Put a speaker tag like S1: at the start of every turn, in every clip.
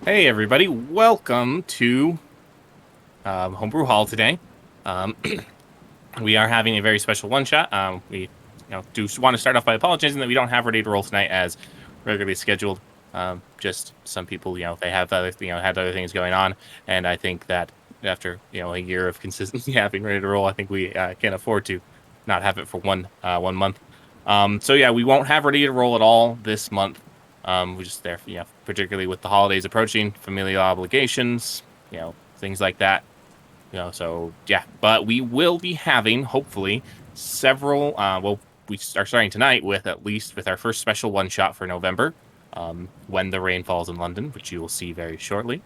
S1: Hey everybody, welcome to Homebrew Hall today. Um, we are having a very special one shot. We do want to start off by apologizing that we don't have Ready to Roll tonight as regularly scheduled. Just some people, they have had other things going on, and I think that after a year of consistently having Ready to Roll, I think we can't afford to not have it for one month. So yeah, we won't have Ready to Roll at all this month. We just there, particularly with the holidays approaching, familial obligations, things like that. So yeah, but we will be having hopefully several. We are starting tonight with our first special one shot for November. When the rain falls in London, which you will see very shortly.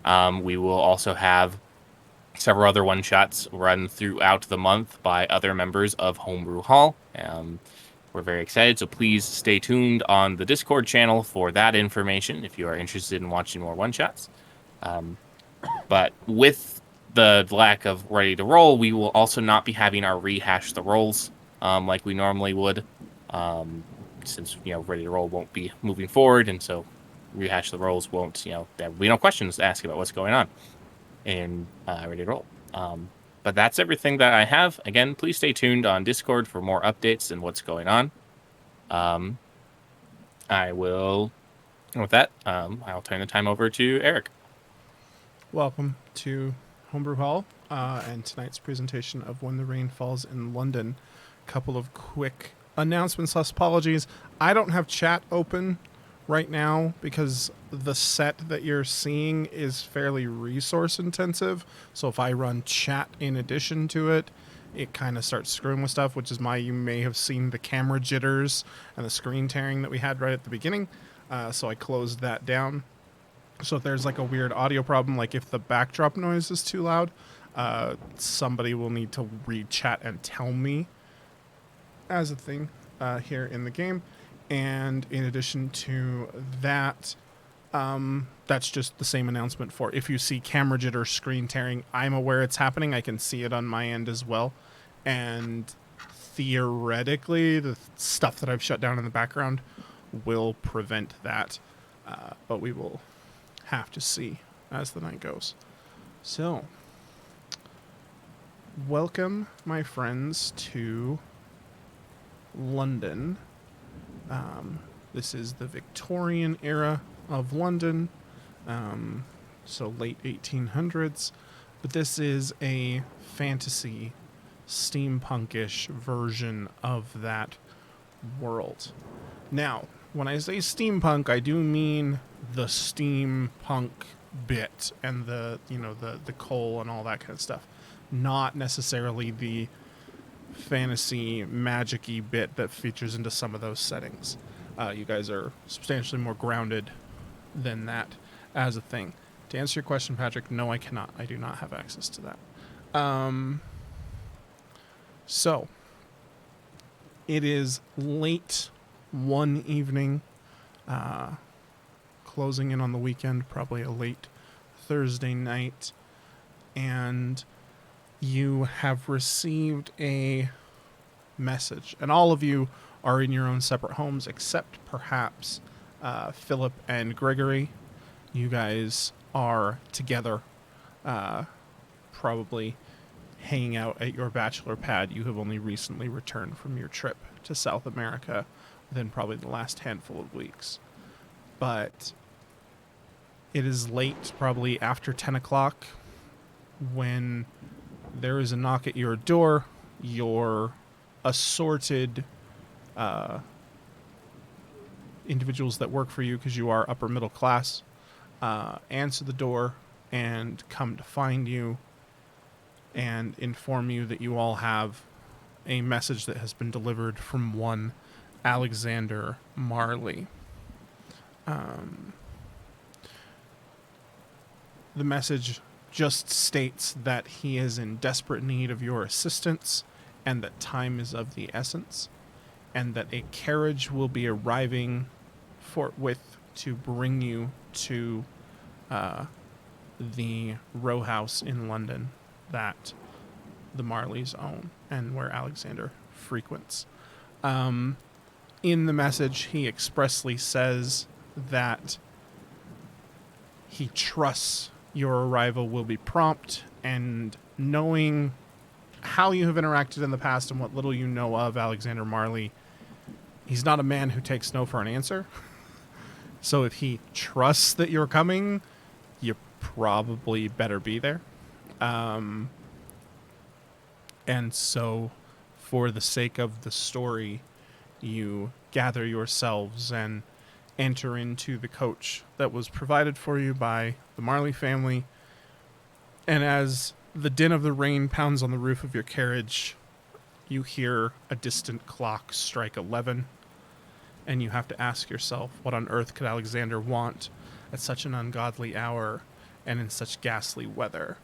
S1: We will also have several other one shots run throughout the month by other members of Homebrew Hall. We're very excited, so please stay tuned on the Discord channel for that information if you are interested in watching more one shots. But with the lack of Ready to Roll, we will also not be having our rehash the rolls like we normally would, since Ready to Roll won't be moving forward, and so rehash the rolls won't. There will be no questions to ask about what's going on in Ready to Roll. But that's everything that I have. Again, please stay tuned on Discord for more updates and what's going on. I will, with that, I'll turn the time over to Eric.
S2: Welcome to Homebrew Hall and tonight's presentation of When the Rain Falls in London. Couple of quick announcements / apologies. I don't have chat open right now because the set that you're seeing is fairly resource intensive. So if I run chat in addition to it, it kind of starts screwing with stuff, which is why you may have seen the camera jitters and the screen tearing that we had right at the beginning. So I closed that down. So if there's like a weird audio problem, like if the backdrop noise is too loud, somebody will need to read chat and tell me as a thing here in the game. And in addition to that, that's just the same announcement for if you see camera jitter, screen tearing, I'm aware it's happening. I can see it on my end as well. And theoretically, the stuff that I've shut down in the background will prevent that. But we will have to see as the night goes. So, welcome, my friends, to London. This is the Victorian era of London, so late 1800s. But this is a fantasy, steampunkish version of that world. Now, when I say steampunk, I do mean the steampunk bit and the coal and all that kind of stuff, not necessarily the fantasy magic-y bit that features into some of those settings. You guys are substantially more grounded than that as a thing. To answer your question, Patrick, no, I cannot. I do not have access to that. So it is late one evening, closing in on the weekend, probably a late Thursday night, and you have received a message. And all of you are in your own separate homes, except perhaps Philip and Gregory. You guys are together, probably hanging out at your bachelor pad. You have only recently returned from your trip to South America within probably the last handful of weeks. But it is late, probably after 10 o'clock, when there is a knock at your door. Your assorted individuals that work for you, because you are upper middle class, answer the door and come to find you and inform you that you all have a message that has been delivered from one Alexander Marley. The message just states that he is in desperate need of your assistance and that time is of the essence, and that a carriage will be arriving forthwith to bring you to the row house in London that the Marleys own and where Alexander frequents. In the message, he expressly says that he trusts your arrival will be prompt, and knowing how you have interacted in the past and what little you know of Alexander Marley, he's not a man who takes no for an answer. So if he trusts that you're coming, you probably better be there. And so, for the sake of the story, you gather yourselves and enter into the coach that was provided for you by the Marley family. And as the din of the rain pounds on the roof of your carriage, you hear a distant clock strike 11, and you have to ask yourself, what on earth could Alexander want at such an ungodly hour and in such ghastly weather?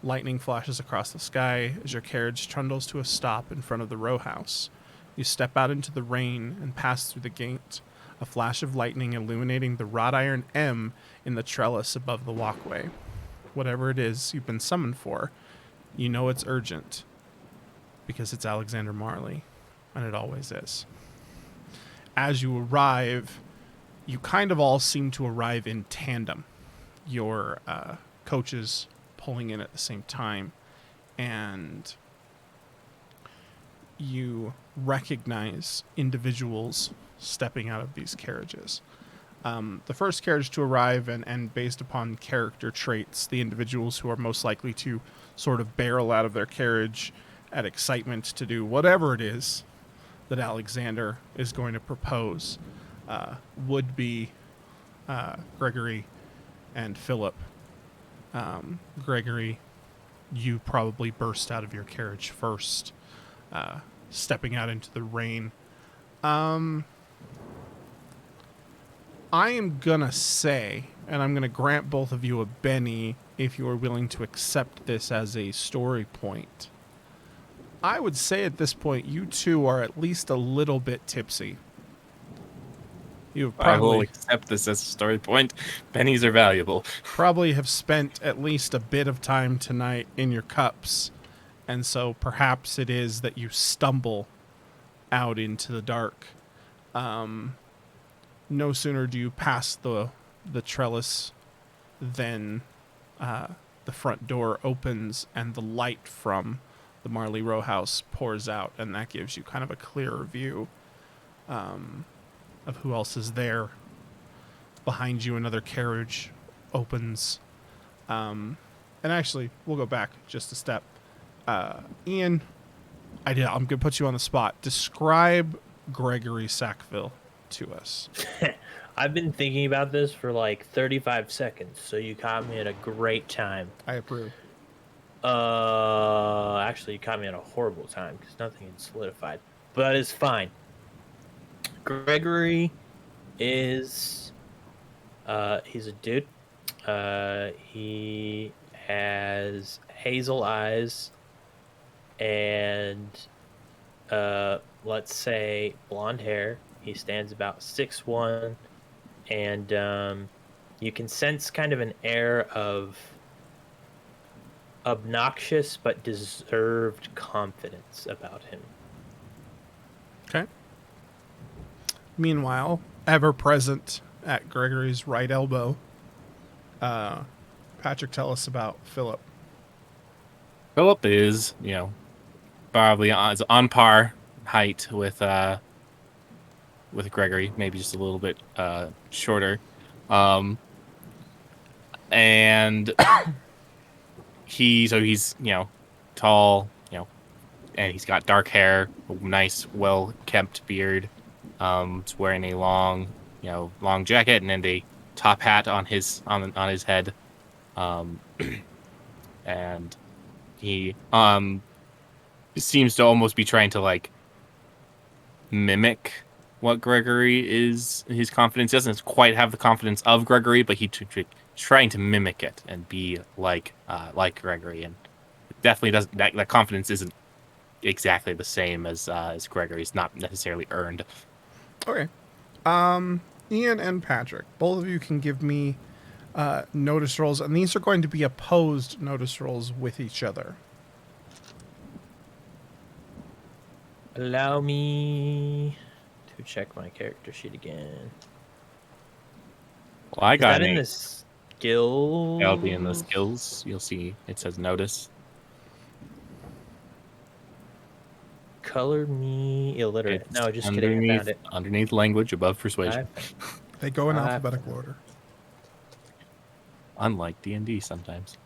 S2: Lightning flashes across the sky as your carriage trundles to a stop in front of the row house. You step out into the rain and pass through the gate, a flash of lightning illuminating the wrought iron M in the trellis above the walkway. Whatever it is you've been summoned for, you know it's urgent, because it's Alexander Marley, and it always is. As you arrive, you kind of all seem to arrive in tandem. Your coaches pulling in at the same time, and you recognize individuals stepping out of these carriages. The first carriage to arrive, and based upon character traits, the individuals who are most likely to sort of barrel out of their carriage at excitement to do whatever it is that Alexander is going to propose, would be Gregory and Philip. Gregory, you probably burst out of your carriage first, stepping out into the rain. I am gonna say, and I'm gonna grant both of you a Benny if you are willing to accept this as a story point. I would say at this point, you two are at least a little bit tipsy. You
S1: I will
S2: probably
S1: accept this as a story point. Pennies are valuable.
S2: probably have spent at least a bit of time tonight in your cups, and so perhaps it is that you stumble out into the dark. No sooner do you pass the trellis than the front door opens and the light from the Marley row house pours out, and that gives you kind of a clearer view of who else is there. Behind you, another carriage opens. And actually, we'll go back just a step. Ian, I'm going to put you on the spot. Describe Gregory Sackville to us.
S3: I've been thinking about this for like 35 seconds, so you caught me at a great time.
S2: I approve.
S3: Actually, you caught me at a horrible time because nothing had solidified, but it's fine. Gregory is, he's a dude. He has hazel eyes and, let's say blonde hair. He stands about 6'1", and you can sense kind of an air of obnoxious but deserved confidence about him.
S2: Okay. Meanwhile, ever present at Gregory's right elbow, Patrick, tell us about Philip.
S1: Philip is, probably on par height with Gregory, maybe just a little bit shorter. And he's tall, and he's got dark hair, a nice, well-kept beard. He's wearing a long jacket and then a top hat on his head. And he seems to almost be trying to mimic what Gregory is. His confidence doesn't quite have the confidence of Gregory, but he's trying to mimic it and be like Gregory, and definitely doesn't. That confidence isn't exactly the same as Gregory's. Not necessarily earned.
S2: Okay. Ian and Patrick, both of you can give me notice rolls, and these are going to be opposed notice rolls with each other.
S3: Allow me check my character sheet again.
S1: Well, I got
S3: in
S1: an 8.
S3: this. skill.
S1: That'll be in the skills. You'll see it says notice.
S3: Color me illiterate.
S1: It's
S3: No, just kidding. I found it.
S1: underneath language, above persuasion.
S2: They go in
S3: I-
S2: alphabetical order.
S1: Unlike D&D sometimes.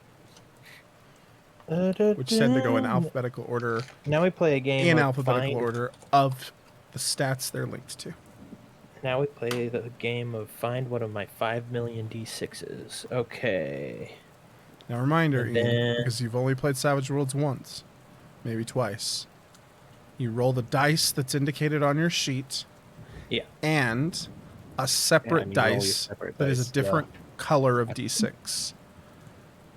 S2: Which tend to go in alphabetical order,
S3: Now we play a game
S2: in
S3: of
S2: alphabetical
S3: find,
S2: order of the stats they're linked to.
S3: Now we play the game of find one of my 5 million D6s. Okay.
S2: Now, reminder,
S3: And
S2: Ian,
S3: then-
S2: because you've only played Savage Worlds once, maybe twice. You roll the dice that's indicated on your sheet,
S3: Yeah.
S2: and a separate
S3: And you roll your
S2: dice
S3: separate
S2: that is
S3: dice,
S2: a different color of D6.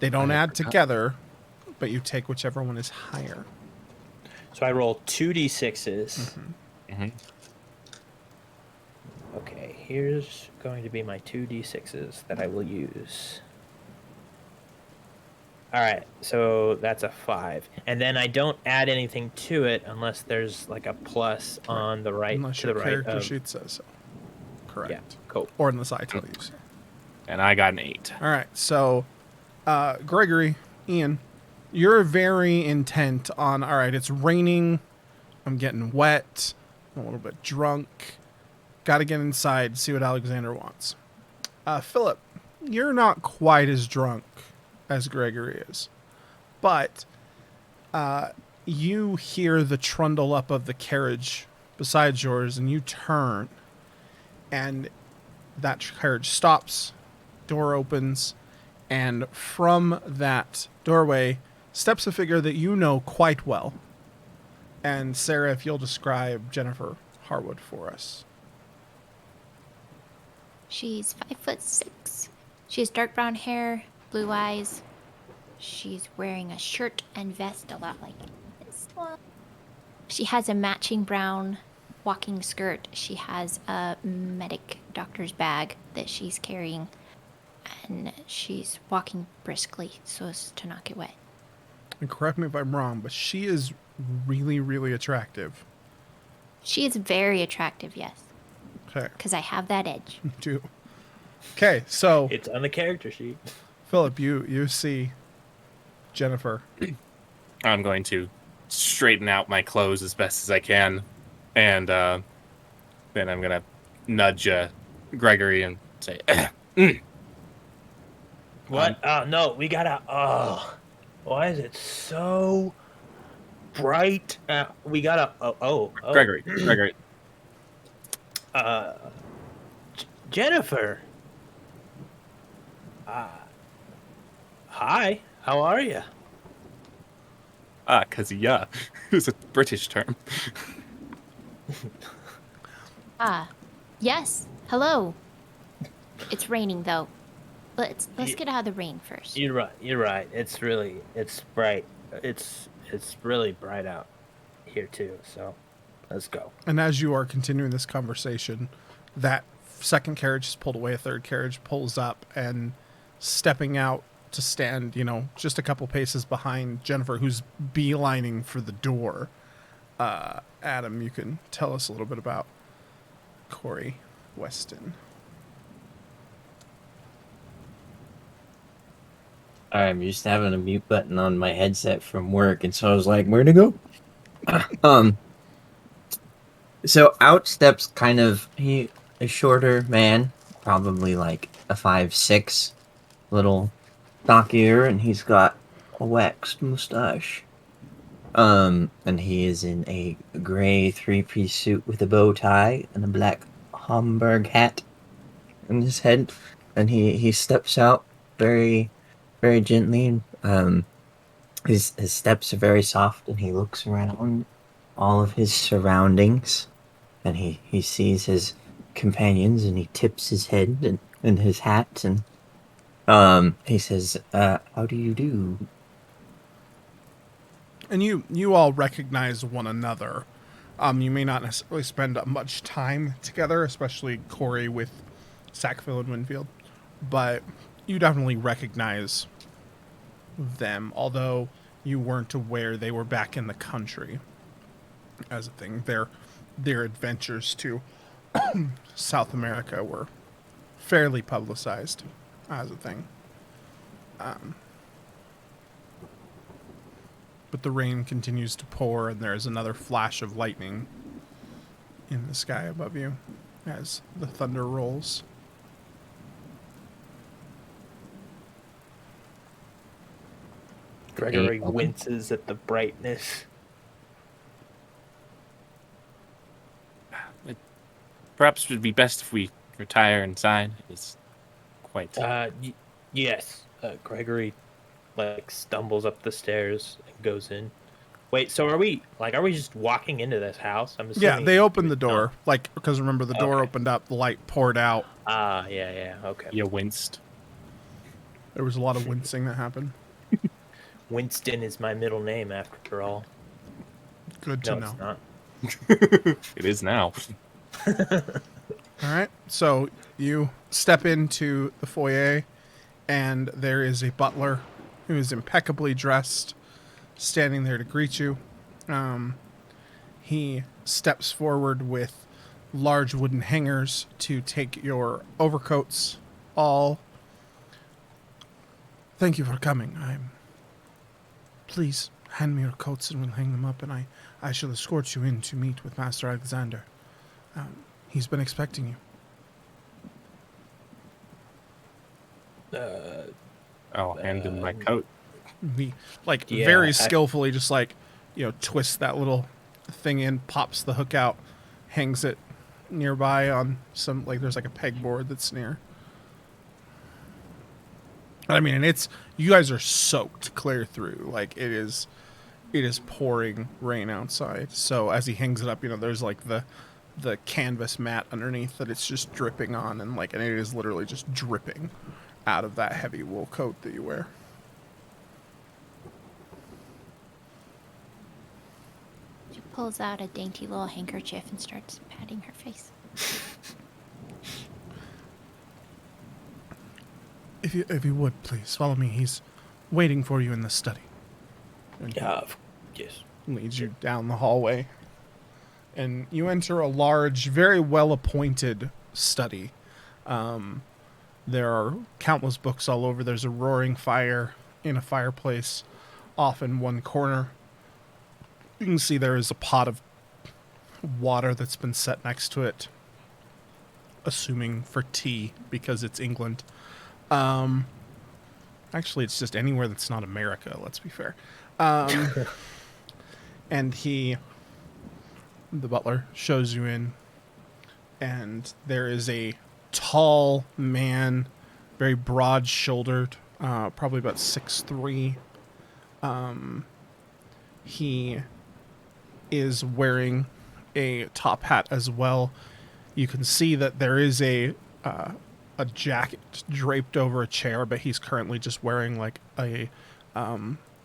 S2: They don't
S1: I
S2: add
S1: forgot.
S2: together, but you take whichever one is higher.
S3: So I roll 2 D6s.
S1: Mhm.
S3: Okay, here's going to be my 2 D6s that I will use. Alright, so that's a 5. And then I don't add anything to it unless there's like a plus on the right
S2: Unless
S3: to
S2: your
S3: the right
S2: character
S3: of...
S2: sheet says so. Correct.
S3: Yeah, cool.
S2: Or unless I tell you so.
S1: And I got an 8.
S2: All right, so Gregory, Ian, you're very intent on, all right, it's raining, I'm getting wet, I'm a little bit drunk, got to get inside, see what Alexander wants. Philip, you're not quite as drunk as Gregory is, but you hear the trundle up of the carriage beside yours, and you turn, and that carriage stops, door opens, and from that doorway steps a figure that you know quite well. And Sarah, if you'll describe Jennifer Harwood for us.
S4: She's 5'6". She has dark brown hair, blue eyes. She's wearing a shirt and vest a lot like this one. She has a matching brown walking skirt. She has a medic doctor's bag that she's carrying. And she's walking briskly so as to not get wet.
S2: And correct me if I'm wrong, but she is really, really attractive.
S4: She is very attractive, yes.
S2: Okay.
S4: Because I have that edge.
S2: Too. Okay, so
S3: It's on the character sheet.
S2: Philip, you see Jennifer.
S1: I'm going to straighten out my clothes as best as I can. And then I'm going to nudge Gregory and say,
S3: What? Oh, no, we gotta... Oh, why is it so bright? We gotta... Oh.
S1: Gregory.
S3: Jennifer. Hi, how are you?
S1: Because, yeah, it was a British term.
S4: Yes. Hello. It's raining though. Let's
S3: Ye-
S4: get out of the rain first.
S3: You're right. It's bright. It's really bright out here too. So, let's go.
S2: And as you are continuing this conversation, that second carriage is pulled away, a third carriage pulls up, and stepping out to stand, just a couple paces behind Jennifer, who's beelining for the door. Adam, you can tell us a little bit about Corey Weston.
S5: I'm used to having a mute button on my headset from work, and so I was like, where to go? So out steps a shorter man, probably like a 5'6", little stockier, and he's got a waxed mustache. And he is in a gray 3-piece suit with a bow tie and a black Homburg hat on his head, and he steps out very, very gently. His steps are very soft, and he looks around all of his surroundings, and he sees his companions, and he tips his head and his hat, and he says, "How do you do?"
S2: And you all recognize one another. You may not necessarily spend much time together, especially Corey with Sackville and Winfield, but you definitely recognize them, although you weren't aware they were back in the country as a thing. Their adventures to South America were fairly publicized as a thing. But the rain continues to pour, and there is another flash of lightning in the sky above you as the thunder rolls.
S3: Gregory
S5: welcome.
S3: winces at the brightness.
S1: Perhaps it would be best if we retire inside. It's quite.
S3: Yes. Gregory, like, stumbles up the stairs and goes in. Wait, so are we just walking into this house? I'm assuming.
S2: Yeah, they opened the door, like, because remember the door
S3: Okay.
S2: opened up, the light poured out.
S3: Yeah, okay.
S1: You winced.
S2: There was a lot of wincing that happened.
S3: Winston is my middle name, after all.
S2: Good to
S3: No,
S2: know.
S3: it's not.
S1: It is now.
S2: All right, so you step into the foyer, and there is a butler who is impeccably dressed, standing there to greet you. He steps forward with large wooden hangers to take your overcoats. All. Thank you for coming. Please hand me your coats and we'll hang them up, and I shall escort you in to meet with Master Alexander. He's been expecting you.
S1: I'll hand him my coat.
S2: He, like,
S3: Yeah,
S2: very skillfully just, like, twists that little thing in, pops the hook out, hangs it nearby on some, like, there's, like, a pegboard that's near. I mean, and you guys are soaked clear through. Like, it is pouring rain outside. So as he hangs it up, there's, like, the canvas mat underneath that it's just dripping on, and it is literally just dripping out of that heavy wool coat that you wear.
S4: She pulls out a dainty little handkerchief and starts patting her face.
S2: If you would, please follow me. He's waiting for you in the study. And he
S3: Yes.
S2: leads you down the hallway. And you enter a large, very well-appointed study. There are countless books all over. There's a roaring fire in a fireplace off in one corner. You can see there is a pot of water that's been set next to it, assuming for tea, because it's England. Actually, it's just anywhere that's not America, let's be fair. And the butler shows you in, and there is a tall man, very broad-shouldered, probably about 6'3". He is wearing a top hat as well. You can see that there is a jacket draped over a chair, but he's currently just wearing like a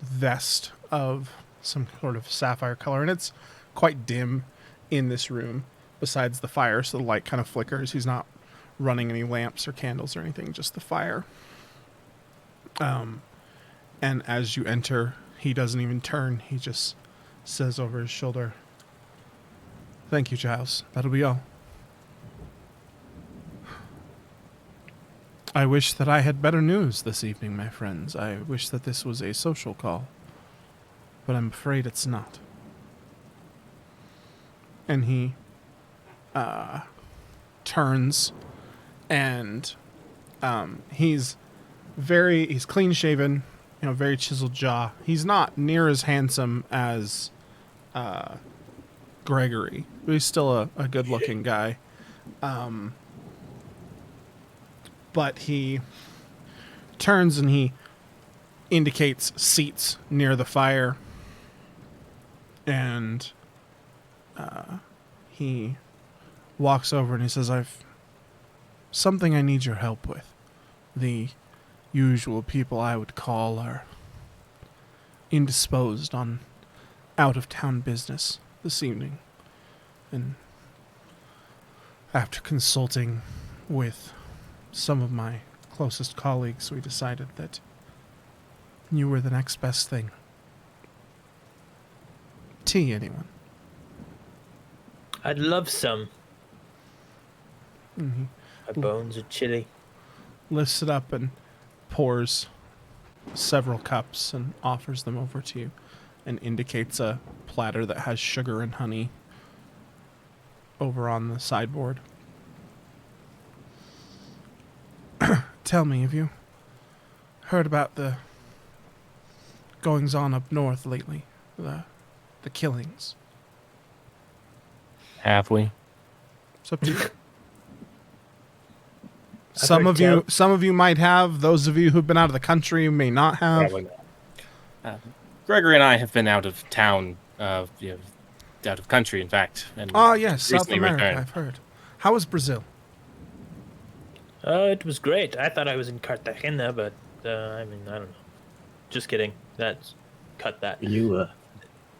S2: vest of some sort of sapphire color, and it's quite dim in this room besides the fire, so the light kind of flickers. He's not running any lamps or candles or anything, just the fire. And as you enter, he doesn't even turn. He just says over his shoulder, "Thank you, Giles. That'll be all." I wish that I had better news this evening, my friends. I wish that this was a social call, but I'm afraid it's not. And he turns, and he's clean shaven, very chiseled jaw. He's not near as handsome as Gregory, but he's still a good looking guy. But he turns and he indicates seats near the fire, and he walks over and he says, "I've something I need your help with. The usual people I would call are indisposed on out-of-town business this evening. And after consulting with some of my closest colleagues, we decided that you were the next best thing. Tea, anyone?"
S3: I'd love some.
S2: Mm-hmm.
S3: My bones are chilly.
S2: Lifts it up and pours several cups and offers them over to you and indicates a platter that has sugar and honey over on the sideboard. Tell me, have you heard about the goings-on up north lately? The killings?
S1: Have we?
S2: It's up to you.
S3: I've heard
S2: Some of you might have. Those of you who've been out of the country may not have.
S1: Probably not. Gregory and I have been out of town, out of country, in fact. And
S2: Oh, yes, South
S1: recently
S2: America,
S1: returned.
S2: I've heard. How was Brazil?
S3: Oh, it was great. I thought I was in Cartagena, but I mean, I don't know. Just kidding. Cut that.
S5: You were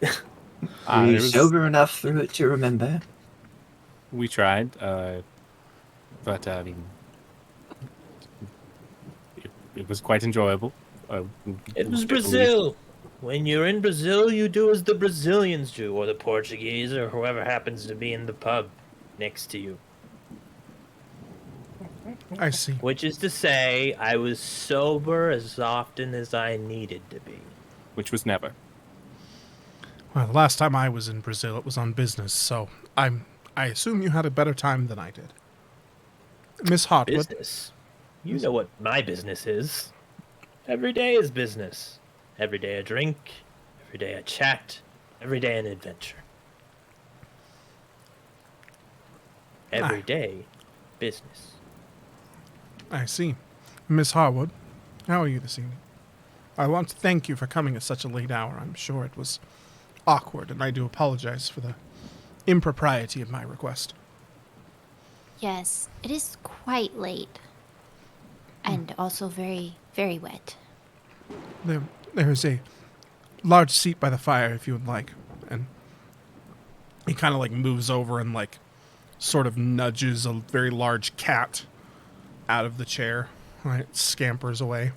S1: It
S5: you
S1: was-
S5: sober enough through it to remember?
S1: We tried, but I mean, it was quite enjoyable.
S3: It was Brazil. When you're in Brazil, you do as the Brazilians do, or the Portuguese, or whoever happens to be in the pub next to you.
S2: I see.
S3: Which is to say, I was sober as often as I needed to be.
S1: Which was never.
S2: Well, the last time I was in Brazil, it was on business, so I assume you had a better time than I did. Miss Hotwood,
S3: Business. You know what my business is. Every day is business. Every day a drink, every day a chat, every day an adventure. Every day, business.
S2: I see. Miss Harwood, how are you this evening? I want to thank you for coming at such a late hour. I'm sure it was awkward, and I do apologize for the impropriety of my request.
S4: Yes, it is quite late. And also very, very wet.
S2: There is a large seat by the fire if you would like. And he kind of like moves over and like sort of nudges a very large cat out of the chair. Right, scampers away.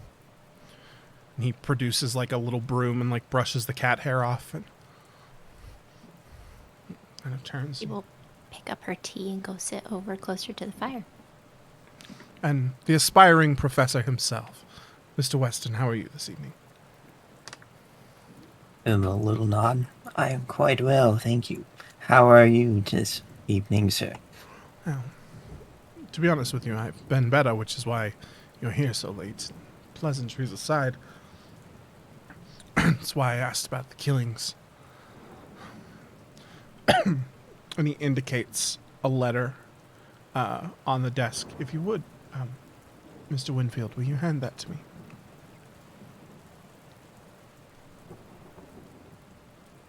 S2: And he produces like a little broom and like brushes the cat hair off and kind of turns.
S4: She will pick up her tea and go sit over closer to the fire.
S2: And the aspiring professor himself. Mr. Weston, how are you this evening?
S5: And a little nod. I am quite well, thank you. How are you this evening, sir?
S2: Well, to be honest with you, I've been better, which is why you're here so late. Pleasantries aside, that's why I asked about the killings. And he indicates a letter on the desk. If you would, Mr. Winfield, will you hand that to me?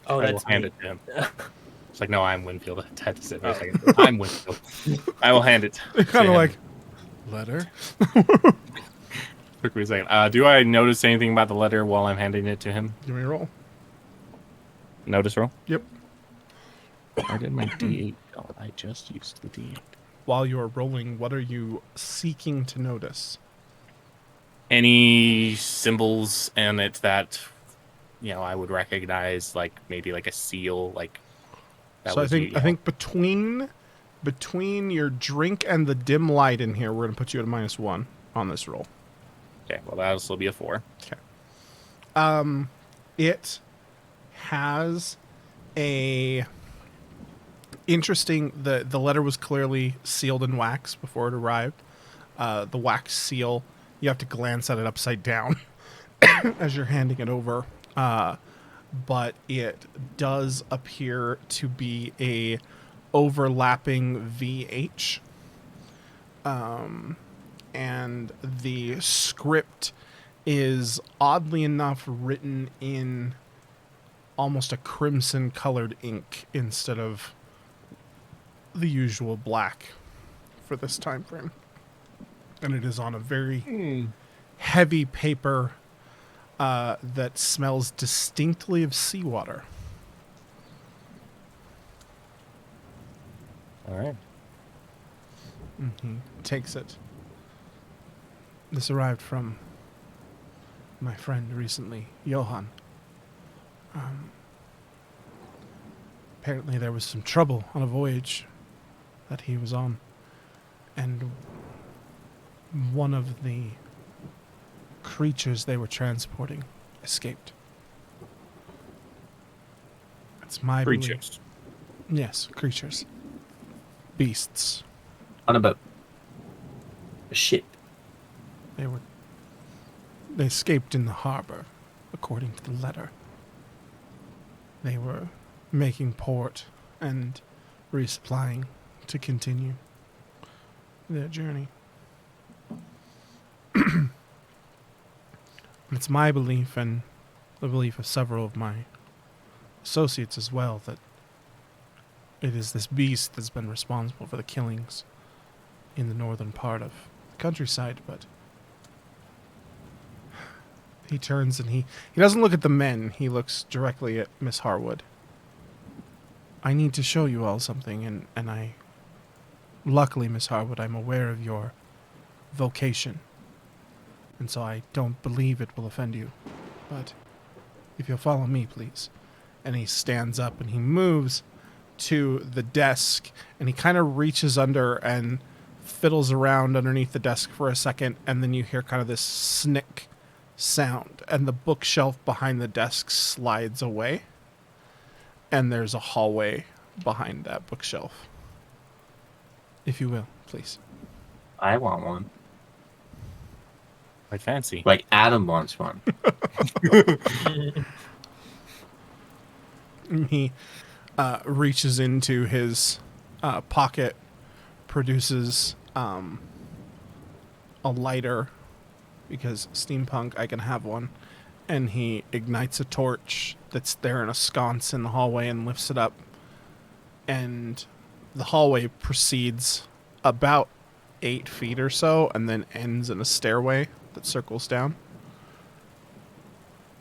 S3: Oh,
S1: I will
S3: that's
S1: hand
S3: me.
S1: it to him. It's like, no, I'm Winfield. I had to sit for a second. I'm Winfield. I will hand it.
S2: Kind
S1: to
S2: of
S1: him.
S2: like, letter?
S1: Took me a second. Do I notice anything about the letter while I'm handing it to him?
S2: Give me a roll.
S1: Notice roll?
S2: Yep.
S1: I did my D8. Oh, I just used the D8.
S2: While you're rolling, what are you seeking to notice?
S1: Any symbols and it's that, I would recognize, like maybe like a seal, like. That
S2: So I
S1: would be,
S2: think between your drink and the dim light in here, we're gonna put you at a -1 on this roll.
S1: Okay, well that'll still be a 4.
S2: It has a interesting. The letter was clearly sealed in wax before it arrived. The wax seal, you have to glance at it upside down as you're handing it over. But it does appear to be a overlapping VH. And the script is oddly enough written in almost a crimson colored ink instead of the usual black for this time frame. And it is on a very heavy paper that smells distinctly of seawater.
S1: All right.
S2: He takes it. This arrived from my friend recently, Johann. Apparently there was some trouble on a voyage that he was on. And one of the creatures they were transporting escaped. It's my belief.
S1: Creatures.
S2: Yes, creatures. Beasts.
S5: On a boat. A ship.
S2: They escaped in the harbor, according to the letter. They were making port and resupplying to continue their journey. It's my belief, and the belief of several of my associates as well, that it is this beast that's been responsible for the killings in the northern part of the countryside. But he turns and he doesn't look at the men, he looks directly at Miss Harwood. I need to show you all something, and I... Luckily, Miss Harwood, I'm aware of your vocation, and so I don't believe it will offend you. But if you'll follow me, please. And he stands up and he moves to the desk, and he kind of reaches under and fiddles around underneath the desk for a second, and then you hear kind of this snick sound, and the bookshelf behind the desk slides away, and there's a hallway behind that bookshelf. If you will, please.
S5: I want one.
S1: Quite fancy.
S5: Like Adam wants one.
S2: He reaches into his pocket, produces a lighter, because steampunk, I can have one, and he ignites a torch that's there in a sconce in the hallway and lifts it up, and the hallway proceeds about 8 feet or so and then ends in a stairway that circles down,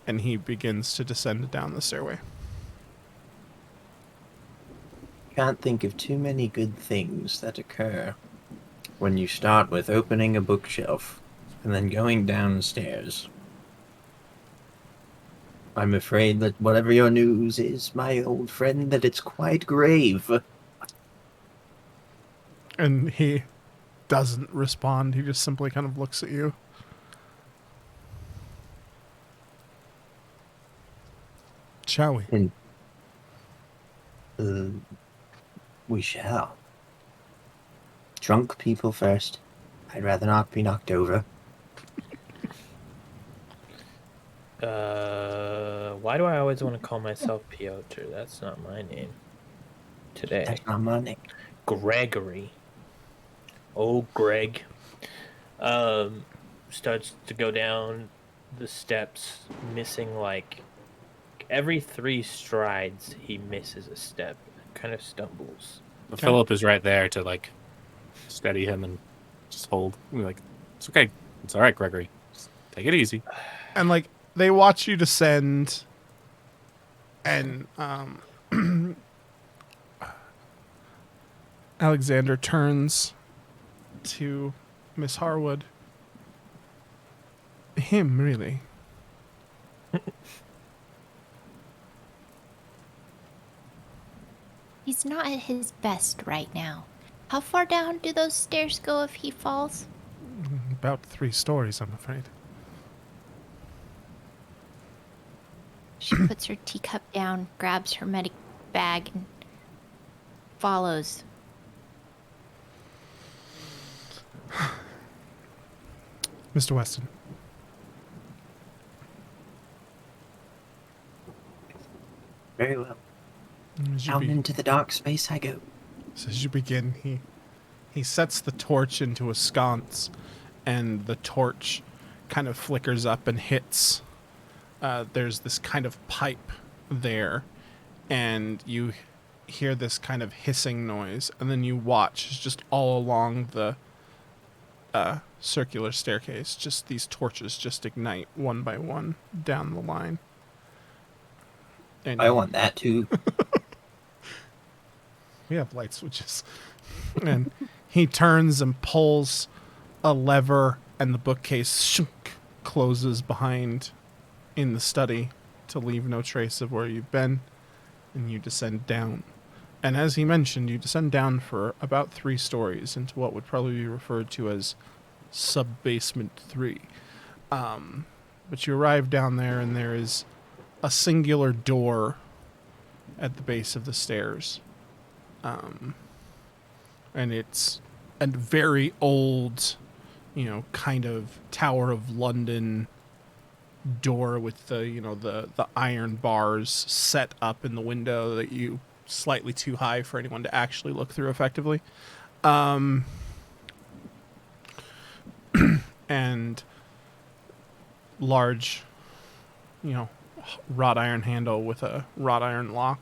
S2: and he begins to descend down the stairway.
S5: Can't think of too many good things that occur when you start with opening a bookshelf and then going downstairs. I'm afraid that whatever your news is, my old friend, that it's quite grave.
S2: And he doesn't respond. He just simply kind of looks at you. Shall we?
S5: And we shall. Drunk people first. I'd rather not be knocked over.
S3: Why do I always want to call myself Piotr? That's not my name. Today.
S5: That's not my name.
S3: Gregory. Oh, Greg. Starts to go down the steps, missing like every 3 strides he misses a step. Kind of stumbles.
S1: Philip is right there to like steady him and just hold. We're like, it's okay. It's all right, Gregory. Just take it easy.
S2: And like they watch you descend, and Alexander turns to Miss Harwood. Him, really?
S4: He's not at his best right now. How far down do those stairs go if he falls?
S2: About 3 stories, I'm afraid.
S4: She puts her teacup down, grabs her medic bag, and follows.
S2: Mr. Weston.
S5: Very well.
S2: As you,
S5: Down into the dark space I go.
S2: so as you begin, he sets the torch into a sconce, and the torch kind of flickers up and hits. There's this kind of pipe there, and you hear this kind of hissing noise, and then you watch just all along the circular staircase, just these torches just ignite one by one down the line. And
S5: I want that too.
S2: we have light switches. And he turns and pulls a lever, and the bookcase shunk, closes behind in the study to leave no trace of where you've been, and you descend down. And as he mentioned, you descend down for about 3 stories into what would probably be referred to as sub-basement 3. But you arrive down there, and there is a singular door at the base of the stairs. And it's a very old, kind of Tower of London door with the iron bars set up in the window that you slightly too high for anyone to actually look through effectively. And large, wrought iron handle with a wrought iron lock.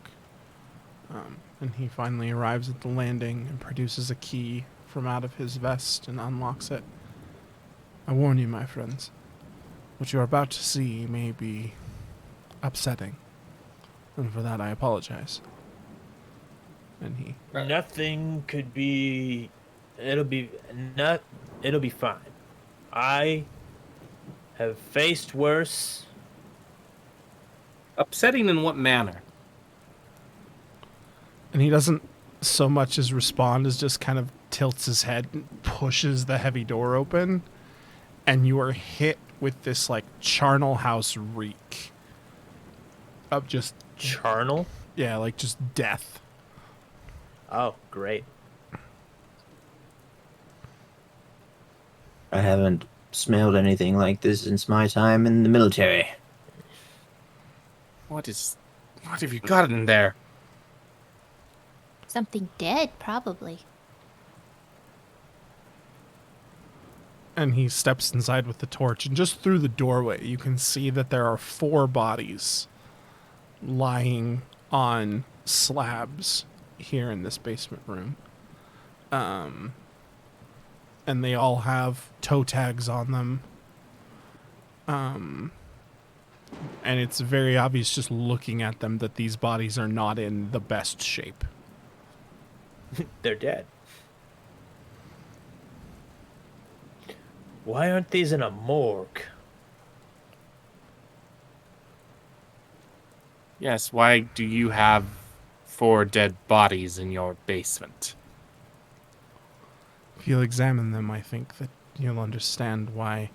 S2: And he finally arrives at the landing and produces a key from out of his vest and unlocks it. I warn you, my friends, what you are about to see may be upsetting, and for that I apologize. And he...
S3: Nothing could be... It'll be fine. I have faced worse.
S1: Upsetting in what manner?
S2: And he doesn't so much as respond as just kind of tilts his head and pushes the heavy door open, and you are hit with this like charnel house reek of just
S3: Charnel?
S2: yeah, like just death.
S3: Oh, great.
S5: I haven't smelled anything like this since my time in the military.
S1: What have you got in there?
S4: Something dead, probably.
S2: And he steps inside with the torch, and just through the doorway you can see that there are 4 bodies lying on slabs here in this basement room. And they all have toe tags on them. And it's very obvious just looking at them that these bodies are not in the best shape.
S3: They're dead. Why aren't these in a morgue?
S1: Yes, why do you have 4 dead bodies in your basement?
S2: If you'll examine them, I think that you'll understand why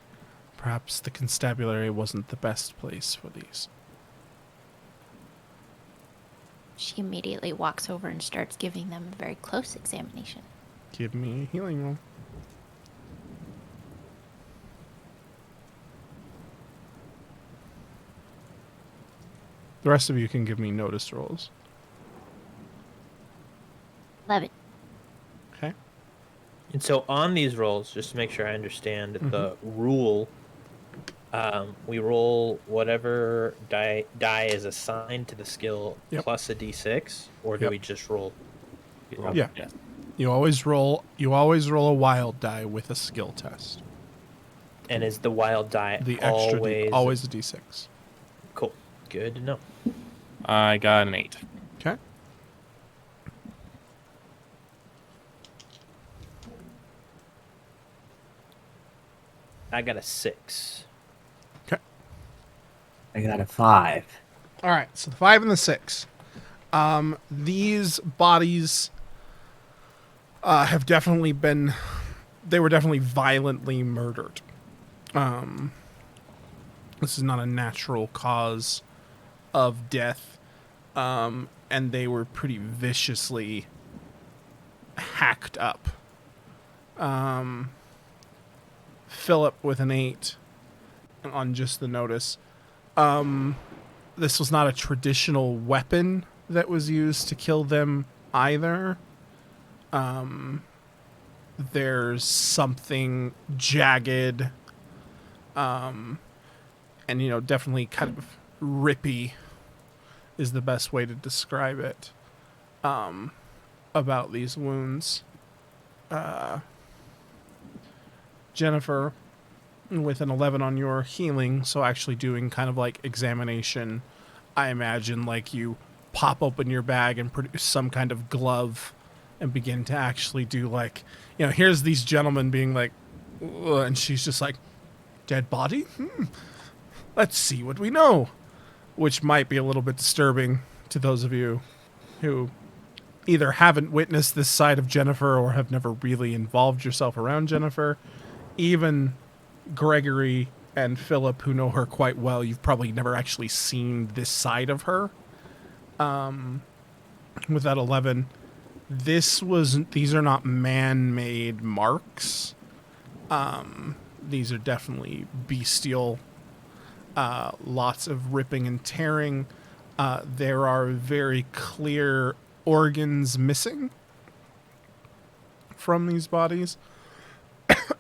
S2: perhaps the constabulary wasn't the best place for these.
S4: She immediately walks over and starts giving them a very close examination.
S2: Give me a healing roll. The rest of you can give me notice rolls.
S4: 11.
S2: Okay.
S3: And so on these rolls, just to make sure I understand the rule, we roll whatever die is assigned to the skill
S2: Yep.
S3: plus a d6, or do
S2: Yep.
S3: we just roll?
S2: Yeah. You always roll a wild die with a skill test.
S3: And is the wild die
S2: The extra
S3: always
S2: always a d6.
S3: cool? Good to know.
S1: I got an 8.
S2: Okay.
S3: I got a 6.
S2: Okay.
S5: I got a 5.
S2: All right. So the 5 and the 6. These bodies have definitely been. They were definitely violently murdered. This is not a natural cause of death, and they were pretty viciously hacked up. Philip with an 8 on just the notice. This was not a traditional weapon that was used to kill them either. There's something jagged, and definitely kind of rippy is the best way to describe it, about these wounds. Jennifer, with an 11 on your healing, so actually doing kind of like examination, I imagine like you pop open your bag and produce some kind of glove and begin to actually do like, here's these gentlemen being like, ugh, and she's just like, dead body? Let's see what we know. Which might be a little bit disturbing to those of you who either haven't witnessed this side of Jennifer or have never really involved yourself around Jennifer. Even Gregory and Philip, who know her quite well, you've probably never actually seen this side of her. With that 11, these are not man-made marks. These are definitely bestial. Lots of ripping and tearing. There are very clear organs missing from these bodies.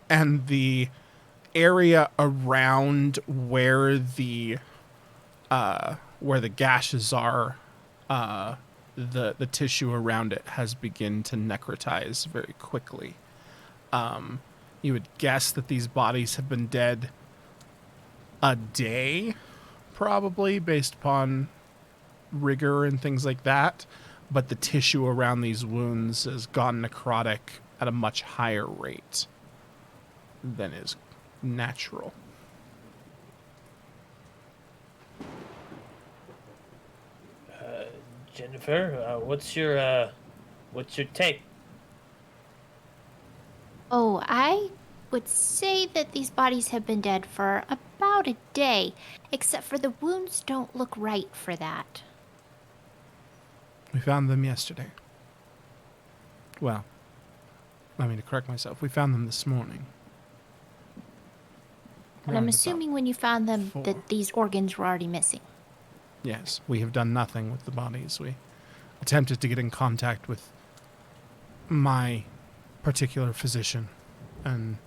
S2: And the area around where the gashes are, the tissue around it has begun to necrotize very quickly. You would guess that these bodies have been dead a day, probably, based upon rigor and things like that. But the tissue around these wounds has gone necrotic at a much higher rate than is natural.
S3: Jennifer, what's your take?
S4: Oh, I would say that these bodies have been dead for about a day, except for the wounds don't look right for that.
S2: We found them yesterday. Well, I mean, to correct myself, we found them this morning.
S4: And
S2: Around
S4: I'm
S2: about
S4: assuming when you found them
S2: 4.
S4: that these organs were already missing.
S2: Yes, we have done nothing with the bodies. We attempted to get in contact with my particular physician, and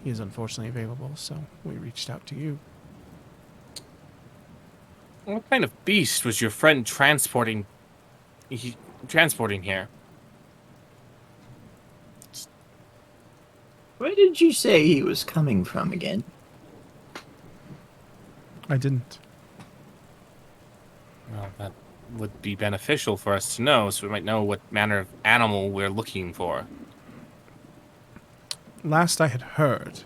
S2: he is unfortunately available, so we reached out to you.
S1: What kind of beast was your friend transporting here?
S5: Where did you say he was coming from again?
S2: I didn't.
S1: Well, that would be beneficial for us to know, so we might know what manner of animal we're looking for.
S2: Last I had heard,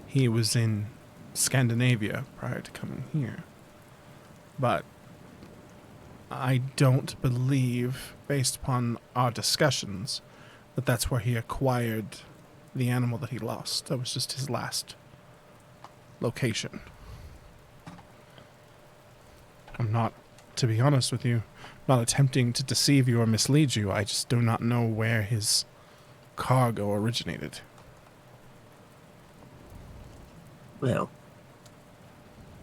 S2: he was in Scandinavia prior to coming here. But I don't believe, based upon our discussions, that that's where he acquired the animal that he lost. That was just his last location. I'm not, to be honest with you, not attempting to deceive you or mislead you. I just do not know where his cargo originated.
S5: Well,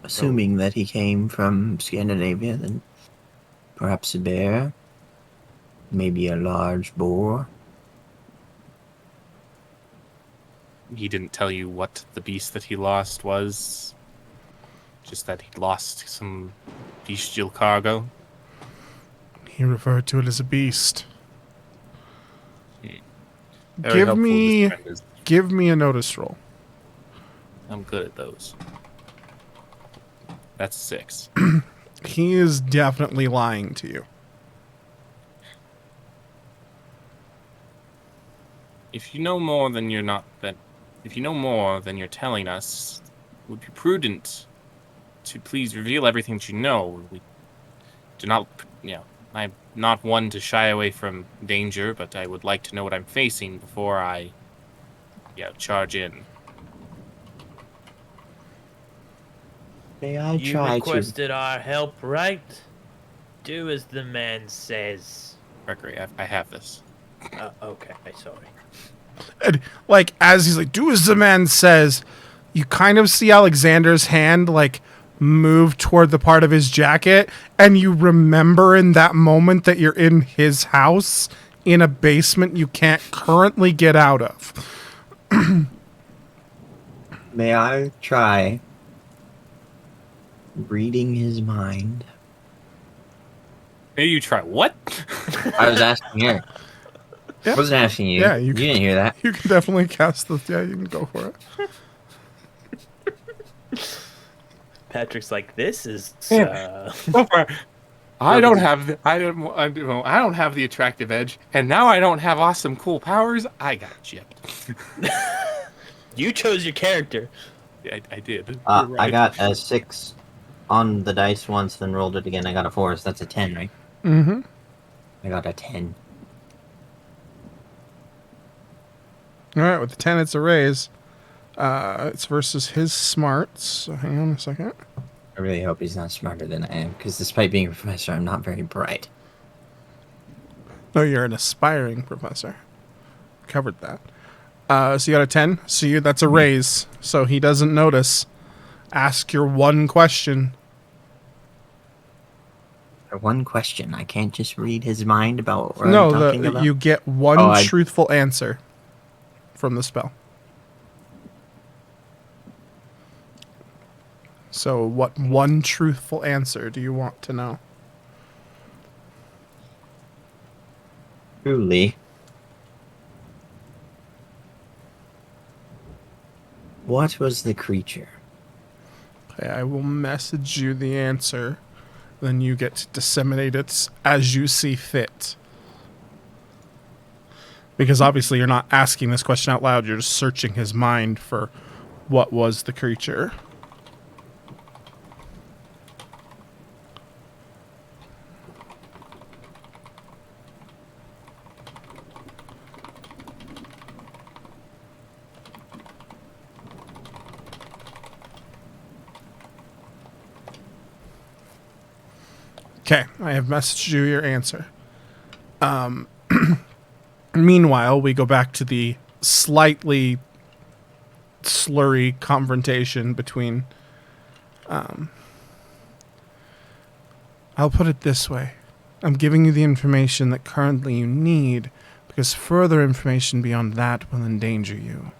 S5: assuming that he came from Scandinavia, then perhaps a bear, maybe a large boar.
S1: He didn't tell you what the beast that he lost was? Just that he lost some bestial cargo?
S2: He referred to it as a beast.
S1: Very
S2: Give
S1: helpful,
S2: me-
S1: this friend is.
S2: Give me a notice roll.
S1: I'm good at those. That's 6.
S2: He is definitely lying to you.
S1: If you know more than you're telling us, it would be prudent to please reveal everything that you know. We do not, I'm not one to shy away from danger, but I would like to know what I'm facing before I, charge in.
S5: May I
S3: You
S5: try
S3: requested our help, right? Do as the man says.
S1: Gregory, I have this.
S3: Okay, sorry.
S2: And, like, as he's like, do as the man says, you kind of see Alexander's hand, like, move toward the part of his jacket, and you remember in that moment that you're in his house in a basement you can't currently get out of.
S5: May I try reading his mind?
S1: Maybe you try what?
S5: I was asking her.
S2: Yeah.
S5: I wasn't asking you.
S2: Yeah,
S5: you didn't hear that.
S2: You can definitely cast the. Yeah, you can go for it.
S3: Patrick's like, this is.
S1: So far, I don't have the attractive edge, and now I don't have awesome cool powers. I got gypped.
S3: You chose your character.
S1: I did. You're
S5: I
S1: right.
S5: got a 6 on the dice once, then rolled it again. I got a 4, so that's a 10, right?
S2: Mm-hmm.
S5: I got a 10.
S2: All right, with the 10, it's a raise. It's versus his smarts. So hang on a second.
S5: I really hope he's not smarter than I am, because despite being a professor, I'm not very bright.
S2: No, you're an aspiring professor. Covered that. So you got a 10. So that's a raise. So he doesn't notice. Ask your one question.
S5: For one question, I can't just read his mind about what I'm talking about?
S2: You get one truthful answer from the spell. So what one truthful answer do you want to know?
S5: Truly. What was the creature?
S2: Okay, I will message you the answer. Then you get to disseminate it as you see fit. Because obviously you're not asking this question out loud. You're just searching his mind for what was the creature. Okay, I have messaged you your answer. Meanwhile, we go back to the slightly slurry confrontation between... I'll put it this way. I'm giving you the information that currently you need, because further information beyond that will endanger you.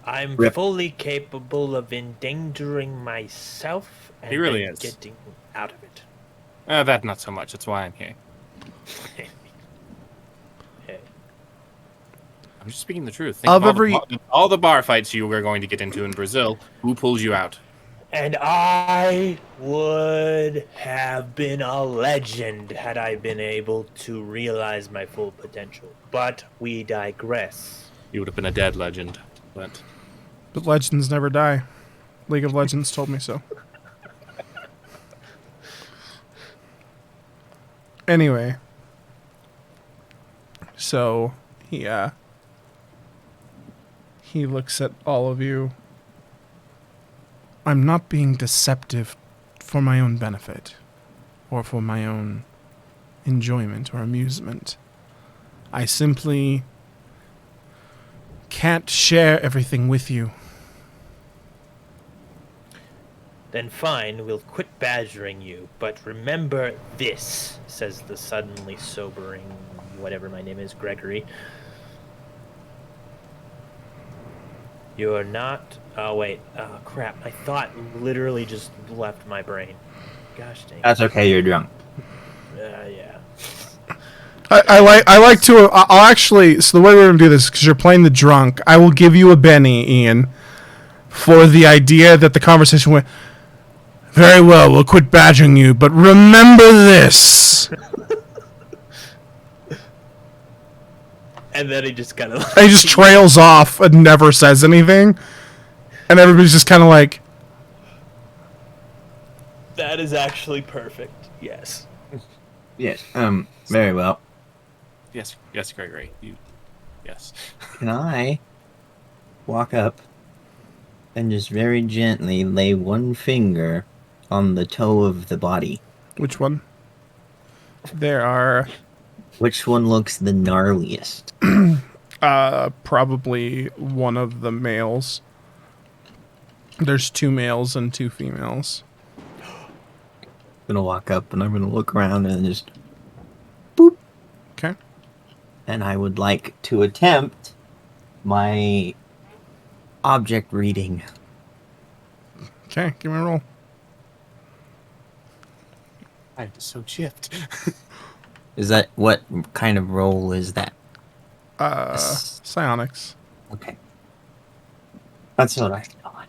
S3: I'm
S5: Rip.
S3: fully capable of endangering myself and
S1: He really
S3: then
S1: is.
S3: getting out of it.
S1: That not so much. That's why I'm here.
S3: Hey.
S1: I'm just speaking the truth. Think
S2: Of
S1: of
S2: every-
S1: all the bar fights you were going to get into in Brazil. Who pulls you out?
S3: And I would have been a legend had I been able to realize my full potential. But we digress.
S1: You would have been a dead legend. But
S2: legends never die. League of Legends told me so. Anyway. So, he looks at all of you. I'm not being deceptive for my own benefit, or for my own enjoyment or amusement. I simply can't share everything with you.
S3: Then fine, we'll quit badgering you. But remember this, says the suddenly sobering, whatever my name is, Gregory. You're not... Oh, wait. Oh, crap. My thought literally just left my brain. Gosh dang.
S5: That's okay, you're drunk.
S3: Yeah.
S2: I like to. I'll actually. So the way we're gonna do this, because you're playing the drunk, I will give you a Benny, Ian, for the idea that the conversation went very well. We'll quit badgering you, but remember this.
S3: And then he just kind of...
S2: And he just trails off and never says anything, and everybody's just kind of like,
S3: That is actually perfect. Yes.
S5: Yes, very well.
S1: yes, Gregory. Yes.
S5: Can I walk up and just very gently lay one finger on the toe of the body?
S2: which one? There are
S5: Which one looks the gnarliest?
S2: probably one of the males. There's 2 males and 2 females.
S5: I'm gonna walk up and I'm gonna look around and just boop.
S2: Okay.
S5: And I would like to attempt my object reading.
S2: Okay, give me a roll.
S1: I'm so chipped.
S5: Is that what kind of roll is that?
S2: Psionics.
S5: Okay. That's what I thought.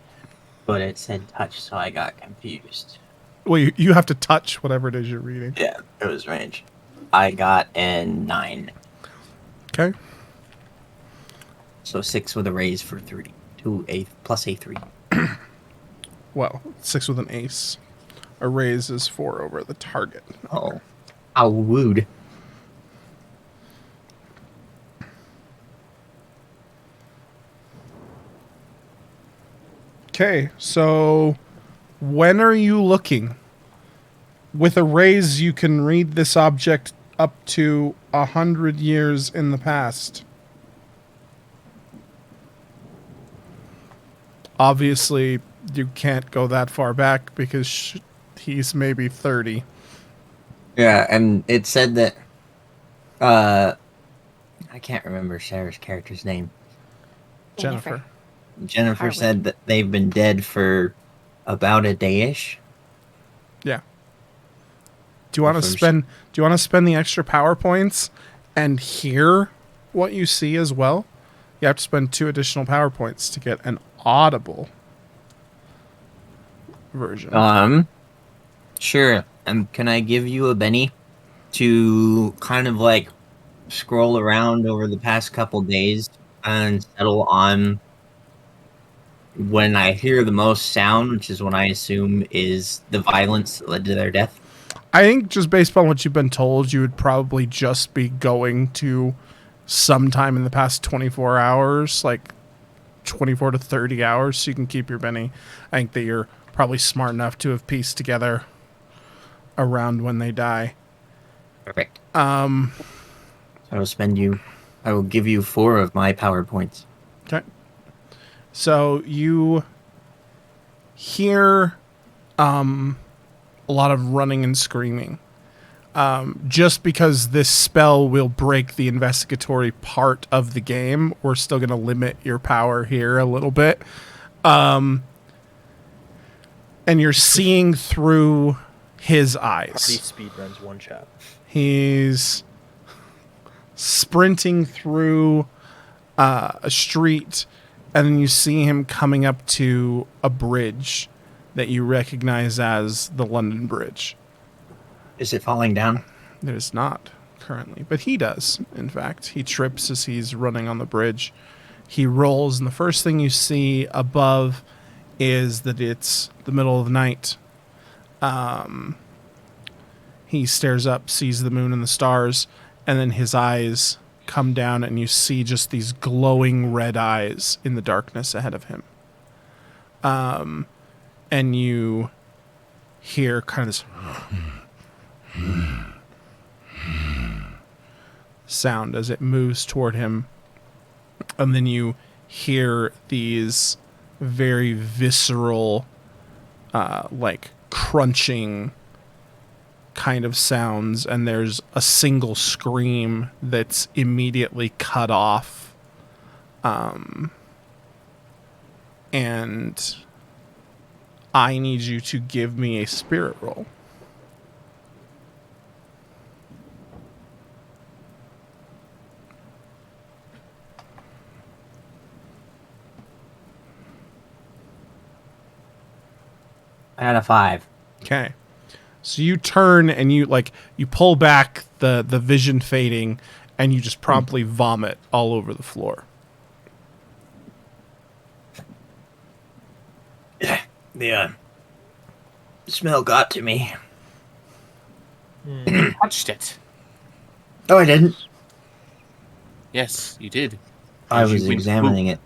S5: But it said touch, so I got confused.
S2: Well, you have to touch whatever it is you're reading.
S5: Yeah, it was range. I got a 9.
S2: Okay.
S5: So 6 with a raise for 3. 2 plus A3.
S2: Well, 6 with an ace. A raise is 4 over the target.
S5: Oh. How wooed.
S2: Okay, so when are you looking? With a raise, you can read this object up to 100 years in the past. Obviously, you can't go that far back because he's maybe 30.
S5: Yeah, and it said that I can't remember Sarah's character's name.
S2: Jennifer.
S5: Jennifer
S4: Harwood.
S5: said that they've been dead for about a day-ish.
S2: Yeah. Do you want to spend the extra power points and hear what you see as well? You have to spend 2 additional power points to get an audible version.
S5: Sure. Can I give you a Benny to kind of like scroll around over the past couple days and settle on when I hear the most sound, which is what I assume is the violence that led to their death?
S2: I think just based on what you've been told, you would probably just be going to sometime in the past 24 hours, like 24 to 30 hours, so you can keep your Benny. I think that you're probably smart enough to have pieced together around when they die.
S5: Perfect. I will give you 4 of my power points.
S2: Okay. So you hear a lot of running and screaming. Just because this spell will break the investigatory part of the game, we're still going to limit your power here a little bit. And you're seeing through his eyes.
S3: Party speed runs one shot.
S2: He's sprinting through a street, and then you see him coming up to a bridge that you recognize as the London Bridge.
S5: Is it falling down?
S2: It is not currently, but he does, in fact. He trips as he's running on the bridge. He rolls, and the first thing you see above is that it's the middle of the night. He stares up, sees the moon and the stars, and then his eyes come down, and you see just these glowing red eyes in the darkness ahead of him. And you hear kind of this sound as it moves toward him, and then you hear these very visceral, like crunching kind of sounds, and there's a single scream that's immediately cut off. And I need you to give me a spirit roll.
S5: I had a 5.
S2: Okay. So you turn and you pull back the vision fading, and you just promptly vomit all over the floor.
S5: The smell got to me.
S1: You touched it.
S5: Oh, I didn't.
S1: Yes, you did.
S5: I
S1: As you
S5: was
S1: went
S5: examining it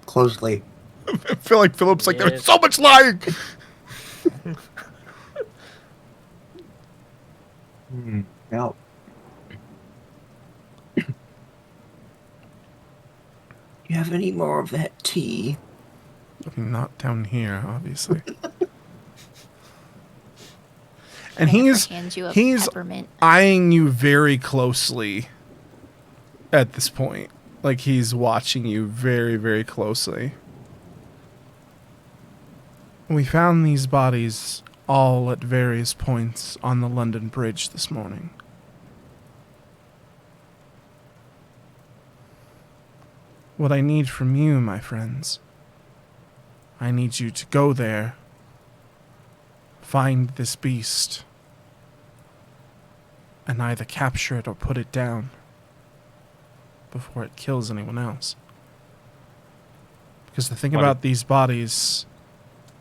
S5: closely.
S2: I feel like Philip's like,
S3: Yeah.
S2: there's so much lying!
S5: No. You have any more of that tea?
S2: Not down here, obviously. And
S4: Jennifer hands you a
S2: he's
S4: peppermint.
S2: eyeing you very closely at this point. Like, he's watching you very, very closely. We found these bodies all at various points on the London Bridge this morning. What I need from you, my friends, I need you to go there, find this beast, and either capture it or put it down before it kills anyone else. Because the thing about these bodies,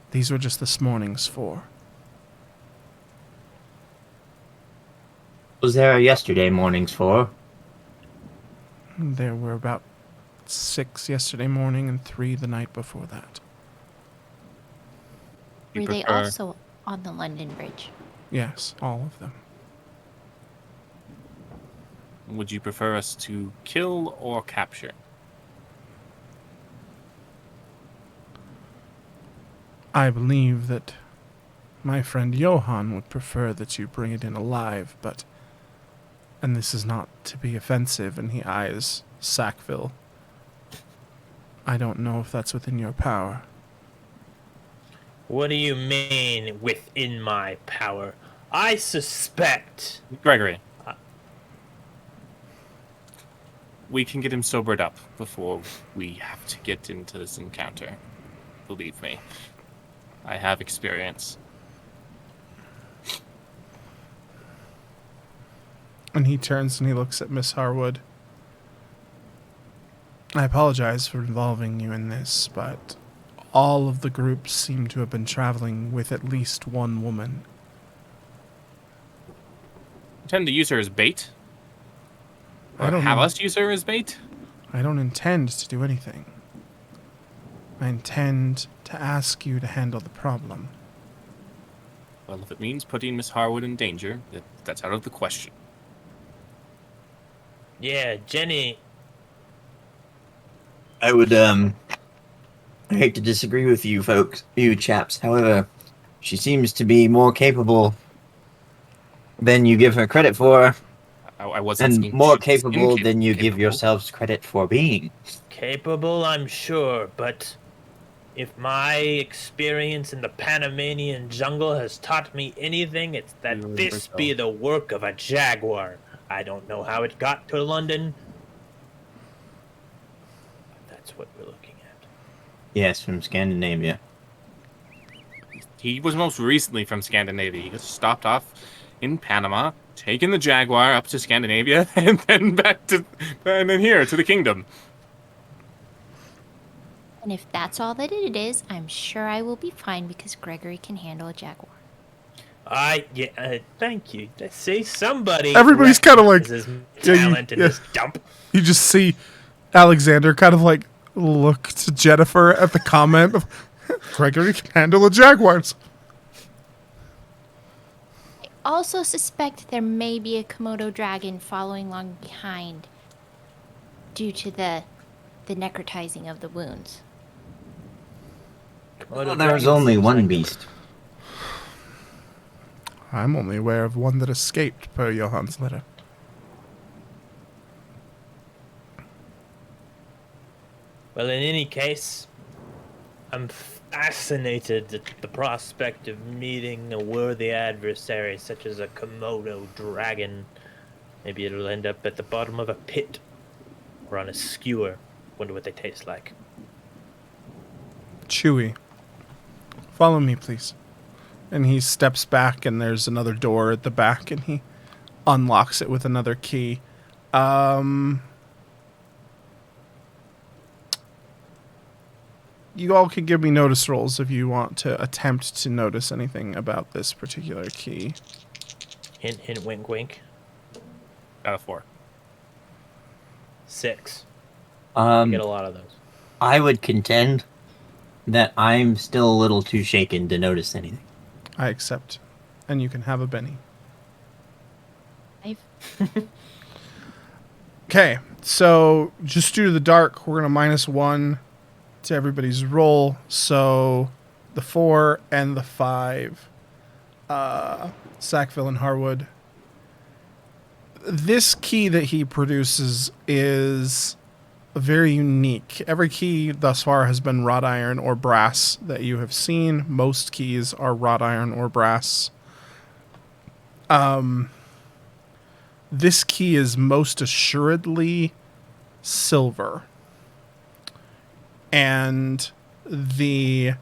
S2: these were just this morning's 4.
S5: Was there a yesterday morning's 4?
S2: There were about 6 yesterday morning and 3 the night before that.
S1: You
S4: Were they
S1: prefer-
S4: also on the London Bridge?
S2: Yes, all of them.
S1: Would you prefer us to kill or capture?
S2: I believe that my friend Johann would prefer that you bring it in alive, but... And this is not to be offensive, and he eyes Sackville. I don't know if that's within your power.
S3: What do you mean within my power? I suspect.
S1: Gregory. We can get him sobered up before we have to get into this encounter. Believe me. I have experience.
S2: And he turns and he looks at Miss Harwood. I apologize for involving you in this, but all of the groups seem to have been traveling with at least one woman.
S1: Intend to use her as bait? Or
S2: I don't
S1: have
S2: know.
S1: us use her as bait?
S2: I don't intend to do anything. I intend to ask you to handle the problem.
S1: Well, if it means putting Miss Harwood in danger, that's out of the question.
S3: Yeah, Jenny.
S5: I would, I hate to disagree with you folks, you chaps. However, she seems to be more capable than you give her credit for,
S1: I wasn't
S5: and
S1: saying
S5: more
S1: she was
S5: capable than you give
S1: incapable.
S5: yourselves credit for being.
S3: Capable, I'm sure, but if my experience in the Panamanian jungle has taught me anything, it's that
S1: You
S3: this
S1: remember
S3: be the work of a jaguar. I don't know how it got to London. But that's what we're looking at.
S5: Yes, from Scandinavia.
S1: He was most recently from Scandinavia. He just stopped off in Panama, taking the Jaguar up to Scandinavia, and then back to, and then here to the kingdom.
S4: And if that's all that it is, I'm sure I will be fine because Gregory can handle a jaguar.
S3: Thank you. See, somebody.
S2: Everybody's kinda like-
S3: recognizes
S2: yeah, you-
S3: talent in
S2: yeah.
S3: this dump.
S2: You just see Alexander kind of like look to Jennifer at the comment of Gregory can handle the Jaguars.
S4: I also suspect there may be a Komodo dragon following along behind due to the necrotizing of the wounds.
S5: Well, there was only one beast.
S2: I'm only aware of one that escaped per Johann's letter.
S3: Well, in any case, I'm fascinated at the prospect of meeting a worthy adversary such as a Komodo dragon. Maybe it'll end up at the bottom of a pit or on a skewer. Wonder what they taste like.
S2: Chewy. Follow me, please. And he steps back, and there's another door at the back, and he unlocks it with another key. You all can give me notice rolls if you want to attempt to notice anything about this particular key.
S3: Hint, hint, wink, wink.
S1: Out of 4.
S3: 6. I get a
S5: Um,
S3: lot of those.
S5: I would contend that I'm still a little too shaken to notice anything.
S2: I accept. And you can have a Benny.
S4: I've
S2: Okay, so just due to the dark, we're going to -1 to everybody's roll. So the 4 and the 5. Sackville and Harwood. This key that he produces is very unique. Every key thus far has been wrought iron or brass that you have seen. Most keys are wrought iron or brass. This key is most assuredly silver. And the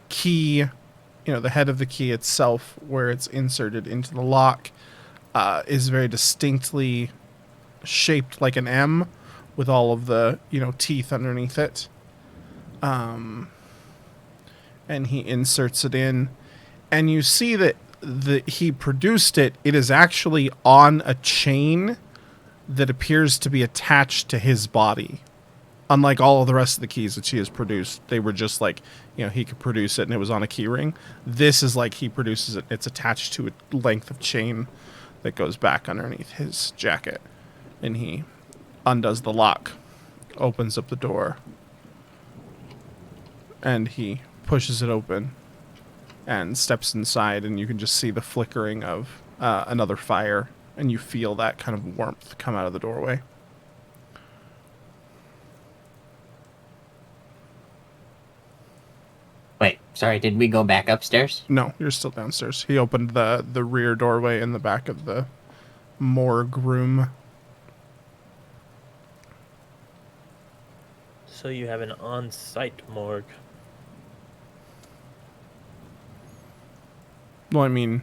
S2: key, the head of the key itself, where it's inserted into the lock, is very distinctly shaped like an M with all of the, teeth underneath it. And he inserts it in. And you see that he produced it. It is actually on a chain that appears to be attached to his body. Unlike all of the rest of the keys that she has produced, they were just like, he could produce it and it was on a key ring. This is like he produces it. It's attached to a length of chain that goes back underneath his jacket. And he undoes the lock, opens up the door, and he pushes it open and steps inside, and you can just see the flickering of another fire, and you feel that kind of warmth come out of the doorway.
S5: Wait, sorry, did we go back upstairs?
S2: No, you're still downstairs. He opened the rear doorway in the back of the morgue room.
S3: So you have an on-site morgue.
S2: Well, I mean,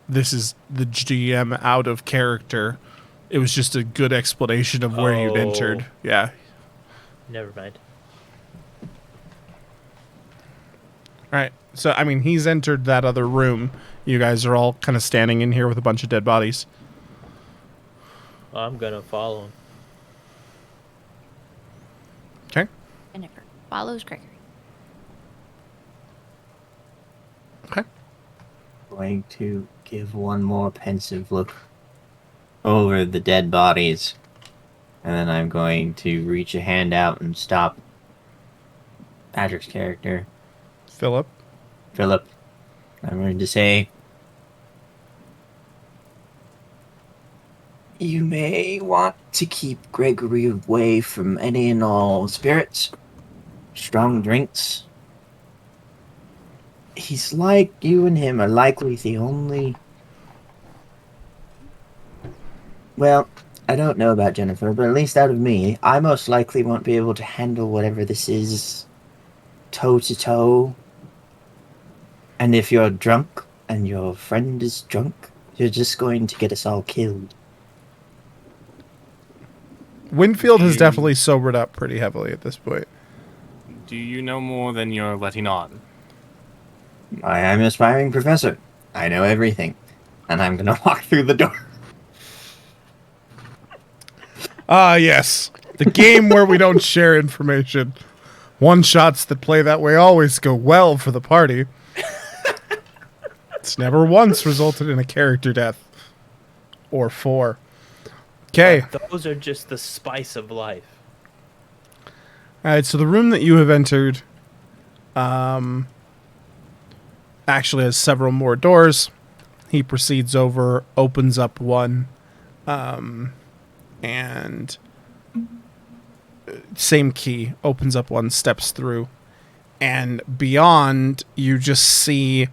S2: this is the GM out of character. It was just a good explanation of where you'd entered. Yeah.
S3: Never mind.
S2: All right. So, I mean, he's entered that other room. You guys are all kind of standing in here with a bunch of dead bodies.
S3: I'm gonna follow him.
S2: Okay.
S4: Jennifer follows Gregory.
S2: Okay.
S5: Going to give one more pensive look over the dead bodies. And then I'm going to reach a hand out and stop Patrick's character,
S2: Philip.
S5: Philip. I'm going to say, you may want to keep Gregory away from any and all spirits, strong drinks. He's like, you and him are likely the only... Well, I don't know about Jennifer, but at least out of me, I most likely won't be able to handle whatever this is toe to toe. And if you're drunk and your friend is drunk, you're just going to get us all killed.
S2: Winfield has definitely sobered up pretty heavily at this point.
S1: Do you know more than you're letting on?
S5: I am an aspiring professor. I know everything. And I'm going to walk through the door.
S2: Ah, yes. The game where we don't share information. One-shots that play that way always go well for the party. It's never once resulted in a character death. Or 4. Okay.
S3: Those are just the spice of life.
S2: Alright, so the room that you have entered actually has several more doors. He proceeds over, opens up one, and same key, opens up one, steps through, and beyond you just see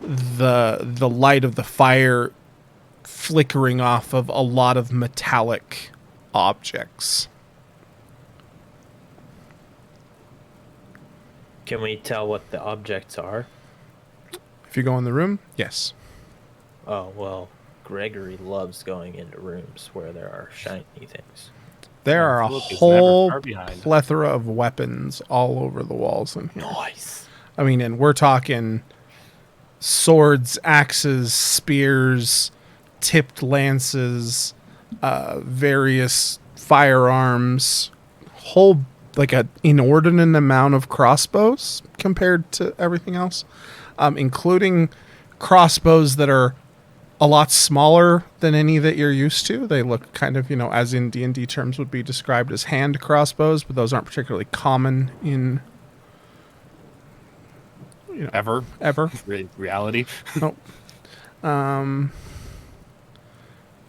S2: the light of the fire flickering off of a lot of metallic objects.
S3: Can we tell what the objects are?
S2: If you go in the room, yes.
S3: Oh, well, Gregory loves going into rooms where there are shiny things.
S2: There are a
S1: Philip is never
S2: whole
S1: far behind.
S2: plethora of weapons all over the walls in here.
S3: Nice.
S2: I mean, and we're talking swords, axes, spears, tipped lances, various firearms, whole, like, an inordinate amount of crossbows compared to everything else, including crossbows that are a lot smaller than any that you're used to. They look kind of, as in D&D terms would be described as hand crossbows, but those aren't particularly common in
S1: Ever? Reality?
S2: Nope.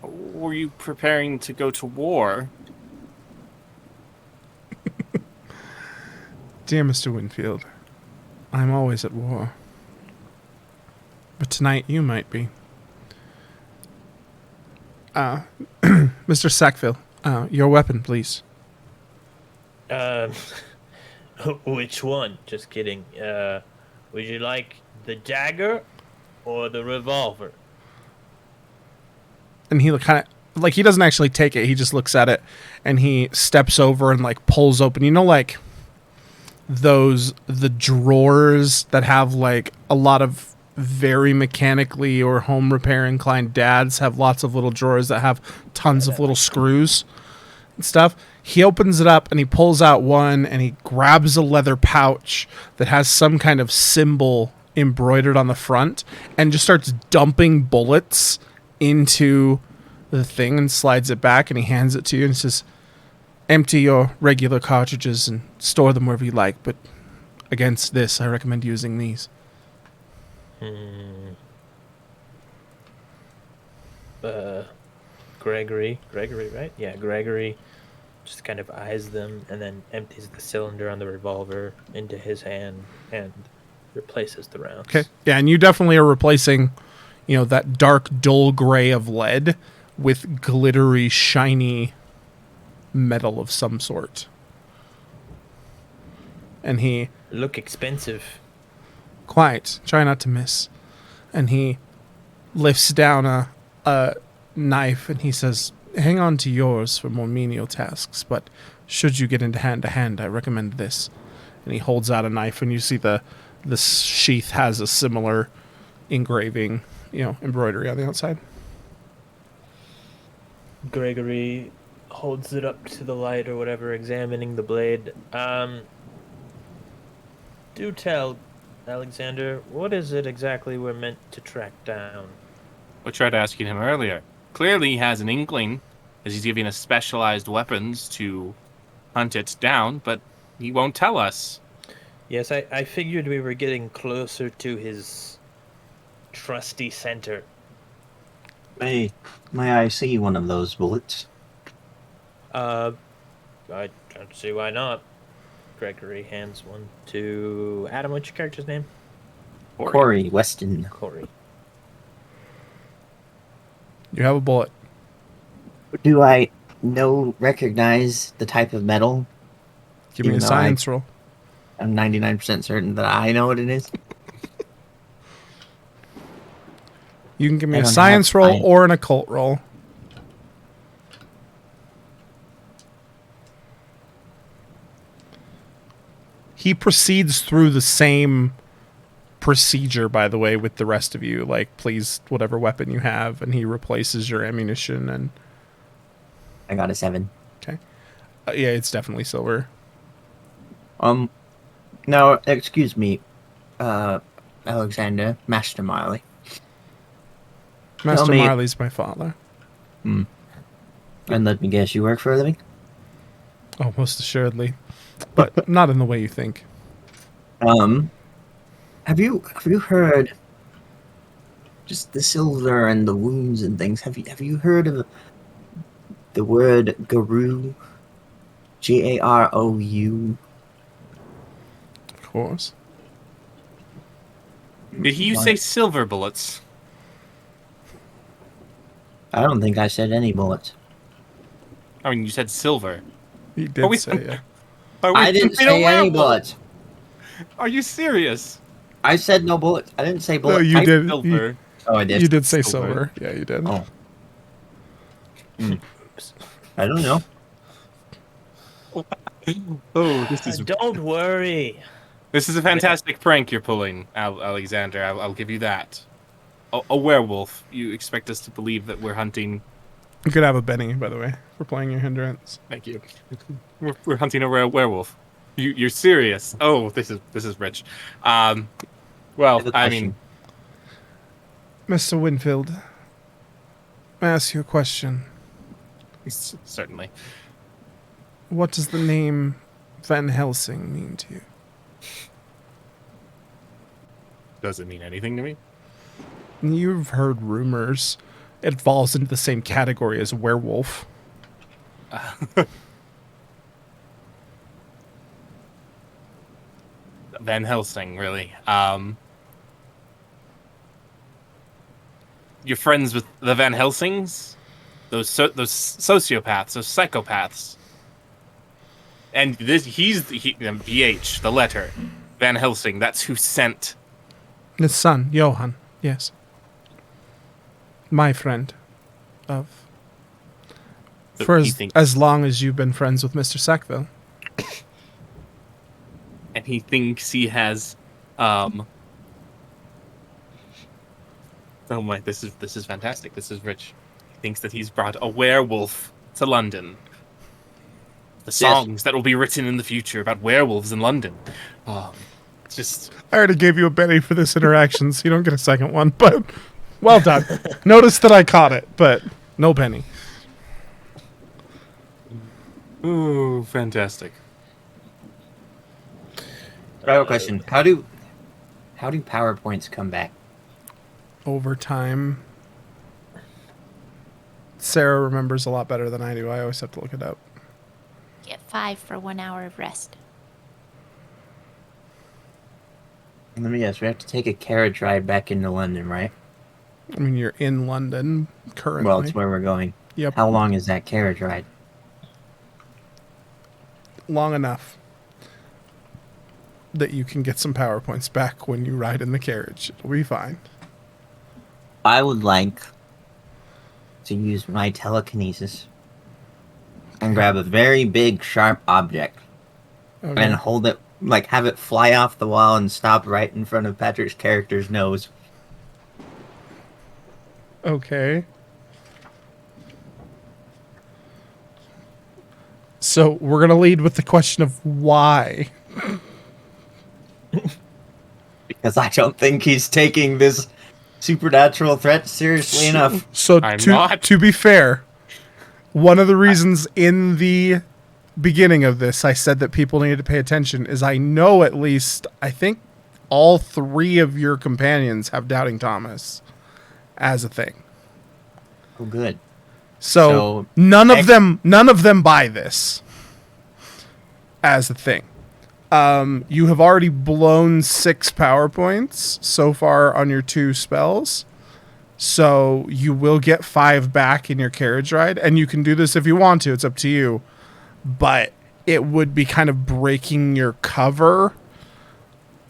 S1: Were you preparing to go to war?
S2: Dear Mr. Winfield, I'm always at war. But tonight you might be. Mr. Sackville, your weapon, please.
S3: Which one? Just kidding. Would you like the dagger or the revolver?
S2: And he kind of, like, he doesn't actually take it. He just looks at it, and he steps over and, like, pulls open. Like, the drawers that have, like, a lot of very mechanically or home repair inclined dads have lots of little drawers that have tons of little screws and stuff. He opens it up and he pulls out one and he grabs a leather pouch that has some kind of symbol embroidered on the front and just starts dumping bullets into the thing and slides it back, and he hands it to you and says, empty your regular cartridges and store them wherever you like, but against this, I recommend using these.
S3: Gregory, right? Yeah, Gregory just kind of eyes them and then empties the cylinder on the revolver into his hand and replaces the rounds.
S2: Okay. Yeah, and you definitely are replacing, that dark, dull gray of lead with glittery, shiny metal of some sort. And he...
S3: Look expensive.
S2: Quiet. Try not to miss. And he lifts down a knife and he says, hang on to yours for more menial tasks, but should you get into hand-to-hand, I recommend this. And he holds out a knife, and you see the sheath has a similar engraving, embroidery on the outside.
S3: Gregory holds it up to the light or whatever, examining the blade. Do tell, Alexander, what is it exactly we're meant to track down?
S1: We tried asking him earlier. Clearly he has an inkling, as he's giving us specialized weapons to hunt it down, but he won't tell us.
S3: Yes, I figured we were getting closer to his trusty center.
S5: May I see one of those bullets?
S3: I don't see why not. Gregory hands one to Adam. What's your character's name?
S5: Corey Weston.
S3: Corey.
S2: You have a bullet.
S5: Do I recognize the type of metal?
S2: Give me a science roll.
S5: I'm 99% certain that I know what it is.
S2: You can give me a science roll or an occult roll. He proceeds through the same procedure, by the way, with the rest of you. Like, please, whatever weapon you have, and he replaces your ammunition. And
S5: I got a 7.
S2: okay, yeah, it's definitely silver.
S5: Now, excuse me, Alexander, Master Marley.
S2: Master Marley's my father.
S5: And let me guess, you work for a living?
S2: Oh, most assuredly, but not in the way you think.
S5: Have you heard just the silver and the wounds and things? Have you heard of the word garou? Garou.
S2: Of course.
S1: Did you say silver bullets?
S5: I don't think I said any bullets.
S1: I mean, you said silver.
S2: He did say, yeah.
S5: I didn't say any bullets.
S1: Are you serious?
S5: I said no bullets. I didn't say bullets.
S2: No, you did.
S1: Silver.
S5: Oh, I did.
S2: You did say silver. Yeah, you did.
S5: Oh. I don't know.
S1: Oh, this is...
S3: Don't worry.
S1: This is a fantastic prank you're pulling, Alexander. I'll give you that. A werewolf. You expect us to believe that we're hunting...
S2: You could have a Benny, by the way, for playing your hindrance.
S1: Thank you. We're hunting a werewolf. You're serious? Oh, this is rich. Well, I mean,
S2: Mr. Winfield, may I ask you a question?
S1: certainly.
S2: What does the name Van Helsing mean to you?
S1: Does it mean anything to me?
S2: You've heard rumors. It falls into the same category as werewolf.
S1: Van Helsing, really. You're friends with the Van Helsings? Those sociopaths, those psychopaths. And he's VH, the letter. Van Helsing, that's who sent.
S2: His son, Johann, yes. My friend. For as long as you've been friends with Mr. Sackville.
S1: And he thinks he has oh my, this is fantastic. This is rich. He thinks that he's brought a werewolf to London. the songs that will be written in the future about werewolves in London. It's just
S2: I already gave you a penny for this interaction, so you don't get a second one, but well done. Notice that I caught it, but no penny.
S1: ooh, fantastic.
S5: I have a question. How do PowerPoints come back?
S2: Over time, Sarah remembers a lot better than I do. I always have to look it up.
S4: Get 5 for 1 hour of rest.
S5: Let me guess. We have to take a carriage ride back into London, right?
S2: I mean, you're in London currently.
S5: Well, it's where we're going.
S2: Yep.
S5: How long is that carriage ride?
S2: Long enough that you can get some PowerPoints back when you ride in the carriage. It'll be fine.
S5: I would like to use my telekinesis and grab a very big, sharp object
S2: Okay.
S5: and hold it, like have it fly off the wall and stop right in front of Patrick's character's nose.
S2: Okay. So we're going to lead with the question of why.
S5: Because I don't think he's taking this supernatural threat seriously enough.
S2: So
S1: I'm not.
S2: to be fair, one of the reasons in the beginning of this I said that people needed to pay attention is I know at least, I think all 3 of your companions have Doubting Thomas as a thing.
S5: Oh, good.
S2: So
S5: So,
S2: none of them buy this as a thing. You have already blown 6 PowerPoints so far on your 2 spells. So you will get 5 back in your carriage ride. And you can do this if you want to. It's up to you. But it would be kind of breaking your cover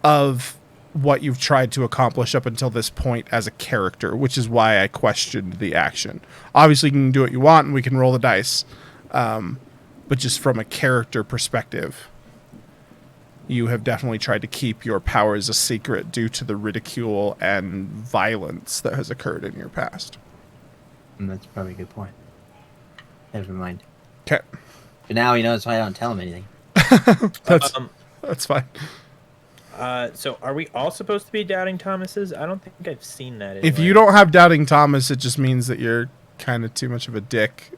S2: of what you've tried to accomplish up until this point as a character, which is why I questioned the action. Obviously, you can do what you want and we can roll the dice. But just from a character perspective, you have definitely tried to keep your powers a secret due to the ridicule and violence that has occurred in your past.
S5: that's probably a good point. Never mind.
S2: Okay,
S5: But now he knows why I don't tell him anything.
S2: that's fine.
S3: So are we all supposed to be Doubting Thomases? I don't think I've seen that.
S2: If you
S3: anywhere.
S2: don't have Doubting Thomas, it just means that you're kind of too much of a dick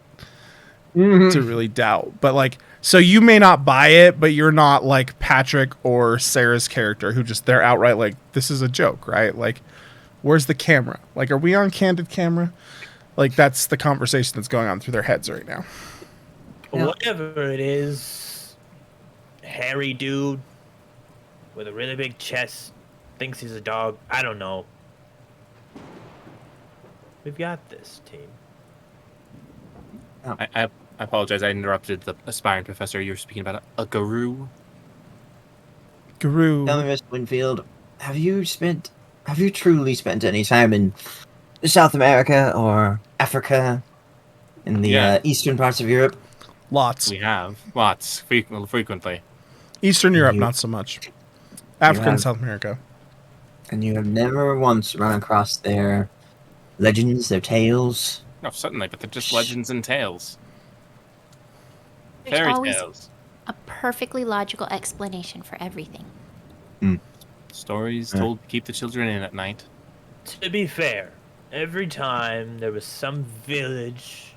S2: to really doubt. But like, so you may not buy it, but you're not like Patrick or Sarah's character who just, they're outright like, this is a joke, right? Like, where's the camera? Like, are we on candid camera? Like, that's the conversation that's going on through their heads right now.
S5: Yeah.
S3: Whatever it is, hairy dude with a really big chest thinks he's a dog. I don't know. We've got this, team.
S1: I apologize. I interrupted the aspiring professor. You were speaking about a guru.
S2: Guru.
S5: Tell me, Mr. Winfield, have you truly spent any time in South America or Africa, in the eastern parts of Europe?
S2: Lots.
S1: We have lots frequently.
S2: Eastern Europe,
S5: You-
S2: not so much. Africa and
S5: have-
S2: South America.
S5: And you have never once run across their legends, their tales?
S1: No, certainly, but they're just legends and tales.
S4: There's
S1: Fairy
S4: always
S1: tales.
S4: a perfectly logical explanation for everything.
S1: Stories
S5: Yeah.
S1: told to keep the children in at night.
S3: To be fair, every time there was some village,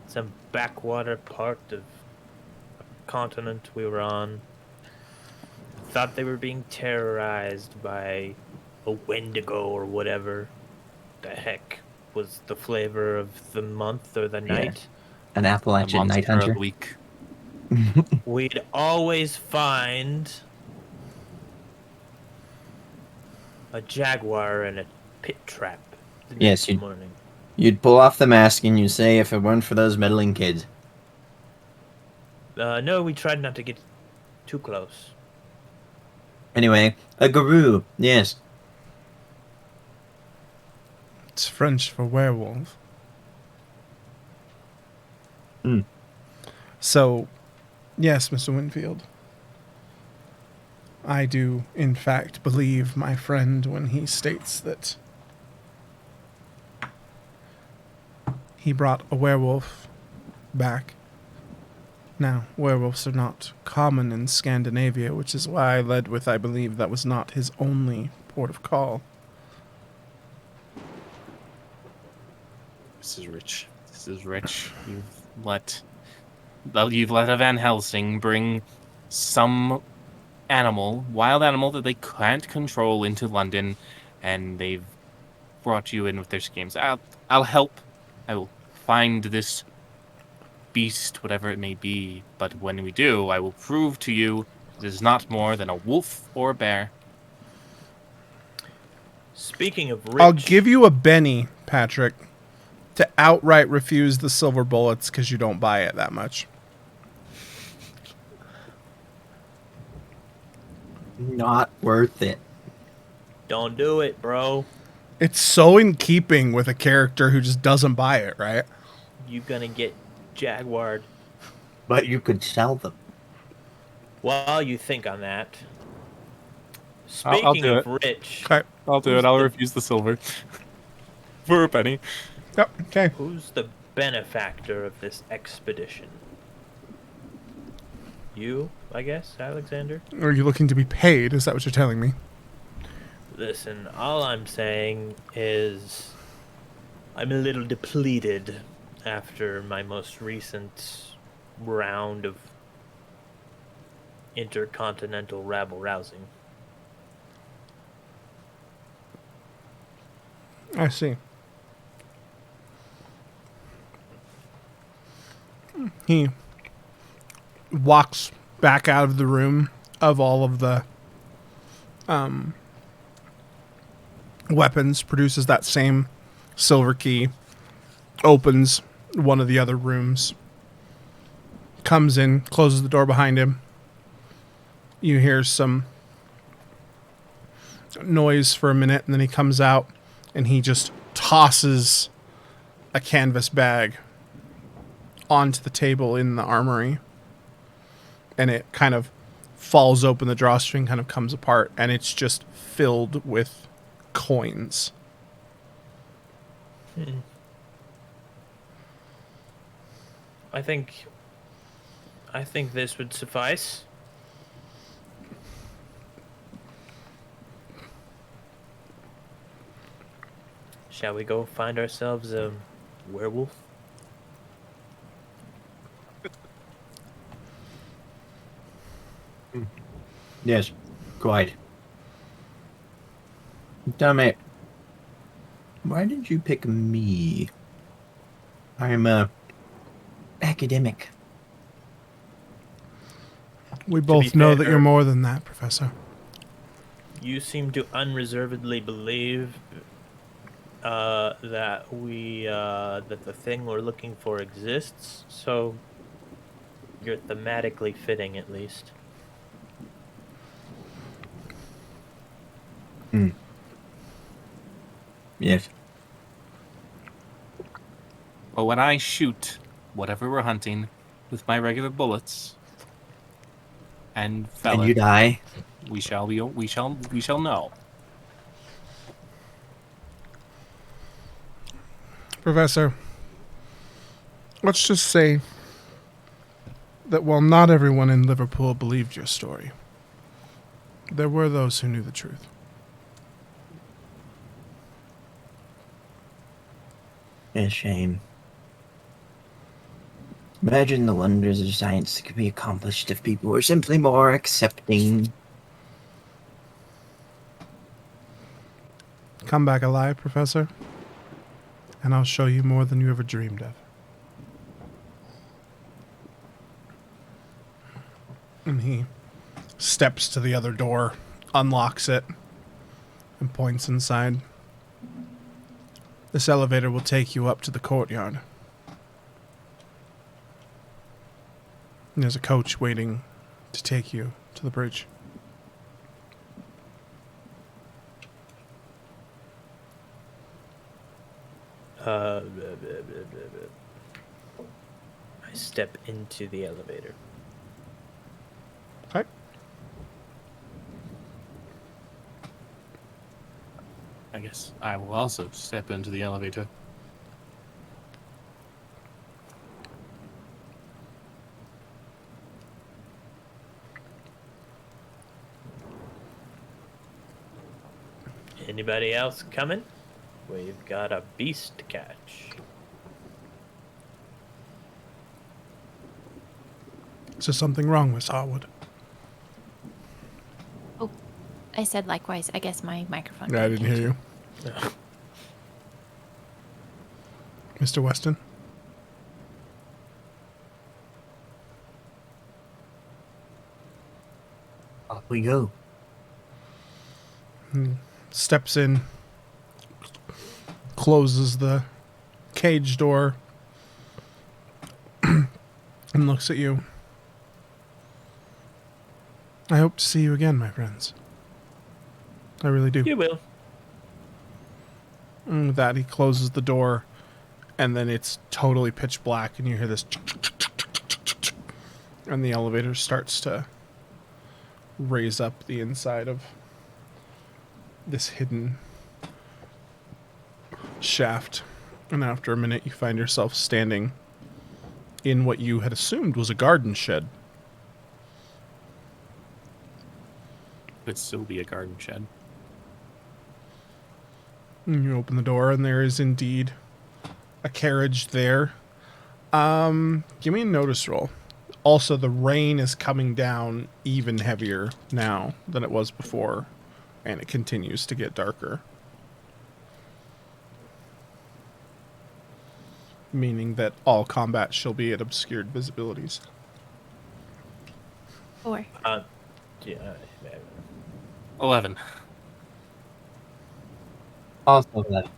S3: some backwater part of a continent we were on, thought they were being terrorized by a Wendigo or whatever the heck was the flavor of the month or the night.
S5: An Appalachian night
S1: Monster of
S5: hunter?
S1: the week.
S3: We'd always find a jaguar in a pit trap the
S5: Yes,
S3: next morning.
S5: You'd pull off the mask and you say, if it weren't for those meddling kids.
S3: No, we tried not to get too close.
S5: Anyway, a guru, yes.
S2: It's French for werewolf.
S5: Hmm.
S2: So, yes, Mr. Winfield. I do, in fact, believe my friend when he states that he brought a werewolf back. Now, werewolves are not common in Scandinavia, which is why I led with I believe that was not his only port of call.
S1: This is rich. This is rich. You've let a Van Helsing bring some wild animal that they can't control into London, and they've brought you in with their schemes. I'll help. I will find this beast, whatever it may be. But when we do, I will prove to you it is not more than a wolf or a bear.
S3: Speaking of rich,
S2: I'll give you a Benny, Patrick, to outright refuse the silver bullets because you don't buy it that much.
S5: Not worth it.
S3: don't do it, bro.
S2: It's so in keeping with a character who just doesn't buy it, right?
S3: You gonna get jaguared.
S5: But you could sell them.
S3: While you think on that,
S1: I'll
S3: speaking
S1: do
S3: of rich,
S2: Okay.
S1: I'll do
S3: Who's
S1: it. I'll
S3: the-
S1: refuse the silver for a penny.
S2: Yep. Okay.
S3: who's the benefactor of this expedition? You, I guess, Alexander?
S2: Are you looking to be paid? Is that what you're telling me?
S3: Listen, all I'm saying is I'm a little depleted after my most recent round of intercontinental rabble-rousing.
S2: I see. He walks back out of the room of all of the weapons, produces that same silver key, opens one of the other rooms, comes in, closes the door behind him. You hear some noise for a minute, and then he comes out and he just tosses a canvas bag onto the table in the armory, and it kind of falls open. The drawstring kind of comes apart, and it's just filled with coins.
S3: I think this would suffice. Shall we go find ourselves a werewolf?
S5: Yes, quite. Damn it. Why did you pick me? I'm a academic.
S2: We both know that
S3: fair-
S2: you're more than that, Professor.
S3: You seem to unreservedly believe that that the thing we're looking for exists, so you're thematically fitting at least.
S5: Yes.
S1: But when I shoot whatever we're hunting with my regular bullets and fell
S5: And you
S1: it,
S5: die.
S1: we shall know.
S2: Professor, let's just say that while not everyone in Liverpool believed your story, there were those who knew the truth.
S5: A shame. Imagine the wonders of science that could be accomplished if people were simply more accepting.
S2: Come back alive, Professor, and I'll show you more than you ever dreamed of. And he steps to the other door, unlocks it, and points inside. This elevator will take you up to the courtyard. And there's a coach waiting to take you to the bridge.
S3: I step into the elevator.
S2: Okay.
S1: I guess I will also step into the elevator.
S3: Anybody else coming? We've got a beast to catch.
S2: Is there something wrong, Miss Harwood?
S4: Oh, I said likewise. I guess my microphone.
S2: Yeah, I didn't hear you.
S3: No.
S2: Mr. Weston?
S5: Off we go.
S2: Steps in, closes the cage door, and looks at you. I hope to see you again, my friends. I really do.
S3: You will.
S2: And with that, he closes the door, and then it's totally pitch black, and you hear this, and the elevator starts to raise up the inside of this hidden shaft. And after a minute, you find yourself standing in what you had assumed was a garden shed.
S1: Could still be a garden shed.
S2: And you open the door, and there is indeed a carriage there. Give me a notice roll. Also, the rain is coming down even heavier now than it was before, and it continues to get darker. Meaning that all combat shall be at obscured visibilities.
S4: 4.
S3: Yeah,
S1: 11.
S5: Also that.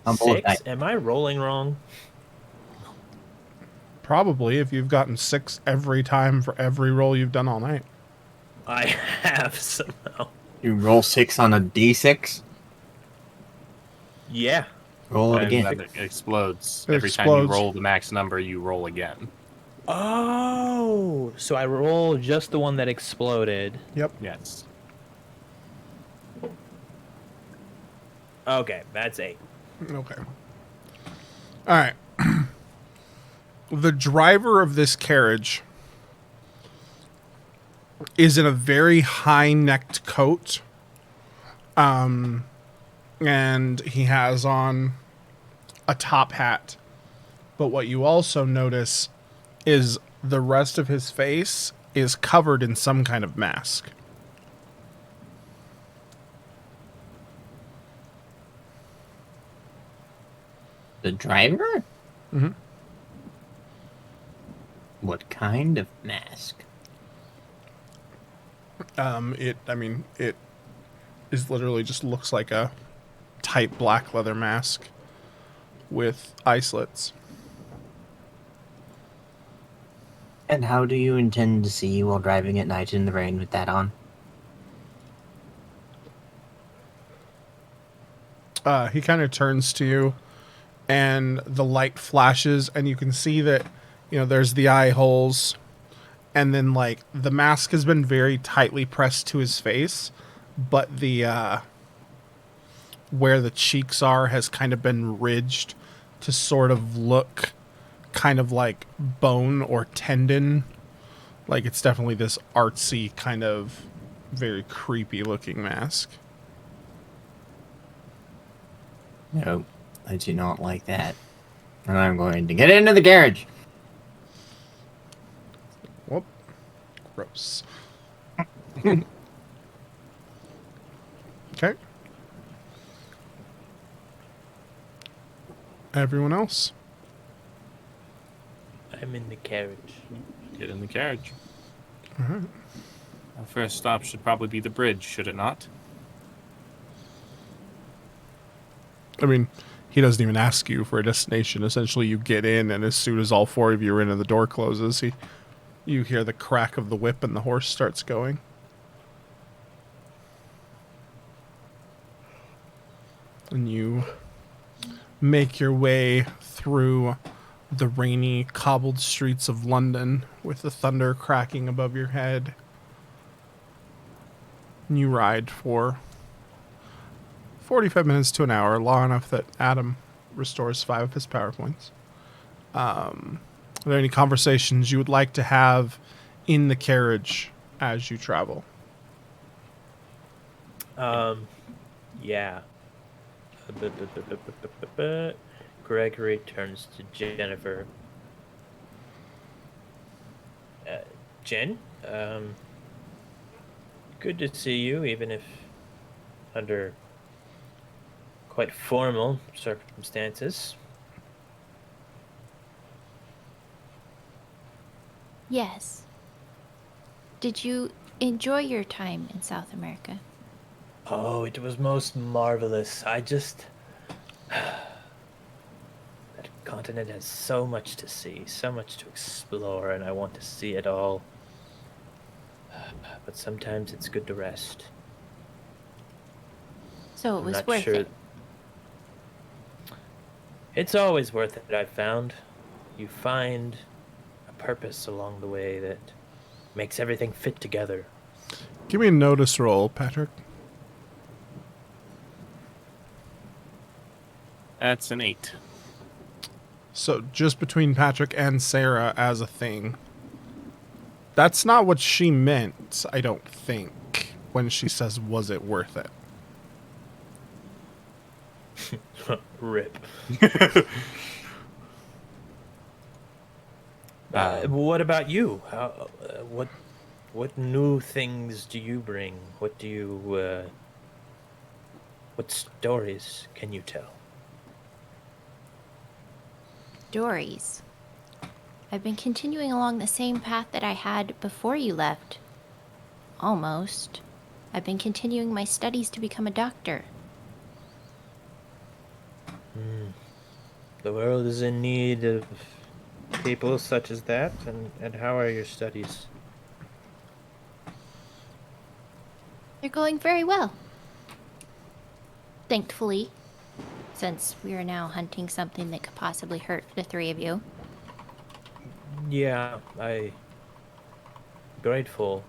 S5: I'm both
S3: 6? Am I rolling wrong?
S2: Probably, if you've gotten 6 every time for every roll you've done all night.
S3: I have somehow.
S5: You roll 6 on a d6.
S3: Yeah.
S5: Roll it
S1: And
S5: again.
S1: then it explodes.
S2: It
S1: Every time you
S2: explodes.
S1: roll the max number, you roll again.
S3: Oh, so I roll just the one that exploded.
S2: Yep.
S1: Yes.
S3: Okay, that's 8.
S2: Okay. All right. The driver of this carriage is in a very high-necked coat. And he has on a top hat. But what you also notice is the rest of his face is covered in some kind of mask.
S5: The driver?
S2: Mhm.
S5: What kind of mask?
S2: It is literally just looks like a tight black leather mask with islets.
S5: And how do you intend to see while driving at night in the rain with that on?
S2: He kind of turns to you, and the light flashes, and you can see that, there's the eye holes, and then, the mask has been very tightly pressed to his face, but the, where the cheeks are has kind of been ridged to sort of look kind of like bone or tendon. Like, it's definitely this artsy kind of very creepy looking mask.
S5: No, I do not like that. And I'm going to get into the carriage.
S2: Whoop. Gross. Okay. Everyone else?
S3: I'm in the carriage.
S1: Get in the carriage.
S2: Alright.
S1: Our first stop should probably be the bridge, should it not?
S2: I mean, he doesn't even ask you for a destination. Essentially, you get in, and as soon as all 4 of you are in and the door closes, you hear the crack of the whip and the horse starts going. And you make your way through the rainy, cobbled streets of London with the thunder cracking above your head. And you ride for 45 minutes to an hour, long enough that Adam restores 5 of his power points. Are there any conversations you would like to have in the carriage as you travel?
S3: Yeah. Gregory turns to Jennifer. Jen, good to see you, even if under quite formal circumstances.
S4: Yes. Did you enjoy your time in South America?
S3: Oh, it was most marvelous. That continent has so much to see, so much to explore, and I want to see it all. But sometimes it's good to rest.
S4: So it
S3: I'm
S4: was
S3: not
S4: worth
S3: sure.
S4: it.
S3: It's always worth it, I've found. You find a purpose along the way that makes everything fit together.
S2: Give me a notice roll, Patrick.
S1: That's an 8.
S2: So just between Patrick and Sarah as a thing. That's not what she meant, I don't think, when she says, was it worth it?
S3: Rip.
S1: Um,
S3: What about you? What new things do you bring? What stories can you tell?
S4: Stories. I've been continuing along the same path that I had before you left. Almost. I've been continuing my studies to become a doctor.
S3: The world is in need of people such as that, and how are your studies?
S4: They're going very well. Thankfully, since we are now hunting something that could possibly hurt the three of you.
S3: Yeah, grateful.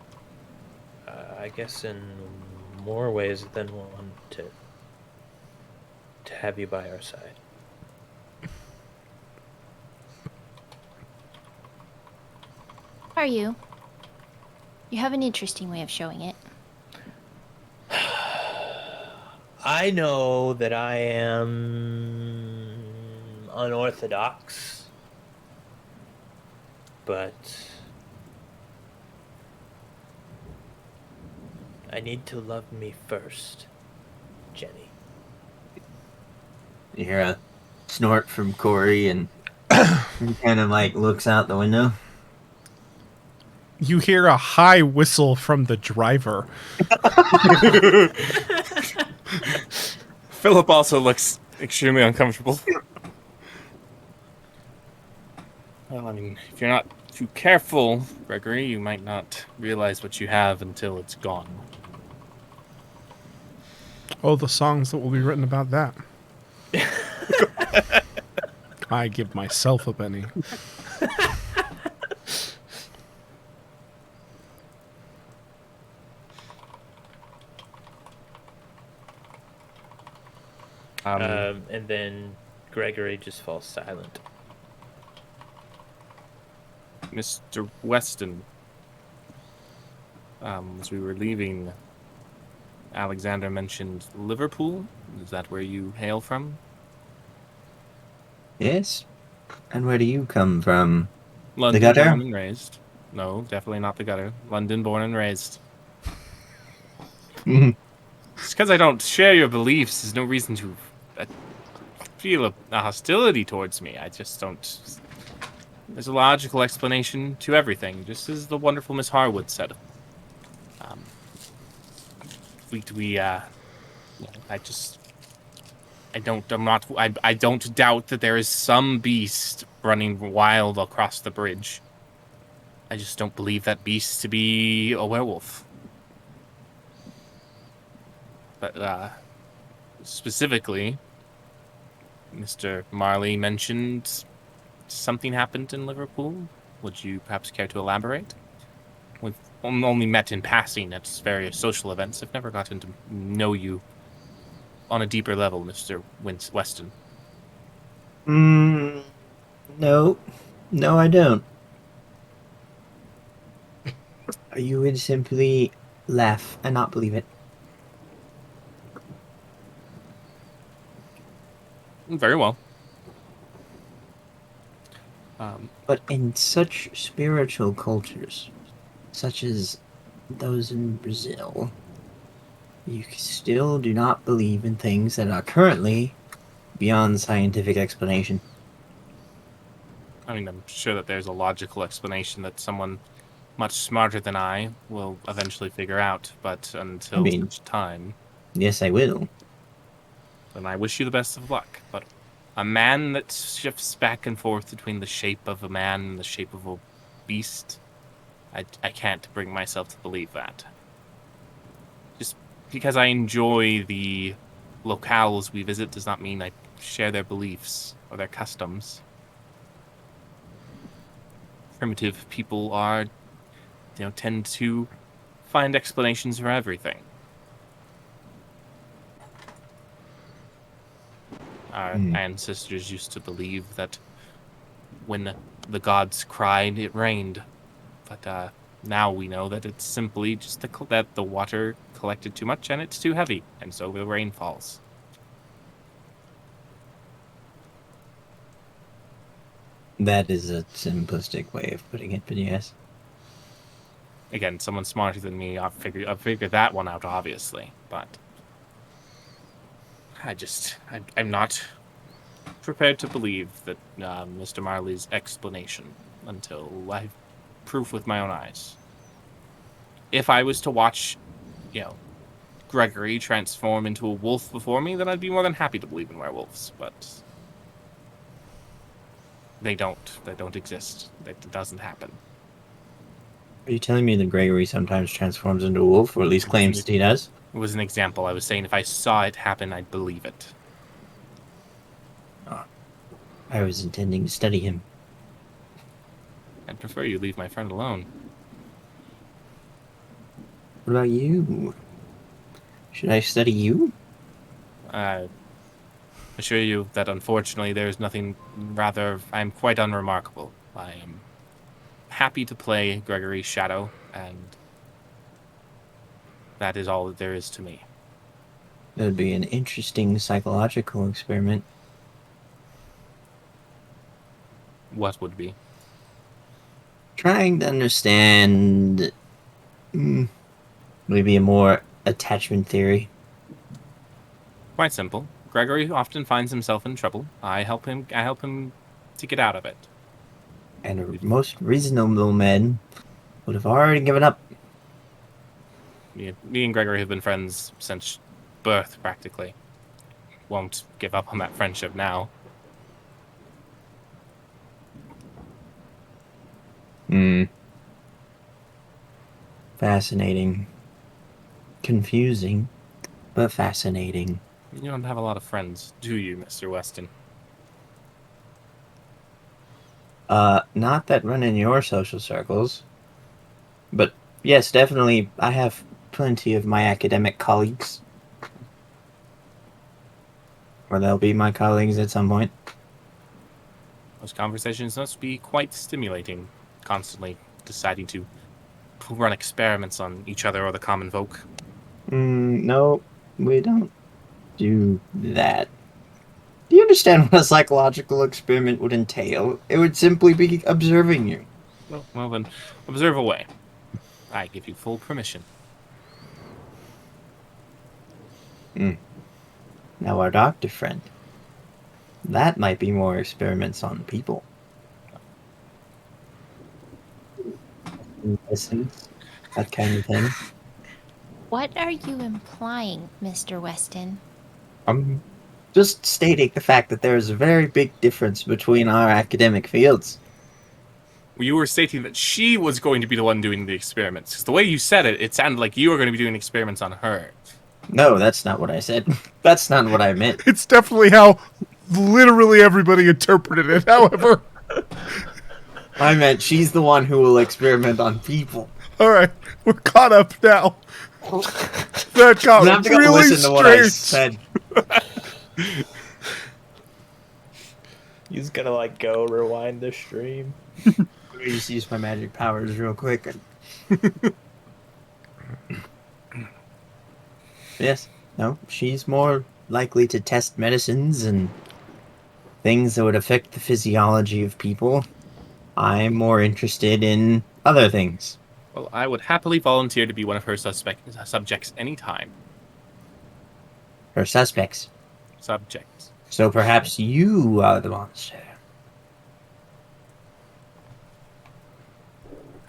S3: I guess in more ways than one to have you by our side.
S4: Are you? You have an interesting way of showing it.
S3: I know that I am unorthodox, but I need to love me first, Jenny.
S5: You hear a snort from Corey, and he kind of like looks out the window.
S2: You hear a high whistle from the driver.
S1: Philip also looks extremely uncomfortable. Well, I mean, if you're not too careful, Gregory, you might not realize what you have until it's gone.
S2: Oh, the songs that will be written about that. I give myself a penny.
S3: And then Gregory just falls silent.
S1: Mr. Weston, as we were leaving, Alexander mentioned Liverpool. Is that where you hail from?
S5: Yes. And where do you come from?
S1: London,
S5: gutter?
S1: born and raised. No, definitely not the gutter. London, born and raised. Just because I don't share your beliefs is no reason to feel a hostility towards me. I just don't. There's a logical explanation to everything, just as the wonderful Miss Harwood said. I don't doubt that there is some beast running wild across the bridge. I just don't believe that beast to be a werewolf. But, specifically, Mr. Marley mentioned something happened in Liverpool. Would you perhaps care to elaborate? We've only met in passing at various social events. I've never gotten to know you on a deeper level, Mr. Weston.
S5: No. No, I don't. You would simply laugh and not believe it.
S1: Very well.
S5: But in such spiritual cultures, such as those in Brazil, you still do not believe in things that are currently beyond scientific explanation.
S1: I mean, I'm sure that there's a logical explanation that someone much smarter than I will eventually figure out, but until such time,
S5: Yes, I will.
S1: then I wish you the best of luck. But a man that shifts back and forth between the shape of a man and the shape of a beast, I can't bring myself to believe that. Just because I enjoy the locales we visit does not mean I share their beliefs or their customs. Primitive people tend to find explanations for everything. Our ancestors used to believe that when the gods cried, it rained. But now we know that it's simply just that the water collected too much and it's too heavy, and so the rain falls.
S5: That is a simplistic way of putting it, but yes.
S1: Again, someone smarter than me, I've figured that one out, obviously. But I'm not prepared to believe that Mr. Marley's explanation until I have proof with my own eyes. If I was to watch, Gregory transform into a wolf before me, then I'd be more than happy to believe in werewolves. But they don't. They don't exist. It doesn't happen.
S5: Are you telling me that Gregory sometimes transforms into a wolf, or at least claims that he does?
S1: It was an example. I was saying if I saw it happen, I'd believe it.
S5: Oh, I was intending to study him.
S1: I'd prefer you leave my friend alone.
S5: What about you? Should I study you?
S1: I assure you that unfortunately there's nothing. Rather, I'm quite unremarkable. I am happy to play Gregory's shadow, and that is all that there is to me.
S5: That would be an interesting psychological experiment.
S1: What would be?
S5: Trying to understand maybe a more attachment theory.
S1: Quite simple. Gregory often finds himself in trouble. I help him to get out of it.
S5: And most reasonable men would have already given up.
S1: Me and Gregory have been friends since birth, practically. Won't give up on that friendship now.
S5: Fascinating. Confusing, but fascinating.
S1: You don't have a lot of friends, do you, Mr. Weston?
S5: Not that run in your social circles. But yes, definitely, I have plenty of my academic colleagues. Or they'll be my colleagues at some point.
S1: Those conversations must be quite stimulating, constantly deciding to run experiments on each other or the common folk.
S5: No, we don't do that. Do you understand what a psychological experiment would entail? It would simply be observing you.
S1: Well then, observe away. I give you full permission.
S5: Now our doctor friend. That might be more experiments on people. Lessons, that kind of thing.
S4: What are you implying, Mr. Weston?
S5: I'm just stating the fact that there is a very big difference between our academic fields.
S1: You were stating that she was going to be the one doing the experiments. Because the way you said it, it sounded like you were going to be doing experiments on her.
S5: No, that's not what I said. That's not what I meant.
S2: It's definitely how literally everybody interpreted it. However,
S5: I meant she's the one who will experiment on people.
S2: all right, we're caught up now. That got
S5: I'm gonna have to go
S2: really
S5: listen to what I
S2: strange.
S5: said.
S3: He's gonna go rewind the stream.
S5: Let me just use my magic powers real quick. Yes. No, she's more likely to test medicines and things that would affect the physiology of people. I'm more interested in other things.
S1: Well, I would happily volunteer to be one of her subjects anytime.
S5: Or suspects.
S1: Subjects.
S5: So perhaps you are the monster.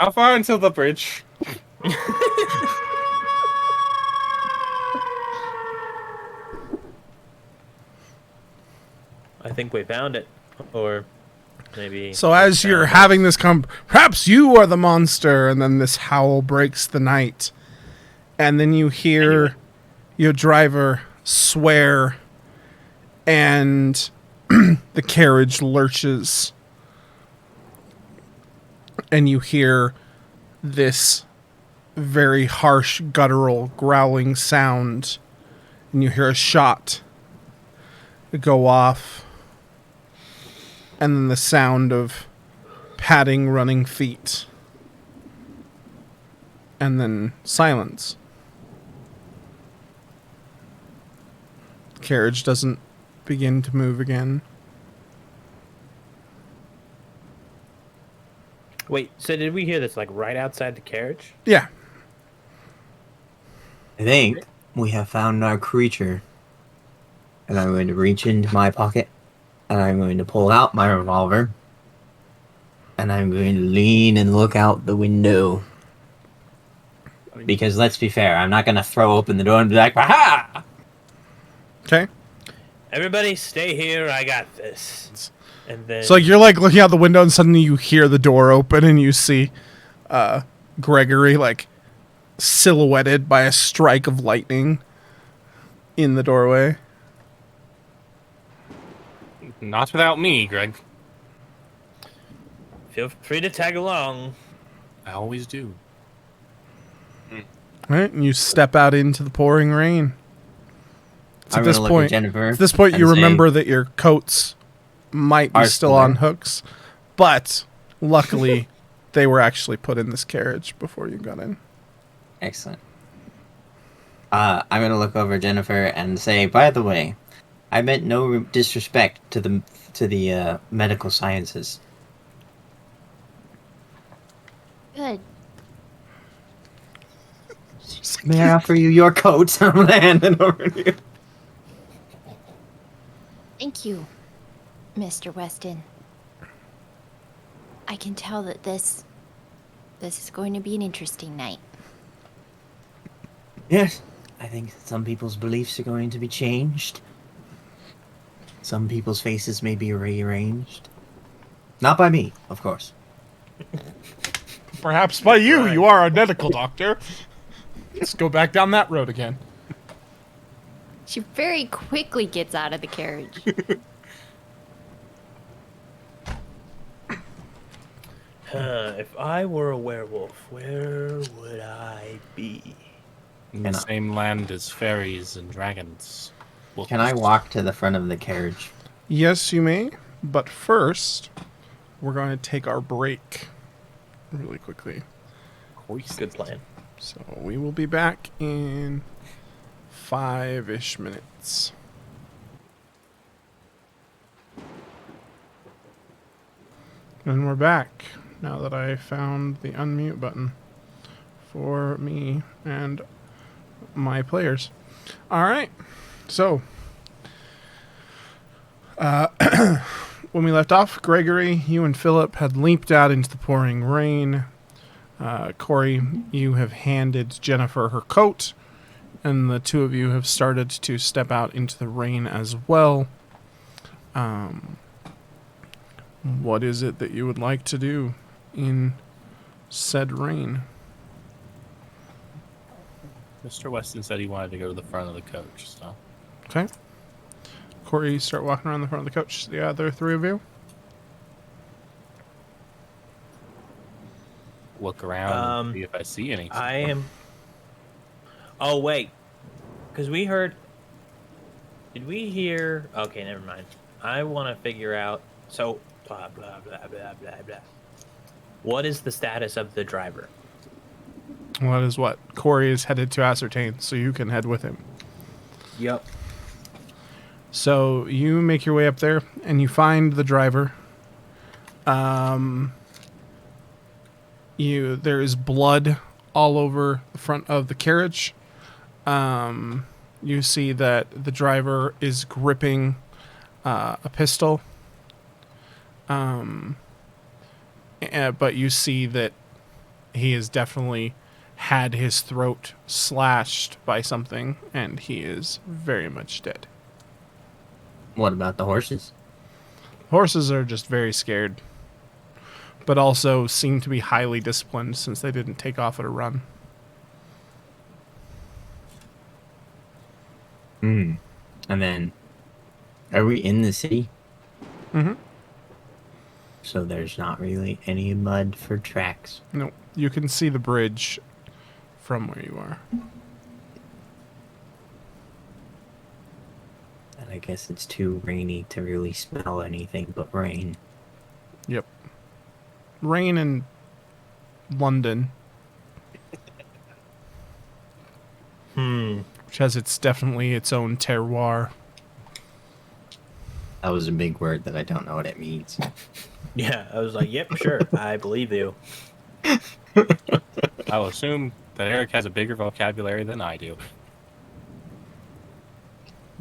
S1: How far until the bridge?
S3: I think we found it. Or maybe...
S2: So as you're having this perhaps you are the monster, and then this howl breaks the night. And then you hear your driver swear, and the carriage lurches. And you hear this very harsh, guttural, growling sound. And you hear a shot go off. And then the sound of padding, running feet. And then silence. The carriage doesn't begin to move again.
S3: Wait, so did we hear this, like, right outside the carriage?
S2: Yeah.
S5: I think we have found our creature. And I'm going to reach into my pocket. And I'm going to pull out my revolver. And I'm going to lean and look out the window. Because let's be fair, I'm not going to throw open the door and be like, "Aha!"
S2: Okay.
S3: Everybody stay here, I got this. And then...
S2: So you're like looking out the window and suddenly you hear the door open and you see Gregory like silhouetted by a strike of lightning in the doorway.
S1: Not without me, Greg.
S3: Feel free to tag along.
S1: I always do.
S2: Right? And you step out into the pouring rain. It's
S5: I'm
S2: at this
S5: gonna look
S2: point,
S5: at Jennifer
S2: at this point,
S5: and
S2: you
S5: say,
S2: remember that your coats might be
S5: Are
S2: still
S5: still
S2: on
S5: there.
S2: hooks, but luckily they were actually put in this carriage before you got in.
S5: Excellent. I'm going to look over Jennifer and say, by the way, I meant no disrespect to the medical sciences.
S4: Good.
S5: May I offer you your coat? I'm going to hand it over to you.
S4: Thank you, Mr. Weston. I can tell that this is going to be an interesting night.
S5: Yes. I think some people's beliefs are going to be changed. Some people's faces may be rearranged. Not by me, of course.
S2: Perhaps by you. You are a medical doctor. Let's go back down that road again.
S4: She very quickly gets out of the carriage.
S3: If I were a werewolf, where would I be?
S1: In the same land as fairies and dragons. Wolves.
S5: Can I walk to the front of the carriage?
S2: Yes, you may. But first, we're going to take our break really quickly.
S3: Good plan.
S2: So we will be back in 5-ish minutes. And we're back now that I found the unmute button for me and my players. All right. So when we left off, Gregory, you and Philip had leaped out into the pouring rain. Corey, you have handed Jennifer her coat, and the two of you have started to step out into the rain as well. What is it that you would like to do in said rain?
S1: Mr. Weston said he wanted to go to the front of the coach, so...
S2: Okay. Corey, you start walking around the front of the coach. The other three of you?
S1: Look around and see if I see anything.
S3: I am... Oh, wait. Because we heard... Did we hear... Okay, never mind. I want to figure out... So, blah, blah, blah, blah, blah, blah. What is the status of the driver?
S2: What is what? Corey is headed to ascertain, so you can head with him.
S3: Yep.
S2: So you make your way up there, and you find the driver. There is blood all over the front of the carriage. You see that the driver is gripping a pistol. But you see that he has definitely had his throat slashed by something, and he is very much dead.
S5: What about the horses?
S2: Horses are just very scared, but also seem to be highly disciplined since they didn't take off at a run.
S5: And then, are we in the city?
S2: Mm-hmm.
S5: So there's not really any mud for tracks.
S2: No, you can see the bridge from where you are.
S5: And I guess it's too rainy to really smell anything but rain.
S2: Yep. Rain in London. Which has definitely its own terroir.
S5: That was a big word that I don't know what it means.
S3: Yeah, I was like, yep, sure, I believe you.
S1: I'll assume that Eric has a bigger vocabulary than I do.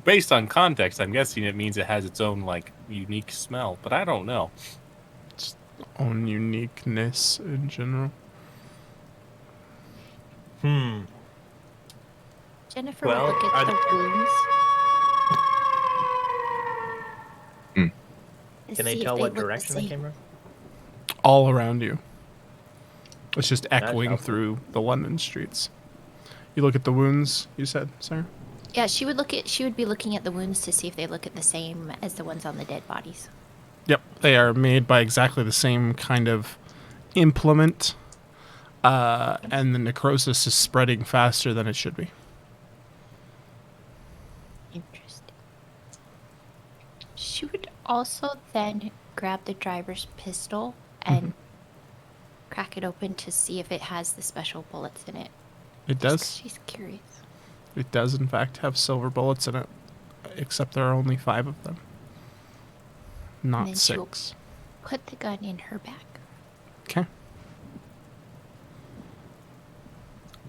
S1: Based on context, I'm guessing it means it has its own, like, unique smell, but I don't know.
S2: Its own uniqueness in general.
S4: Jennifer
S3: Well,
S4: will look at the wounds. and
S3: Can they
S4: see if
S3: tell what
S4: look the
S3: direction they
S4: same.
S3: came from?
S2: All around you. It's just echoing
S3: helpful.
S2: through the London streets. You look at the wounds, you said, Sarah?
S4: Yeah, she would be looking at the wounds to see if they look at the same as the ones on the dead bodies.
S2: Yep, they are made by exactly the same kind of implement, and the necrosis is spreading faster than it should be.
S4: Interesting. She would also then grab the driver's pistol and crack it open to see if it has the special bullets in it.
S2: It
S4: Just 'cause
S2: does.
S4: she's curious.
S2: It does, in fact, have silver bullets in it, except there are only 5 of them,
S4: And
S2: not
S4: then she'll
S2: 6.
S4: put the gun in her bag.
S2: Okay.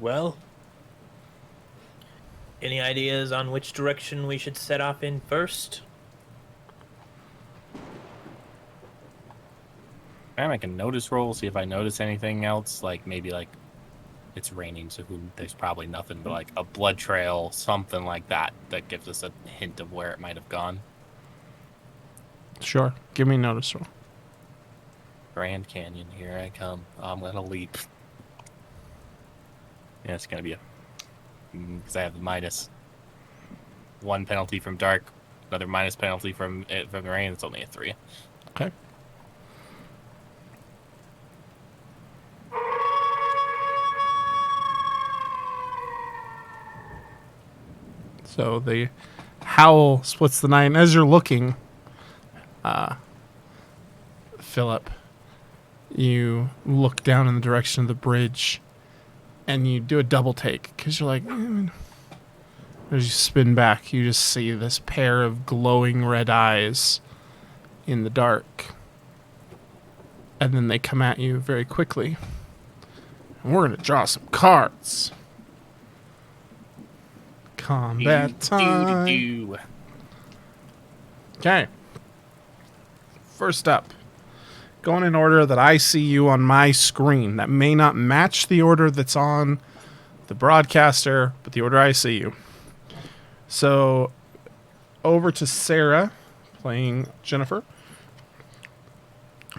S3: Well, any ideas on which direction we should set off in first?
S1: Can I make a notice roll, see if I notice anything else? Like, maybe, like, it's raining, so there's probably nothing but, like, a blood trail, something like that, that gives us a hint of where it might have gone.
S2: Sure. Give me a notice roll.
S1: Grand Canyon, here I come. I'm gonna leap. Yeah, it's gonna be because I have the -1 penalty from dark, another minus penalty from the rain. It's only a 3.
S2: Okay. So the howl splits the night. And as you're looking, Philip, you look down in the direction of the bridge, and you do a double take because you're like, as you spin back, you just see this pair of glowing red eyes in the dark, and then they come at you very quickly. And we're gonna draw some cards. Combat time.
S1: Do.
S2: Okay. First up, going in order that I see you on my screen. That may not match the order that's on the broadcaster, but the order I see you. So, over to Sarah, playing Jennifer.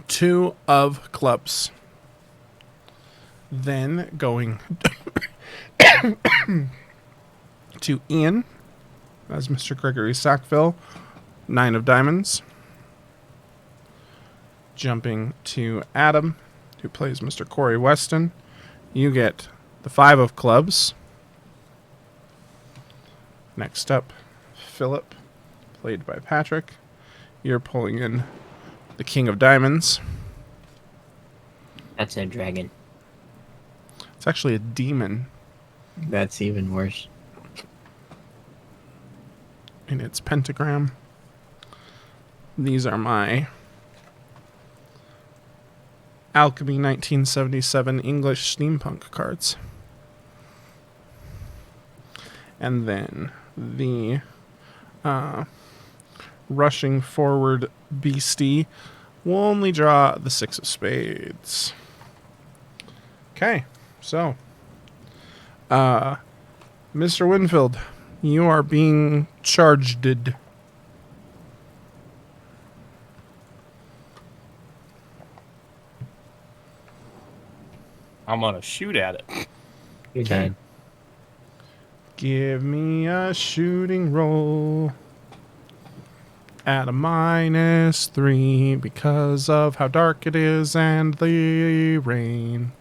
S2: 2 of clubs. Then going to Ian as Mr. Gregory Sackville, 9 of diamonds. Jumping to Adam, who plays Mr. Corey Weston. You get the 5 of clubs. Next up, Philip, played by Patrick. You're pulling in the King of diamonds.
S5: That's a dragon.
S2: It's actually a demon.
S5: That's even worse.
S2: in its pentagram. These are my Alchemy 1977 English steampunk cards. And then the rushing forward beastie will only draw the Six of Spades. Okay, so Mr. Winfield, you are being charged.
S1: I'm gonna shoot at it.
S5: You're dead.
S2: Give me a shooting roll at a -3 because of how dark it is and the rain.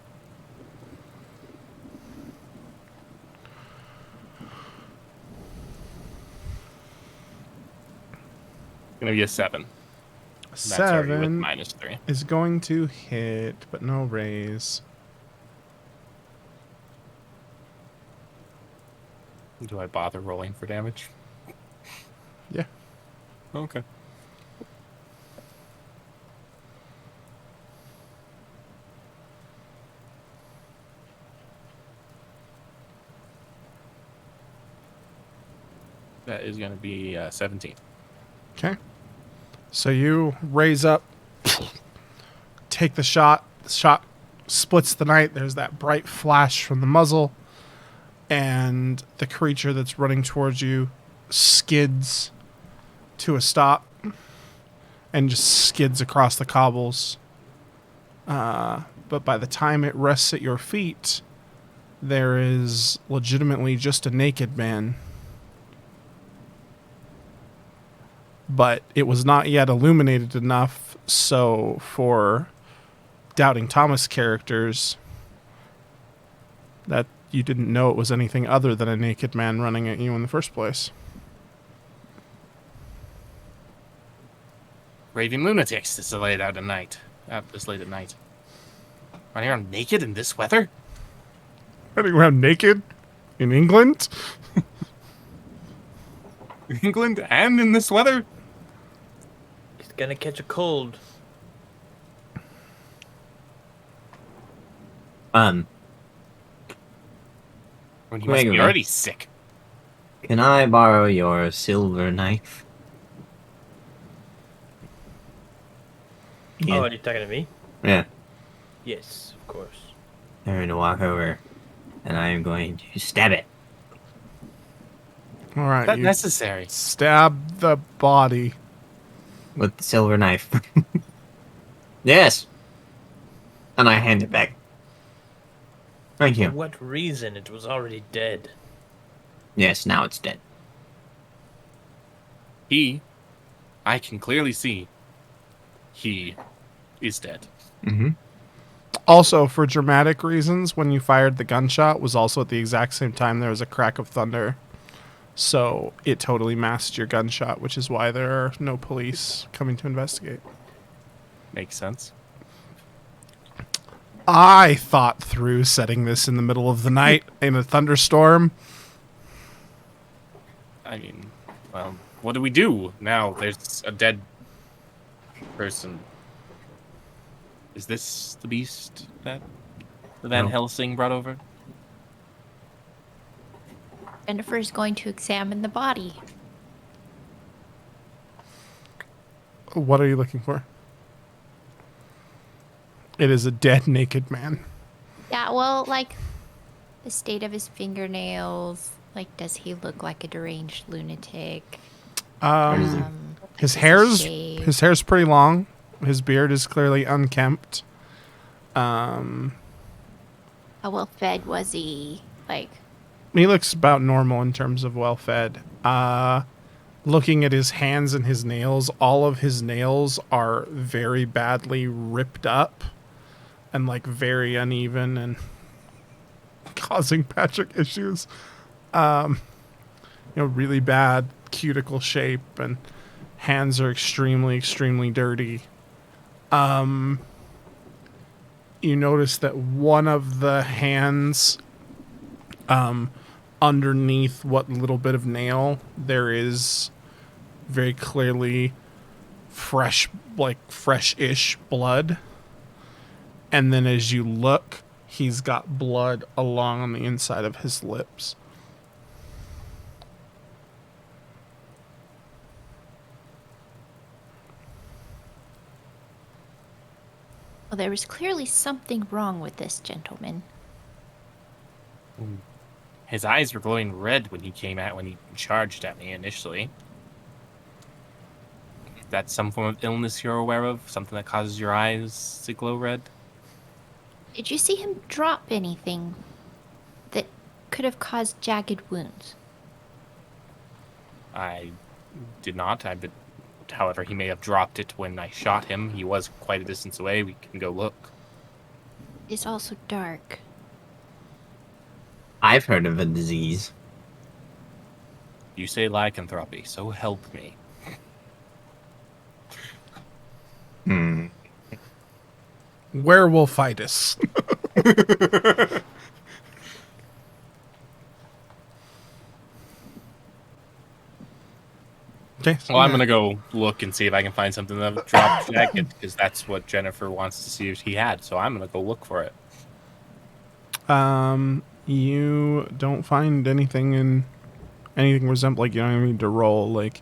S1: Gonna be a 7. That's already with
S2: 7
S1: -3.
S2: is going to hit, but no raise.
S1: Do I bother rolling for damage?
S2: Yeah.
S1: Okay. That is going to be 17.
S2: Okay. So you raise up, take the shot. The shot splits the night. There's that bright flash from the muzzle. And the creature that's running towards you skids to a stop and just skids across the cobbles. But by the time it rests at your feet, there is legitimately just a naked man. But it was not yet illuminated enough, so for Doubting Thomas characters, that you didn't know it was anything other than a naked man running at you in the first place.
S1: Raving lunatics this late at night. This late at night. Running around naked in this weather?
S2: Running around naked in England?
S1: England and in this weather?
S3: He's gonna catch a cold.
S1: When you must be already sick.
S5: Can I borrow your silver knife?
S3: Oh, are you talking to me?
S5: Yeah.
S3: Yes, of course.
S5: I'm going to walk over, and I am going to stab it.
S2: All right.
S1: Is that
S2: you
S1: necessary?
S2: stab the body.
S5: With the silver knife. Yes! And I hand it back. Thank
S3: For
S5: you.
S3: what reason? It was already dead.
S5: Yes, now it's dead.
S1: I can clearly see, he is dead.
S5: Mm-hmm.
S2: Also, for dramatic reasons, when you fired the gunshot was also at the exact same time there was a crack of thunder. So it totally masked your gunshot, which is why there are no police coming to investigate.
S1: Makes sense.
S2: I thought through setting this in the middle of the night in a thunderstorm.
S1: I mean, well, what do we do now? There's a dead person. Is this the beast that the Van
S5: No.
S1: Helsing brought over?
S4: Jennifer is going to examine the body.
S2: What are you looking for? It is a dead, naked man.
S4: Yeah, well, like, the state of his fingernails. Like, does he look like a deranged lunatic?
S2: His
S4: is he
S2: hair's
S4: shaved?
S2: pretty long. His beard is clearly unkempt.
S4: How well fed was he? Like,
S2: He looks about normal in terms of well fed. Looking at his hands and his nails, all of his nails are very badly ripped up and like very uneven and causing Patrick issues. Really bad cuticle shape, and hands are extremely, extremely dirty. You notice that one of the hands, underneath what little bit of nail there is, very clearly fresh-ish blood. And then as you look, he's got blood along on the inside of his lips.
S4: Well, there was clearly something wrong with this gentleman.
S1: His eyes were glowing red when he charged at me initially. That's some form of illness you're aware of? Something that causes your eyes to glow red?
S4: Did you see him drop anything that could have caused jagged wounds?
S1: I did not. However, he may have dropped it when I shot him. He was quite a distance away. We can go look.
S4: It's also dark.
S5: I've heard of a disease.
S1: You say lycanthropy, so help me.
S2: Werewolfitis. Okay.
S1: Well, I'm gonna go look and see if I can find something that dropped jagged, because that's what Jennifer wants to see if he had. So I'm gonna go look for it.
S2: You don't find anything resembling, like, you don't even need to roll. Like,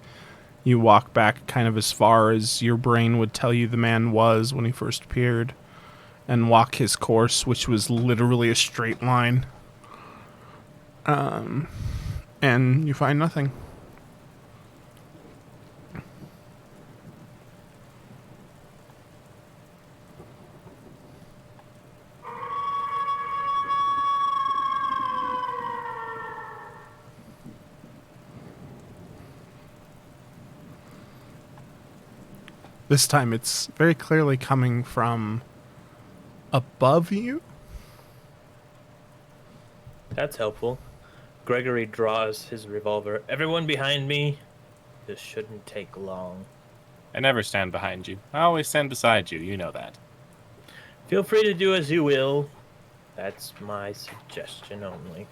S2: you walk back kind of as far as your brain would tell you the man was when he first appeared, and walk his course, which was literally a straight line. And you find nothing. This time it's very clearly coming from above you.
S3: That's helpful. Gregory draws his revolver. Everyone behind me. This shouldn't take long.
S1: I never stand behind you. I always stand beside you. You know that.
S3: Feel free to do as you will. That's my suggestion only.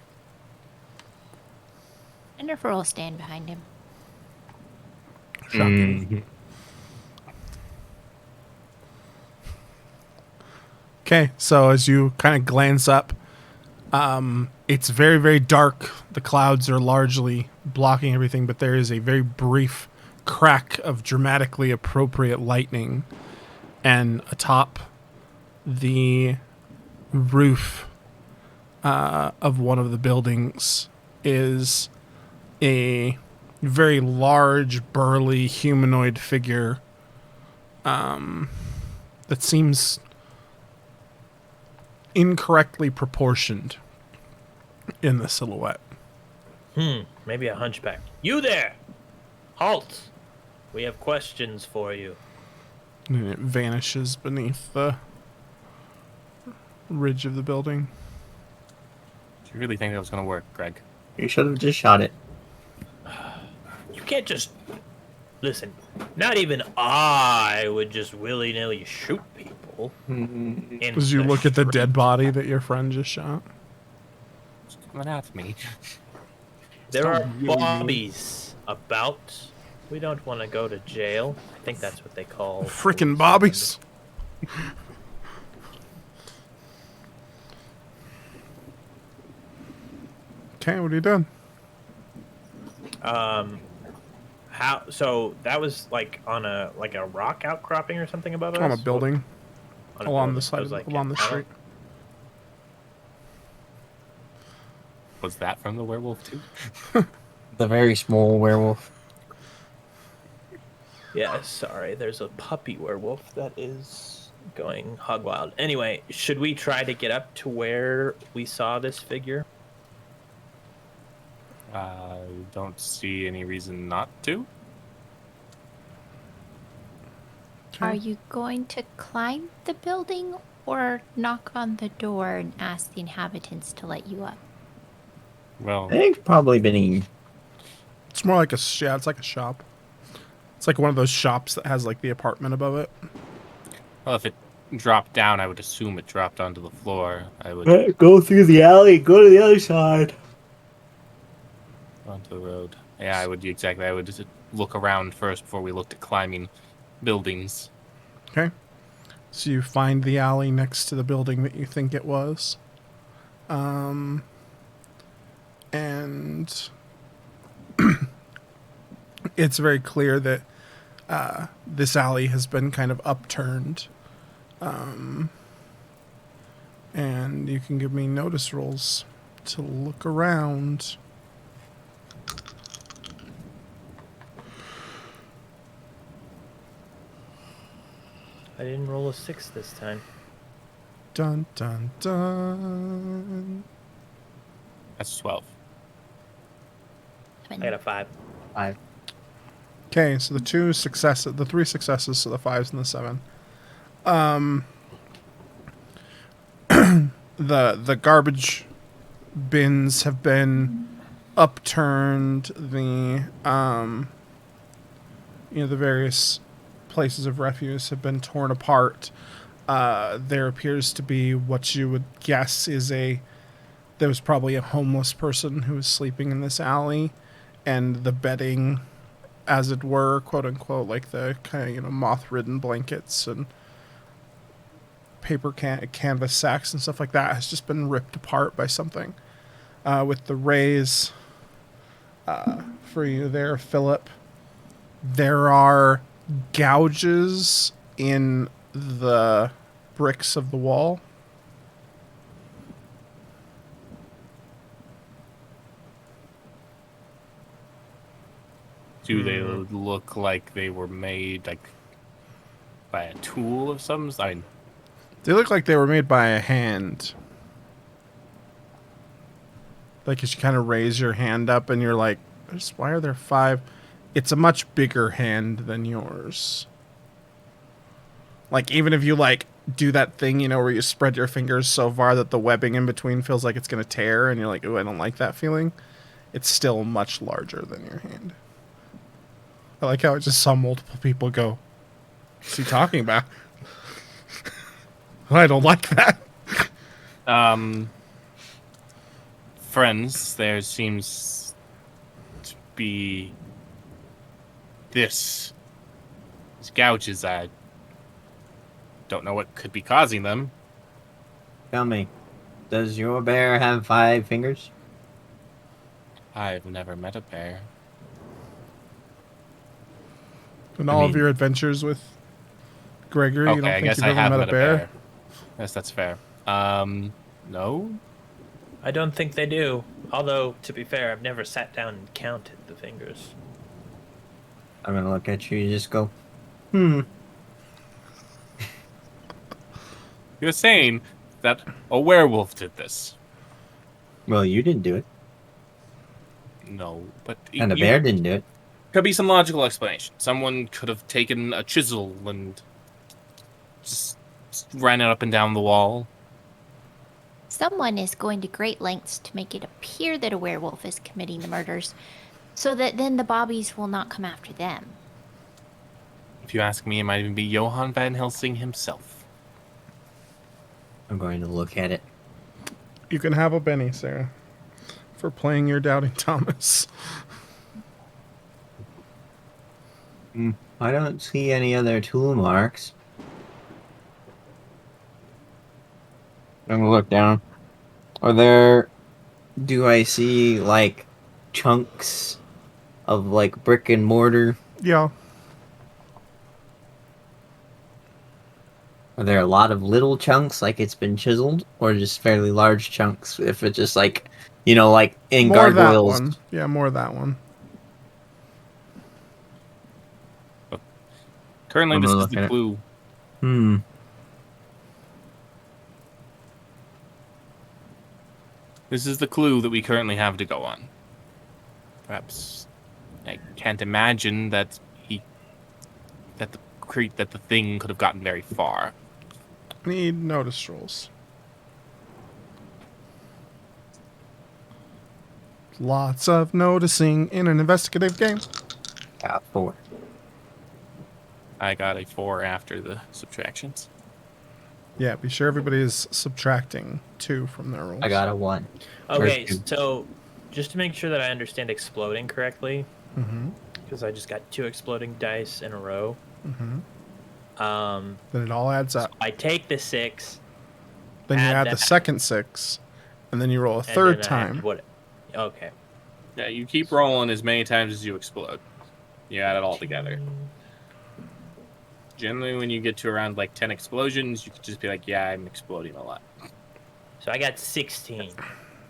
S4: Jennifer will stand behind him.
S2: Shocking. Okay, so as you kind of glance up, it's very, very dark. The clouds are largely blocking everything, but there is a very brief crack of dramatically appropriate lightning. And atop the roof of one of the buildings is a very large, burly, humanoid figure that seems incorrectly proportioned in the silhouette.
S3: Maybe a hunchback. You there! Halt! We have questions for you.
S2: And it vanishes beneath the ridge of the building.
S1: Do you really think that was going to work, Greg?
S5: You should have just shot it.
S3: You can't just... Listen, not even I would just willy-nilly shoot people.
S2: As you look at the dead body that your friend just shot.
S1: It's coming at me.
S3: There are bobbies about. We don't want to go to jail. I think that's what they call...
S2: Frickin' bobbies. Okay, what are you doing?
S3: How? So that was like on a rock outcropping or something above us?
S2: On a building.
S3: On a
S2: Along
S3: building.
S2: the side,
S3: I was like,
S2: along the
S3: I don't-
S2: street.
S1: Was that from the werewolf too?
S5: The very small werewolf.
S3: Yeah, sorry. There's a puppy werewolf that is going hog wild. Anyway, should we try to get up to where we saw this figure?
S1: I don't see any reason not to.
S4: Are you going to climb the building or knock on the door and ask the inhabitants to let you up?
S1: Well,
S5: They've probably been...
S2: It's more like it's like a shop. It's like one of those shops that has like the apartment above it.
S1: well, if it dropped down, I would assume it dropped onto the floor. I would
S5: Go through the alley, go to the other side.
S1: onto the road. Yeah, I would exactly. I would just look around first before we looked at climbing buildings.
S2: Okay. So you find the alley next to the building that you think it was. And it's very clear that this alley has been kind of upturned. And you can give me notice rolls to look around.
S3: I didn't roll a 6 this time.
S2: Dun, dun, dun.
S1: That's 12.
S3: I got a 5.
S5: 5.
S2: Okay, so the 3 successes, so the 5s and the 7. The garbage bins have been upturned. The the various places of refuse have been torn apart. There appears to be what you would guess is there was probably a homeless person who was sleeping in this alley, and the bedding, as it were, quote unquote, like the kind of moth-ridden blankets and paper canvas sacks and stuff like that, has just been ripped apart by something. With the raise for you there, Philip, there are gouges in the bricks of the wall.
S1: Do they look like they were made like by a tool of some? I mean,
S2: They look like they were made by a hand. Like as you kind of raise your hand up and you're like, why are there 5? It's a much bigger hand than yours. Like even if you like do that thing, where you spread your fingers so far that the webbing in between feels like it's going to tear and you're like, ooh, I don't like that feeling. It's still much larger than your hand. I like how I just saw multiple people go, what's he talking about? I don't like that.
S1: Friends, there seems to be these gouges. I don't know what could be causing them.
S5: Tell me, does your bear have 5 fingers?
S1: I've never met a bear.
S2: In all of your adventures with Gregory, you
S1: Okay,
S2: don't
S1: I
S2: think
S1: guess
S2: you've
S1: I
S2: ever
S1: have
S2: met a bear?
S1: Yes, that's fair. No?
S3: I don't think they do. Although, to be fair, I've never sat down and counted the fingers.
S5: I'm gonna look at you and just go,
S1: You're saying that a werewolf did this.
S5: well, you didn't do it.
S1: No, but
S5: And a bear didn't do it.
S1: Could be some logical explanation. Someone could have taken a chisel and just ran it up and down the wall.
S4: Someone is going to great lengths to make it appear that a werewolf is committing the murders, so that then the Bobbies will not come after them.
S1: If you ask me, it might even be Johann Van Helsing himself.
S5: I'm going to look at it.
S2: You can have a Benny, Sarah, for playing your Doubting Thomas.
S5: I don't see any other tool marks. I'm gonna look down. Do I see, like, chunks of, like, brick and mortar?
S2: Yeah.
S5: Are there a lot of little chunks, like it's been chiseled? Or just fairly large chunks, if it's just, like, like in
S2: More of that
S5: gargoyles?
S2: one. Yeah, more of that one.
S1: Currently,
S5: I'm
S1: this
S5: gonna
S1: is
S5: look
S1: the
S5: at it.
S1: clue. This is the clue that we currently have to go on. Perhaps I can't imagine that the thing could have gotten very far.
S2: I need notice rolls. Lots of noticing in an investigative game.
S5: Got 4.
S1: I got a 4 after the subtractions.
S2: Yeah, be sure everybody is subtracting 2 from their rolls.
S5: I got a 1.
S3: Okay,
S5: First two.
S3: so just to make sure that I understand exploding correctly, because I just got 2 exploding dice in a row.
S2: Mm-hmm.
S3: Um,
S2: Then it all adds up.
S3: I take the 6.
S2: Then you
S3: add
S2: add the
S3: that,
S2: second 6, and then you roll a
S3: and
S2: third
S3: then I add
S2: time.
S3: what? Okay.
S1: Yeah, you keep rolling as many times as you explode. You add it all together. Generally, when you get to around like 10 explosions, you could just be like, yeah, I'm exploding a lot.
S3: So I got 16.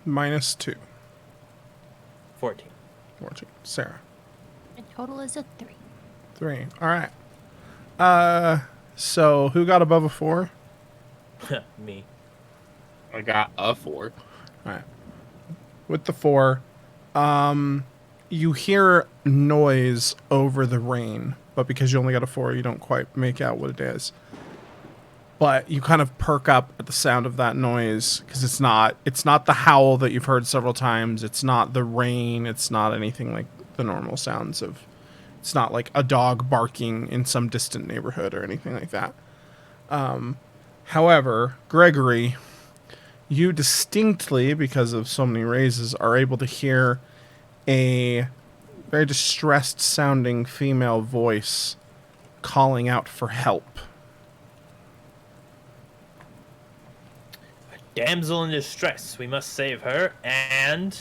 S2: Minus 2.
S3: 14.
S2: 14. Sarah.
S4: The total is a 3.
S2: 3. All right. So who got above a 4?
S3: Me.
S1: I got a 4.
S2: All right. With the 4, you hear noise over the rain, but because you only got a 4, you don't quite make out what it is. But you kind of perk up at the sound of that noise because it's not the howl that you've heard several times. It's not the rain. It's not anything like the normal sounds of. It's not like a dog barking in some distant neighborhood or anything like that. However, Gregory, you distinctly, because of so many raises, are able to hear a very distressed sounding female voice calling out for help.
S3: Damsel in distress. We must save her, and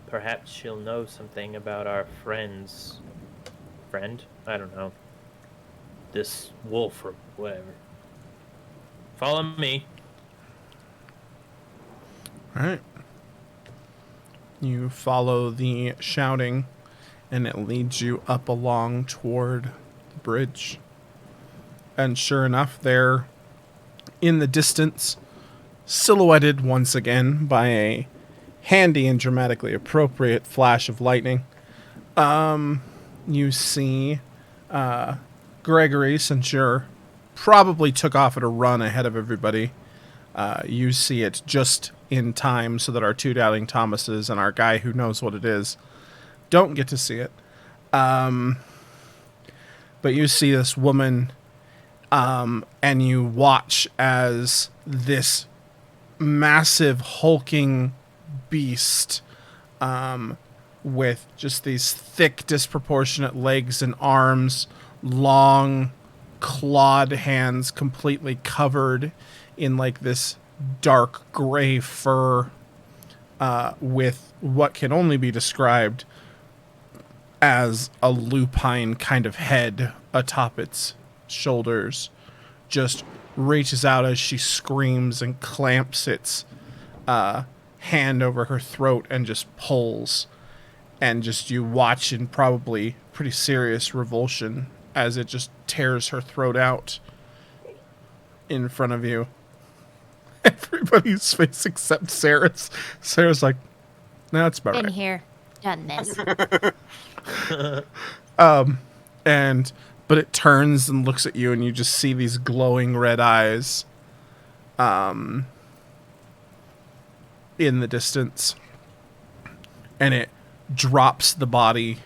S3: perhaps she'll know something about our friends. Friend? I don't know. This wolf or whatever. Follow me.
S2: All right. You follow the shouting, and it leads you up along toward the bridge. And sure enough, there, in the distance, silhouetted once again by a handy and dramatically appropriate flash of lightning, you see Gregory, since you're probably took off at a run ahead of everybody. You see it just in time so that our 2 doubting Thomases and our guy who knows what it is don't get to see it. But you see this woman, and you watch as this massive hulking beast, with just these thick, disproportionate legs and arms, long, clawed hands completely covered in like this dark gray fur, with what can only be described as a lupine kind of head atop its shoulders, just reaches out as she screams and clamps its hand over her throat and just pulls. And just you watch in probably pretty serious revulsion as it just tears her throat out in front of you. Everybody's face except Sarah's. Sarah's like, no, that's about
S4: Been
S2: right.
S4: here, done this.
S2: But it turns and looks at you, and you just see these glowing red eyes in the distance. And it drops the body,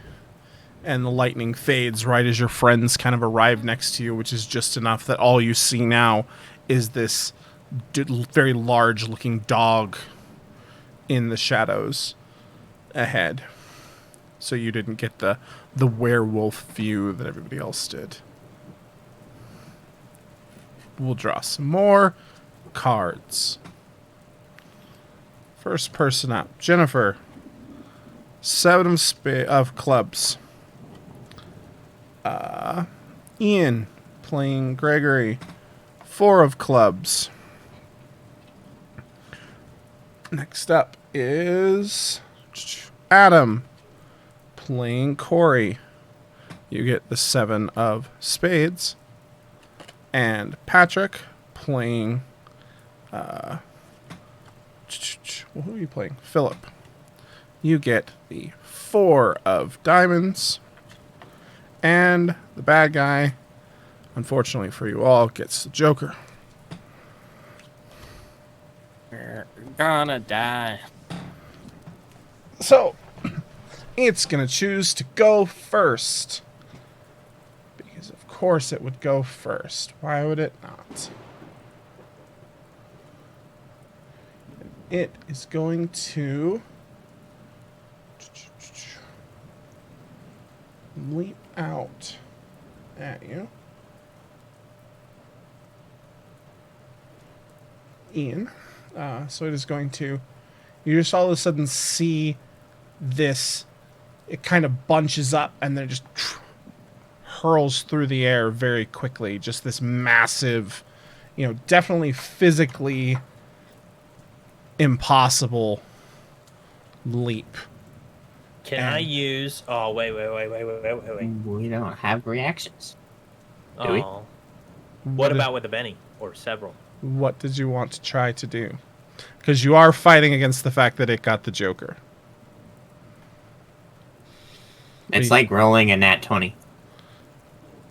S2: and the lightning fades right as your friends kind of arrive next to you, which is just enough that all you see now is this very large-looking dog in the shadows ahead. So you didn't get the werewolf view that everybody else did. We'll draw some more cards. First person up, Jennifer. 7 of clubs. Ian playing Gregory. 4 of clubs. Next up is Adam playing Corey. You get the 7 of spades. And Patrick playing who are you playing? Philip. You get the 4 of diamonds. And the bad guy, unfortunately for you all, gets the Joker.
S1: We're gonna die.
S2: So, it's going to choose to go first. Because of course it would go first. Why would it not? It is going to leap out at you. Ian. So it is going to... You just all of a sudden see this... It kind of bunches up and then just hurls through the air very quickly. Just this massive, definitely physically impossible leap.
S3: Can I use... Oh, wait.
S5: We don't have reactions. Do we?
S3: Oh. What about with a Benny? Or several?
S2: What did you want to try to do? Because you are fighting against the fact that it got the Joker.
S5: It's like rolling a nat 20.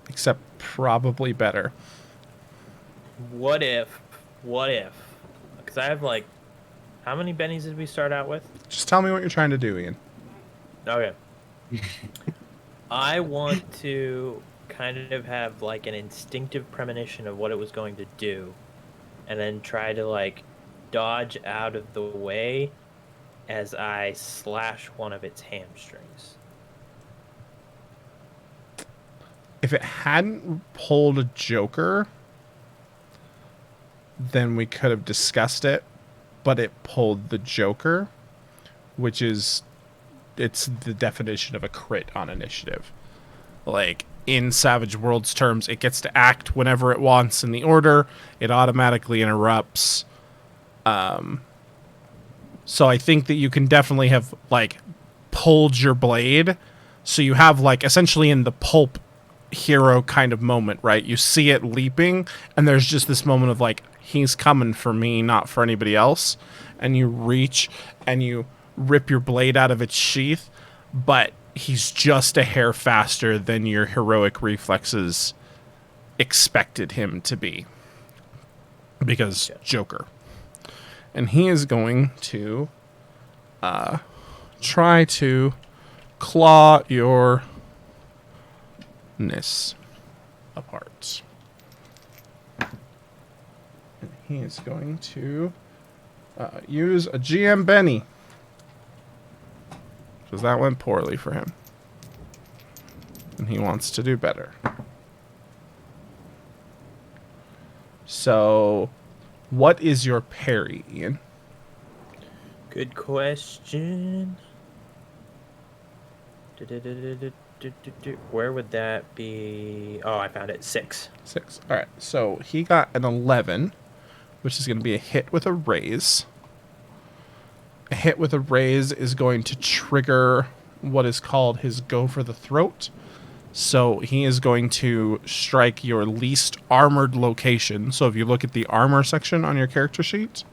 S2: Except probably better.
S3: What if... Because I have like... How many bennies did we start out with?
S2: Just tell me what you're trying to do, Ian.
S3: Okay. I want to kind of have like an instinctive premonition of what it was going to do, and then try to like dodge out of the way as I slash one of its hamstrings.
S2: If it hadn't pulled a Joker, then we could have discussed it, but it pulled the Joker, which is... It's the definition of a crit on initiative. Like, in Savage Worlds terms, it gets to act whenever it wants in the order. It automatically interrupts. So I think that you can definitely have, like, pulled your blade. So you have, like, essentially in the pulp hero kind of moment, right? You see it leaping, and there's just this moment of, like, he's coming for me, not for anybody else. And you reach, and you rip your blade out of its sheath, but he's just a hair faster than your heroic reflexes expected him to be. Because Joker. And he is going to try to claw your ness apart. And he is going to use a GM Benny. Because that went poorly for him. And he wants to do better. So, what is your parry, Ian?
S3: Good question. Where would that be? Oh, I found it. 6.
S2: 6. Alright, so he got an 11, which is going to be a hit with a raise. A hit with a raise is going to trigger what is called his go for the throat. So he is going to strike your least armored location. So if you look at the armor section on your character sheet.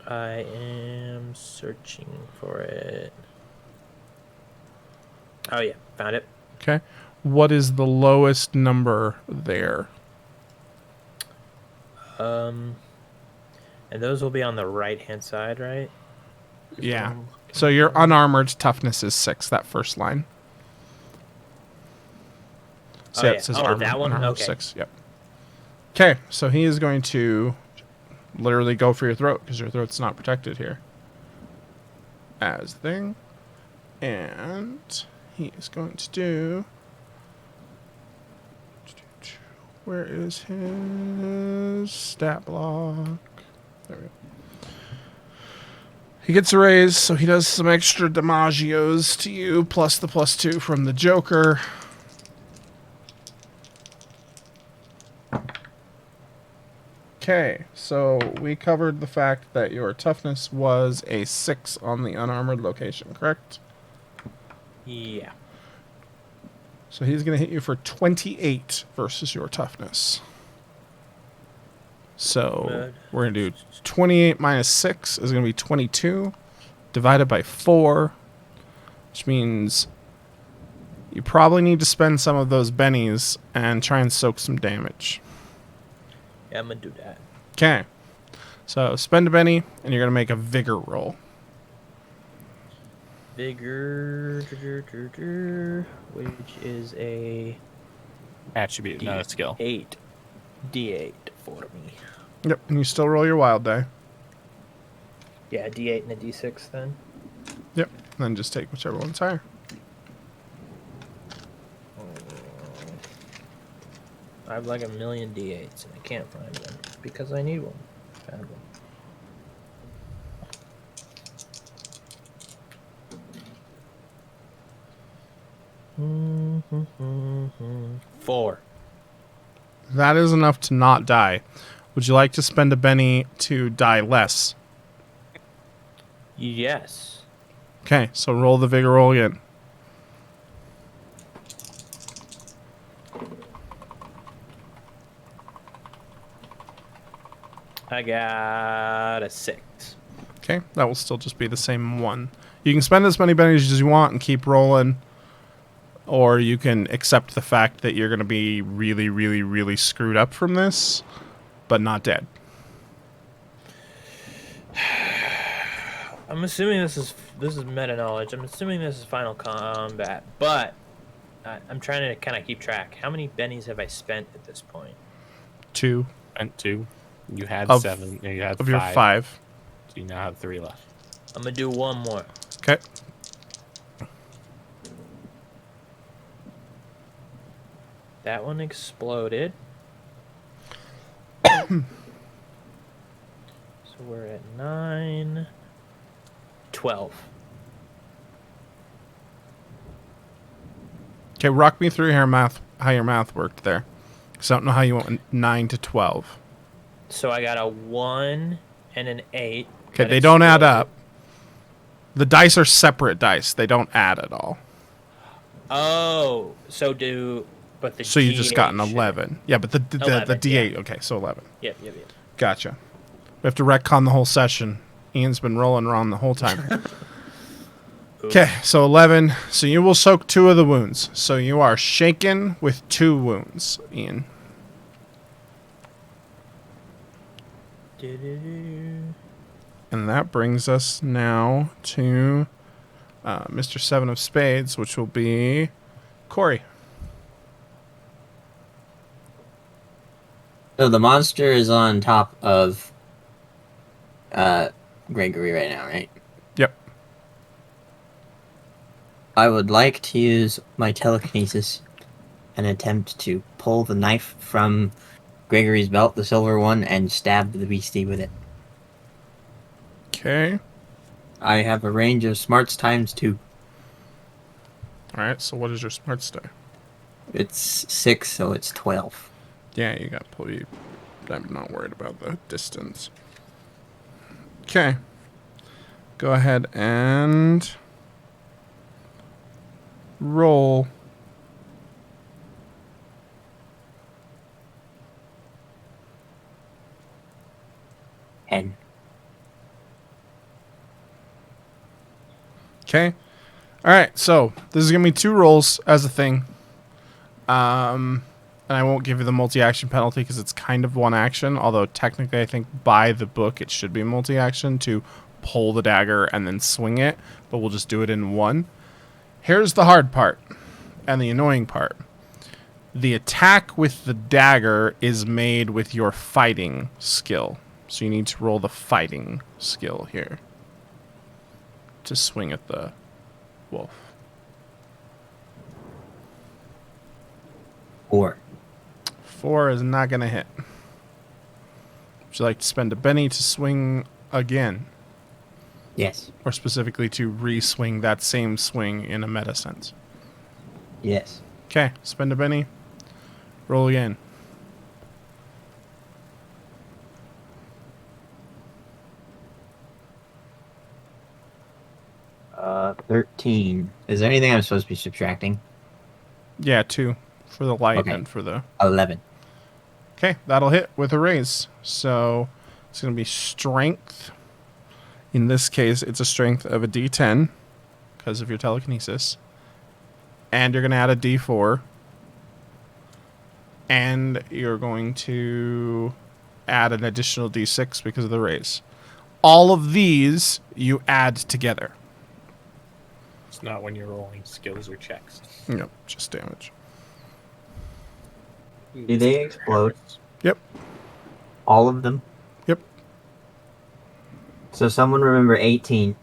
S3: I am searching for it. Oh yeah, found it.
S2: Okay. What is the lowest number there?
S3: And those will be on the right-hand side, right?
S2: Yeah. So your unarmored toughness is 6, that first line. So it says armor,
S3: that one?
S2: unarmored
S3: Okay.
S2: 6. Yep. Okay, so he is going to literally go for your throat because your throat's not protected here. As thing. And he is going to do... Where is his stat block? There we go. He gets a raise, so he does some extra damagios to you, plus the +2 from the Joker. Okay, so we covered the fact that your toughness was a 6 on the unarmored location, correct?
S3: Yeah.
S2: So he's going to hit you for 28 versus your toughness. So we're going to do 28 minus 6 is going to be 22 divided by 4, which means you probably need to spend some of those bennies and try and soak some damage.
S3: Yeah, I'm going to do that.
S2: Okay. So spend a benny, and you're going to make a vigor roll.
S3: Vigor, which is a
S1: Attribute, not a skill.
S3: D8 for me.
S2: Yep, and you still roll your wild die.
S3: Yeah, D8 and a D6 then.
S2: Yep, and then just take whichever one's higher.
S3: I have like a million D8s and I can't find them because I need one. Found one. 4.
S2: That is enough to not die. Would you like to spend a Benny to die less?
S3: Yes.
S2: Okay, so roll the vigor roll again.
S3: I got a 6.
S2: Okay, that will still just be the same one. You can spend as many bennies as you want and keep rolling, or you can accept the fact that you're going to be really, really, really screwed up from this, but not dead.
S3: I'm assuming this is meta knowledge. I'm assuming this is final combat, but I'm trying to kind of keep track. How many bennies have I spent at this point?
S2: 2
S1: And 2. You had
S2: Of-
S1: 7. You had
S2: of
S1: 5.
S2: your 5.
S1: So you now have 3 left.
S3: I'm gonna do one more.
S2: Okay.
S3: That one exploded. So we're at 9, 12.
S2: Okay, rock me through how your math worked there. Because I don't know how you went 9 to 12.
S3: So I got a 1 and an 8.
S2: Okay,
S3: that
S2: they don't add
S3: exploded.
S2: up. The dice are separate dice. They don't add at all.
S3: Oh, so
S2: You just got an
S3: D8 should-
S2: 11. Yeah, but the
S3: 11,
S2: D8.
S3: yeah.
S2: Okay, so 11.
S3: Yep.
S2: Gotcha. We have to retcon the whole session. Ian's been rolling around the whole time. Okay, so 11. So you will soak 2 of the wounds. So you are shaken with 2 wounds, Ian. And that brings us now to Mr. Seven of Spades, which will be Corey.
S5: So the monster is on top of Gregory right now, right?
S2: Yep.
S5: I would like to use my telekinesis and attempt to pull the knife from Gregory's belt, the silver one, and stab the beastie with it.
S2: Okay.
S5: I have a range of smarts times 2.
S2: Alright, so what is your smarts die?
S5: It's 6, so it's 12.
S2: Yeah, you got pulley. I'm not worried about the distance. Okay. Go ahead and roll.
S5: And
S2: Okay. All right. So this is gonna be 2 rolls as a thing. And I won't give you the multi-action penalty because it's kind of 1 action. Although technically, I think by the book it should be multi-action to pull the dagger and then swing it. But we'll just do it in 1. Here's the hard part and the annoying part. The attack with the dagger is made with your fighting skill. So you need to roll the fighting skill here to swing at the wolf.
S5: 4.
S2: 4 is not going to hit. Would you like to spend a Benny to swing again?
S5: Yes.
S2: Or specifically to re-swing that same swing in a meta sense?
S5: Yes.
S2: Okay, spend a Benny. Roll again.
S5: 13. Is there anything I'm supposed to be subtracting?
S2: Yeah, 2 for the light
S5: Okay.
S2: and for the...
S5: 11.
S2: Okay, that'll hit with a raise. So it's going to be strength. In this case, it's a strength of a D10 because of your telekinesis. And you're going to add a D4. And you're going to add an additional D6 because of the raise. All of these you add together.
S1: It's not when you're rolling skills or checks.
S2: Yep, just damage.
S5: Do they explode?
S2: Yep,
S5: All of them?
S2: yep.
S5: So someone remember 18.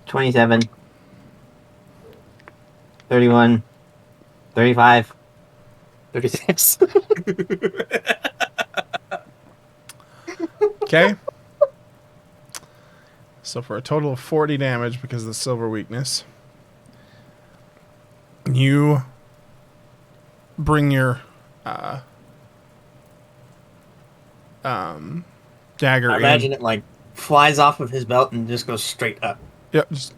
S5: 27. 31. 35. 36.
S2: Okay. So for a total of 40 damage because of the silver weakness, you bring your dagger
S5: I
S2: in.
S5: imagine it like flies off of his belt and just goes straight up.
S2: Yep, just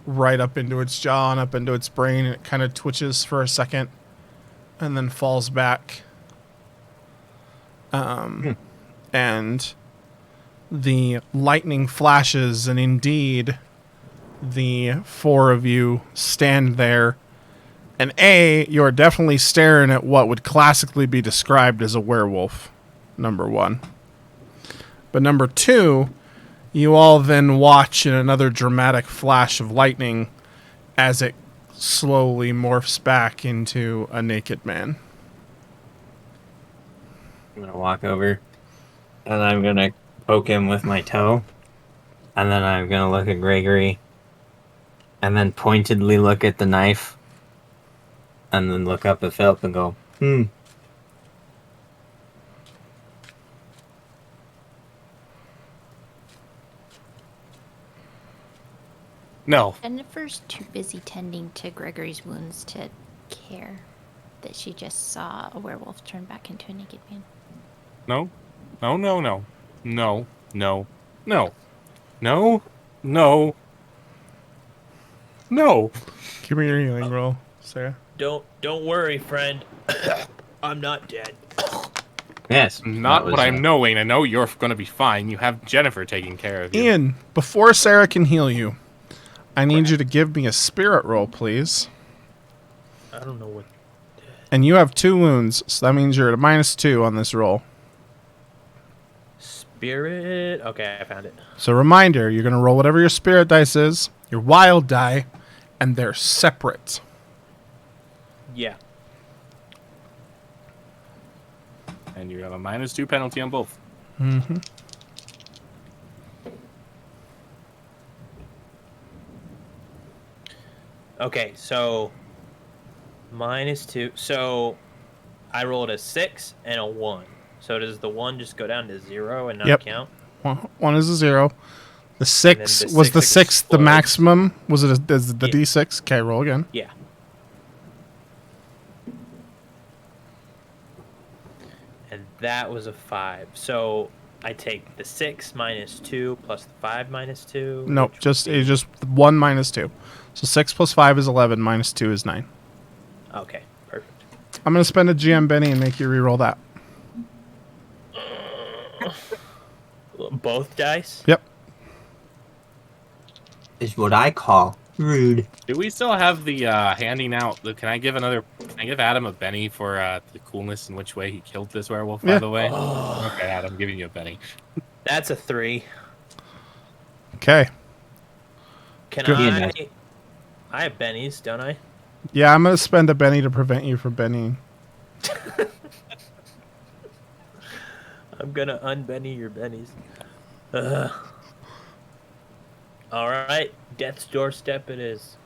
S2: right up into its jaw and up into its brain, and it kind of twitches for a second and then falls back. And the lightning flashes, and indeed, the four of you stand there. And you're definitely staring at what would classically be described as a werewolf, number one. But number two, you all then watch in another dramatic flash of lightning as it slowly morphs back into a naked man.
S5: I'm gonna walk over and I'm gonna poke him with my toe. And then I'm gonna look at Gregory and then pointedly look at the knife. And then look up at Philip and go,
S1: No.
S4: Jennifer's too busy tending to Gregory's wounds to care that she just saw a werewolf turn back into a naked man.
S1: No. No, no, no. No. No. No. No. No. No.
S2: Give me your healing roll, Sarah.
S3: Don't worry, friend. I'm not dead.
S5: yes.
S1: Not
S5: that
S1: what
S5: was,
S1: I'm knowing. I know you're going to be fine. You have Jennifer taking care of you.
S2: Ian, before Sarah can heal you, I need you to give me a spirit roll, please.
S3: I don't know what.
S2: And you have 2 wounds, so that means you're at a -2 on this roll.
S3: Spirit. Okay, I found it.
S2: So reminder, you're going to roll whatever your spirit dice is, your wild die, and they're separate.
S3: Yeah.
S1: And you have a -2 penalty on both.
S2: Mm-hmm.
S3: Okay, so -2. So I rolled a 6 and a 1. So does the 1 just go down to 0 and not
S2: Yep.
S3: count?
S2: One is a 0. The 6
S3: the
S2: was the
S3: 6
S2: sixth, the
S3: explodes.
S2: maximum. Was it the
S3: Yeah.
S2: D6? Okay, roll again.
S3: Yeah. And that was a 5. So I take the 6 -2 plus the 5 -2.
S2: Nope,
S3: which
S2: just
S3: would be-
S2: it's just 1 -2. So 6 plus 5 is 11, -2 is 9.
S3: Okay, perfect.
S2: I'm going to spend a GM Benny and make you reroll that.
S3: Both dice?
S2: Yep.
S5: is what I call rude.
S1: Do we still have the handing out? Can I give Adam a Benny for the coolness in which way he killed this werewolf? By
S2: Yeah.
S1: the way. Okay, Adam, I'm giving you a Benny.
S3: That's a 3.
S2: Okay.
S3: Can
S2: Good.
S5: Yeah.
S3: I have bennies, don't I?
S2: Yeah, I'm going to spend a Benny to prevent you from Bennying.
S3: I'm gonna unbenny your bennies. All right, death's doorstep it is.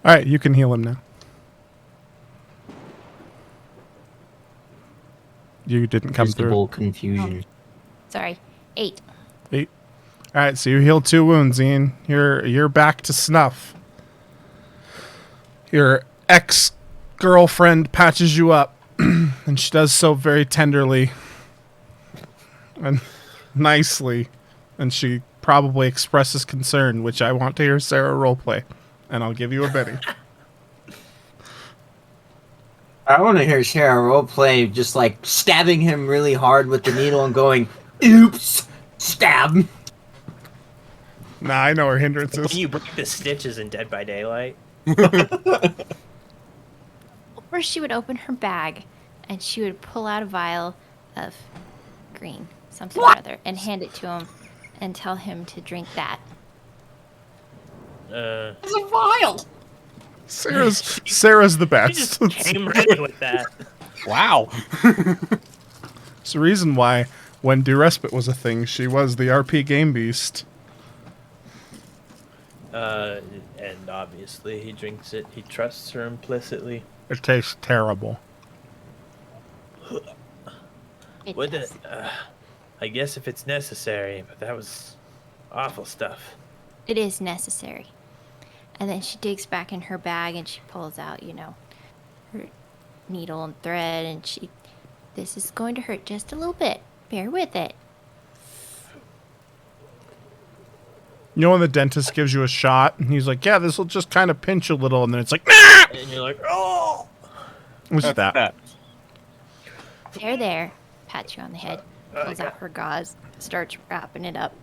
S2: All right, you can heal him now. You didn't come through.
S5: Visible confusion.
S4: Sorry, 8.
S2: 8. All right, so you healed 2 wounds, Ian. You're back to snuff. Your ex-girlfriend patches you up, and she does so very tenderly and nicely, and she probably expresses concern, which I want to hear Sarah roleplay, and I'll give you a Benny.
S5: I want to hear Sarah roleplay just like stabbing him really hard with the needle and going, oops, stab.
S2: Nah, I know her
S3: When
S2: hindrances.
S3: you break the stitches in Dead by Daylight.
S4: Or she would open her bag and she would pull out a vial of green, something or other, and hand it to him and tell him to drink that.
S5: It's a vial.
S2: Sarah's the
S3: You
S2: best.
S3: just came right with that.
S1: Wow.
S2: It's the reason why, when Do Respite was a thing, she was the RP Game Beast.
S3: And obviously he drinks it. He trusts her implicitly.
S2: It tastes terrible.
S4: It
S3: What
S4: does.
S3: the? I guess if it's necessary, but that was awful stuff.
S4: It is necessary. And then she digs back in her bag and she pulls out, her needle and thread, and this is going to hurt just a little bit. Bear with it.
S2: You know when the dentist gives you a shot and he's like, yeah, this will just kind of pinch a little, and then it's like, nah!
S3: And you're like, oh!
S2: What's
S1: That's
S2: that?
S4: There. Pats you on the head. Pulls out her gauze. Starts wrapping it up.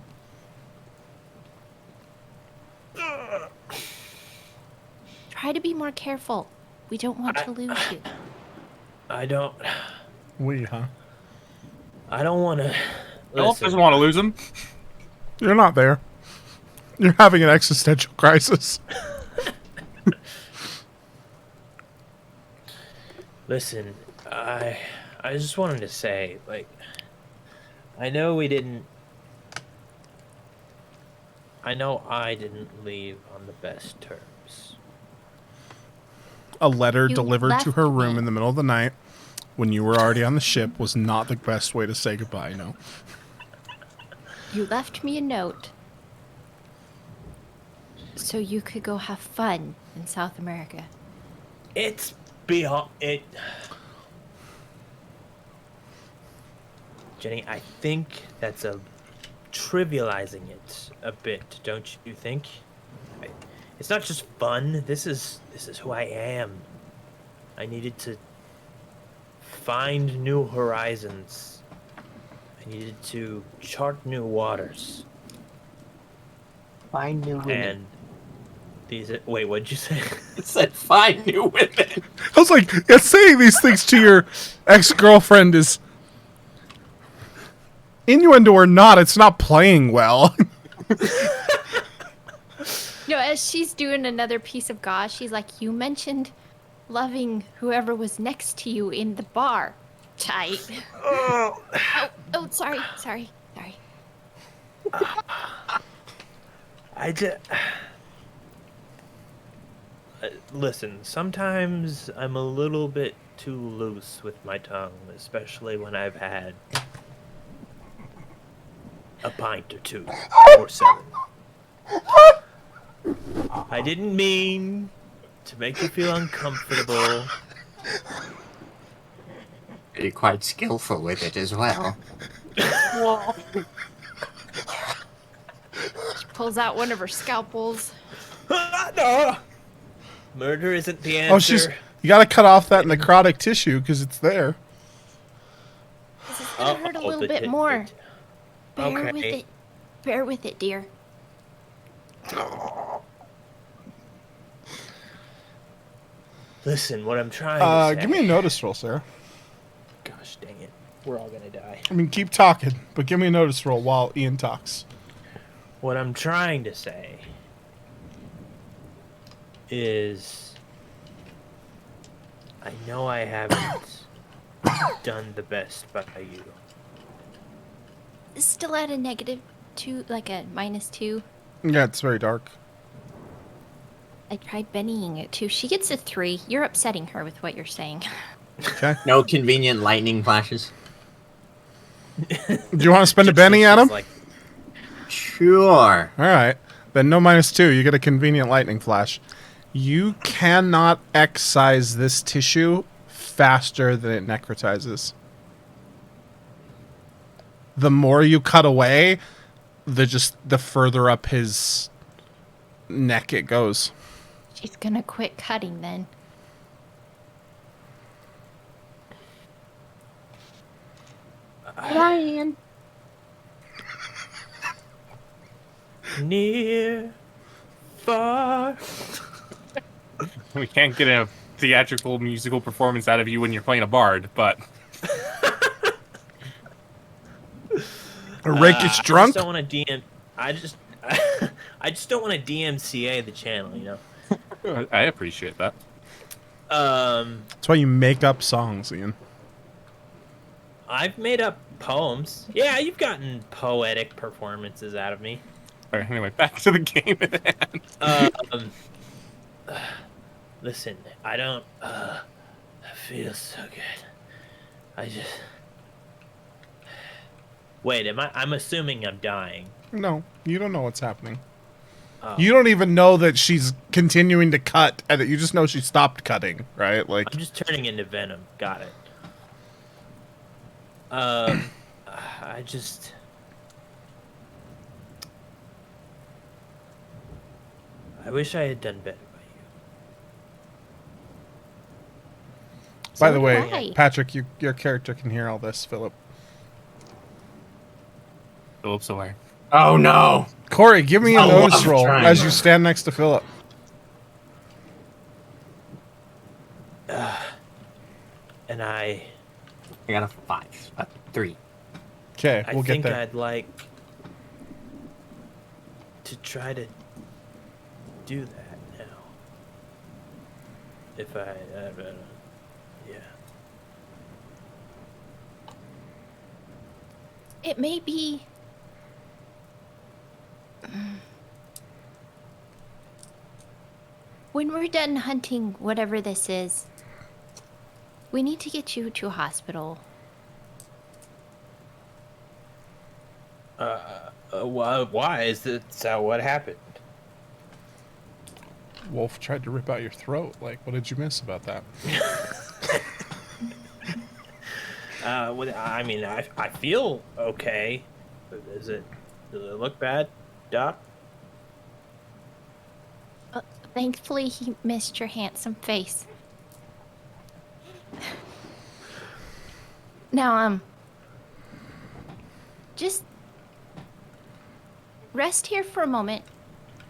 S4: Try to be more careful. We don't want to lose you.
S3: I don't want to.
S1: Elf doesn't want to lose him.
S2: You're not there. You're having an existential crisis.
S3: Listen, I just wanted to say, like, I know I didn't leave on the best terms.
S2: A letter
S4: You
S2: delivered to
S4: left
S2: her room
S4: me.
S2: in the middle of the night when you were already on the ship was not the best way to say goodbye, no.
S4: You left me a note so you could go have fun in South America.
S3: It's beyond it. Jenny, I think that's trivializing it a bit, don't you think? It's not just fun. This is who I am. I needed to find new horizons. I needed to chart new waters.
S5: Find new women.
S3: And wait, what'd you say?
S5: It said find new women.
S2: I was like, yeah, saying these things to your ex-girlfriend is innuendo or not, it's not playing well.
S4: As she's doing another piece of gauze, she's like, you mentioned loving whoever was next to you in the bar. Tight. Oh, sorry.
S3: Listen, sometimes I'm a little bit too loose with my tongue, especially when I've had a pint or two or 7. I didn't mean to make you feel uncomfortable.
S5: You're quite skillful with it as well.
S4: She pulls out one of her scalpels.
S3: No! Murder isn't the answer.
S2: You gotta cut off that necrotic tissue because it's there.
S4: This is gonna hurt a little bit more. Bear with it. Bear with it, dear.
S3: Listen, what I'm trying to say...
S2: Give me a notice roll, Sarah.
S3: Gosh dang it. We're all gonna die.
S2: I mean, keep talking, but give me a notice roll while Ian talks.
S3: What I'm trying to say is... I know I haven't done the best by you.
S4: Still at a -2, like a -2.
S2: Yeah, it's very dark.
S4: I tried Bennying it too. She gets a 3. You're upsetting her with what you're saying.
S2: Okay.
S5: No convenient lightning flashes.
S2: Do you want to spend a Benny at him?
S3: Like,
S5: Sure.
S2: All right. Then no -2. You get a convenient lightning flash. You cannot excise this tissue faster than it necrotizes. The more you cut away, the further up his neck it goes.
S4: She's gonna quit cutting then.
S5: Ryan.
S3: near, far.
S1: We can't get a theatrical musical performance out of you when you're playing a bard, but
S2: A rakish drunk?
S3: I just don't want to DM. I just don't want to DMCA the channel, you know.
S1: I appreciate that.
S2: That's why you make up songs, Ian.
S3: I've made up poems. Yeah, you've gotten poetic performances out of me.
S1: Sorry, anyway, back to the game at hand.
S3: Listen, I don't feel so good. I just wait. I'm assuming I'm dying.
S2: No, you don't know what's happening.
S3: Oh.
S2: You don't even know that she's continuing to cut, and that you just know she stopped cutting, right? Like,
S3: I'm just turning into venom. Got it. I just. I wish I had done better by you.
S2: by
S4: So
S2: the
S4: do
S2: way,
S4: I.
S2: Patrick, your character can hear all this. Philip,
S1: Philip's aware.
S5: Oh no!
S2: Corey, give me a
S5: I
S2: notice
S5: love
S2: roll
S5: trying.
S2: as you stand next to Philip.
S3: And I
S5: I got a 5, a 3.
S2: Okay, we'll get
S3: think
S2: there.
S3: I'd like to try to do that now. If yeah.
S4: It may be. When we're done hunting whatever this is, we need to get you to a hospital.
S3: Why is that? So what happened?
S2: Wolf tried to rip out your throat. Like, what did you miss about that?
S3: Well, I mean, I feel okay. Does it look bad, Doc?
S4: Thankfully, he missed your handsome face. Now, just rest here for a moment.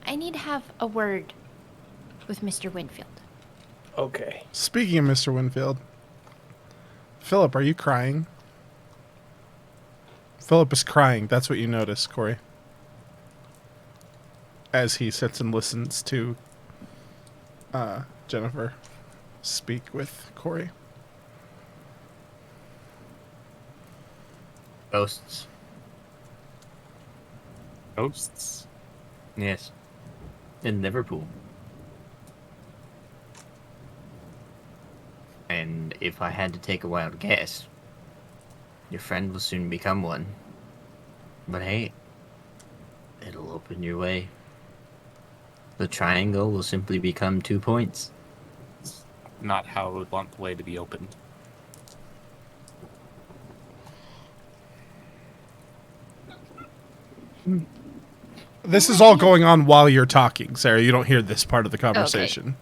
S4: I need to have a word with Mr. Winfield.
S3: Okay.
S2: Speaking of Mr. Winfield, Philip, are you crying? Philip is crying. That's what you notice, Corey. As he sits and listens to Jennifer speak with Corey.
S5: Ghosts.
S1: Ghosts.
S5: Yes. In Liverpool. And if I had to take a wild guess, your friend will soon become one. But hey, it'll open your way. The triangle will simply become 2 points.
S1: Not how I would want the way to be opened.
S2: This is all going on while you're talking, Sarah. You don't hear this part of the conversation.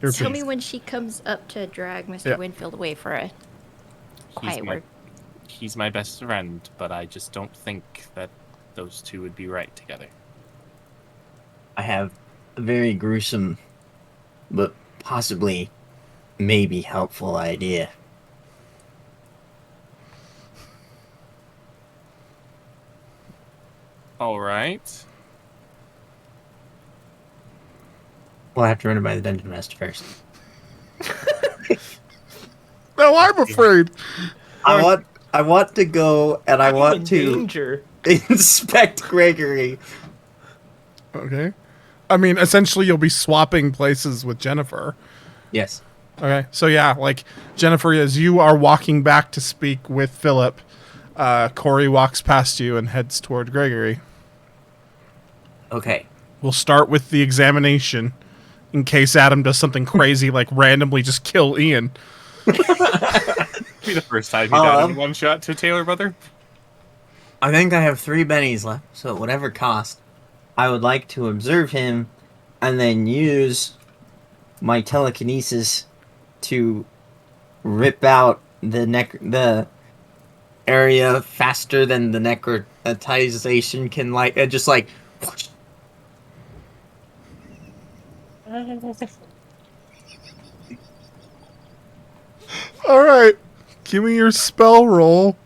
S2: You're
S4: Tell
S2: being-
S4: me when she comes up to drag Mr.
S2: Yeah.
S4: Winfield away for a quiet word.
S1: He's my best friend, but I just don't think that those two would be right together.
S5: I have a very gruesome, but possibly, maybe helpful idea.
S1: All right.
S5: We'll have to run it by the dungeon master first.
S2: No, I'm afraid.
S5: I want to go and I want to
S3: Danger.
S5: inspect Gregory.
S2: Okay. I mean, essentially, you'll be swapping places with Jennifer.
S5: Yes.
S2: Okay. So, yeah, like, Jennifer, as you are walking back to speak with Philip, Corey walks past you and heads toward Gregory.
S5: Okay.
S2: We'll start with the examination in case Adam does something crazy, like randomly just kill Ian.
S1: Be the first time he died in one shot to Taylor brother.
S5: I think I have 3 bennies left, so at whatever cost, I would like to observe him and then use my telekinesis to rip out the area faster than the necrotization can, like, just like whoosh.
S2: All right. Give me your spell roll.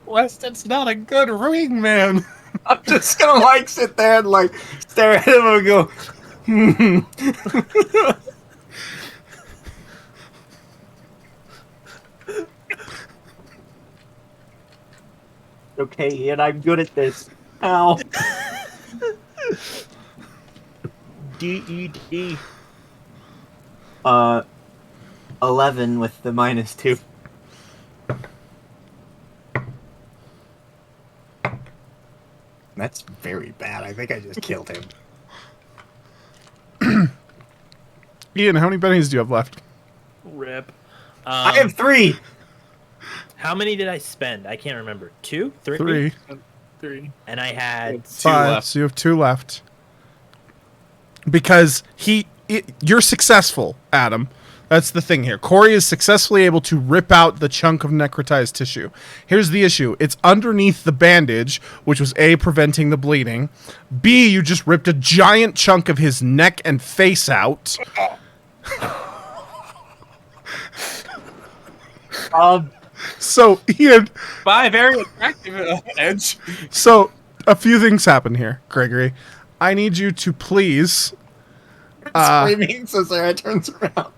S1: Weston's not a good ring man.
S5: I'm just gonna like sit there and like stare at him and go, Okay, Ian, I'm good at this. Ow.
S3: DED.
S5: 11 with the -2. That's very bad. I think I just killed him.
S2: Ian, how many bennies do you have left?
S3: Rip.
S5: I have 3.
S3: How many did I spend? I can't remember. 2? 3?
S2: 3.
S1: 3.
S3: And I had...
S2: 5.
S1: left.
S2: So you have 2 left. Because you're successful, Adam. That's the thing here. Corey is successfully able to rip out the chunk of necrotized tissue. Here's the issue. It's underneath the bandage, which was A, preventing the bleeding. B, you just ripped a giant chunk of his neck and face out. So, Ian...
S1: By very attractive edge.
S2: So, a few things happen here, Gregory. I need you to please...
S5: Screaming, so Sarah turns around.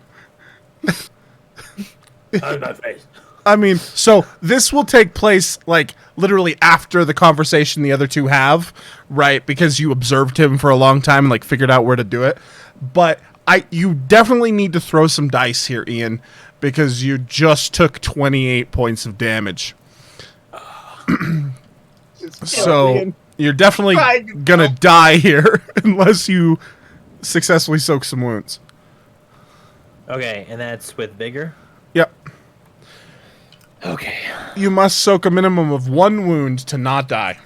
S3: on my face.
S2: I mean, so this will take place, like, literally after the conversation the other two have, right? Because you observed him for a long time and, like, figured out where to do it. But you definitely need to throw some dice here, Ian, because you just took 28 points of damage. So, you're definitely gonna die here unless you successfully soak some wounds.
S3: Okay, and that's with vigor?
S2: Yep.
S3: Okay.
S2: You must soak a minimum of 1 wound to not die.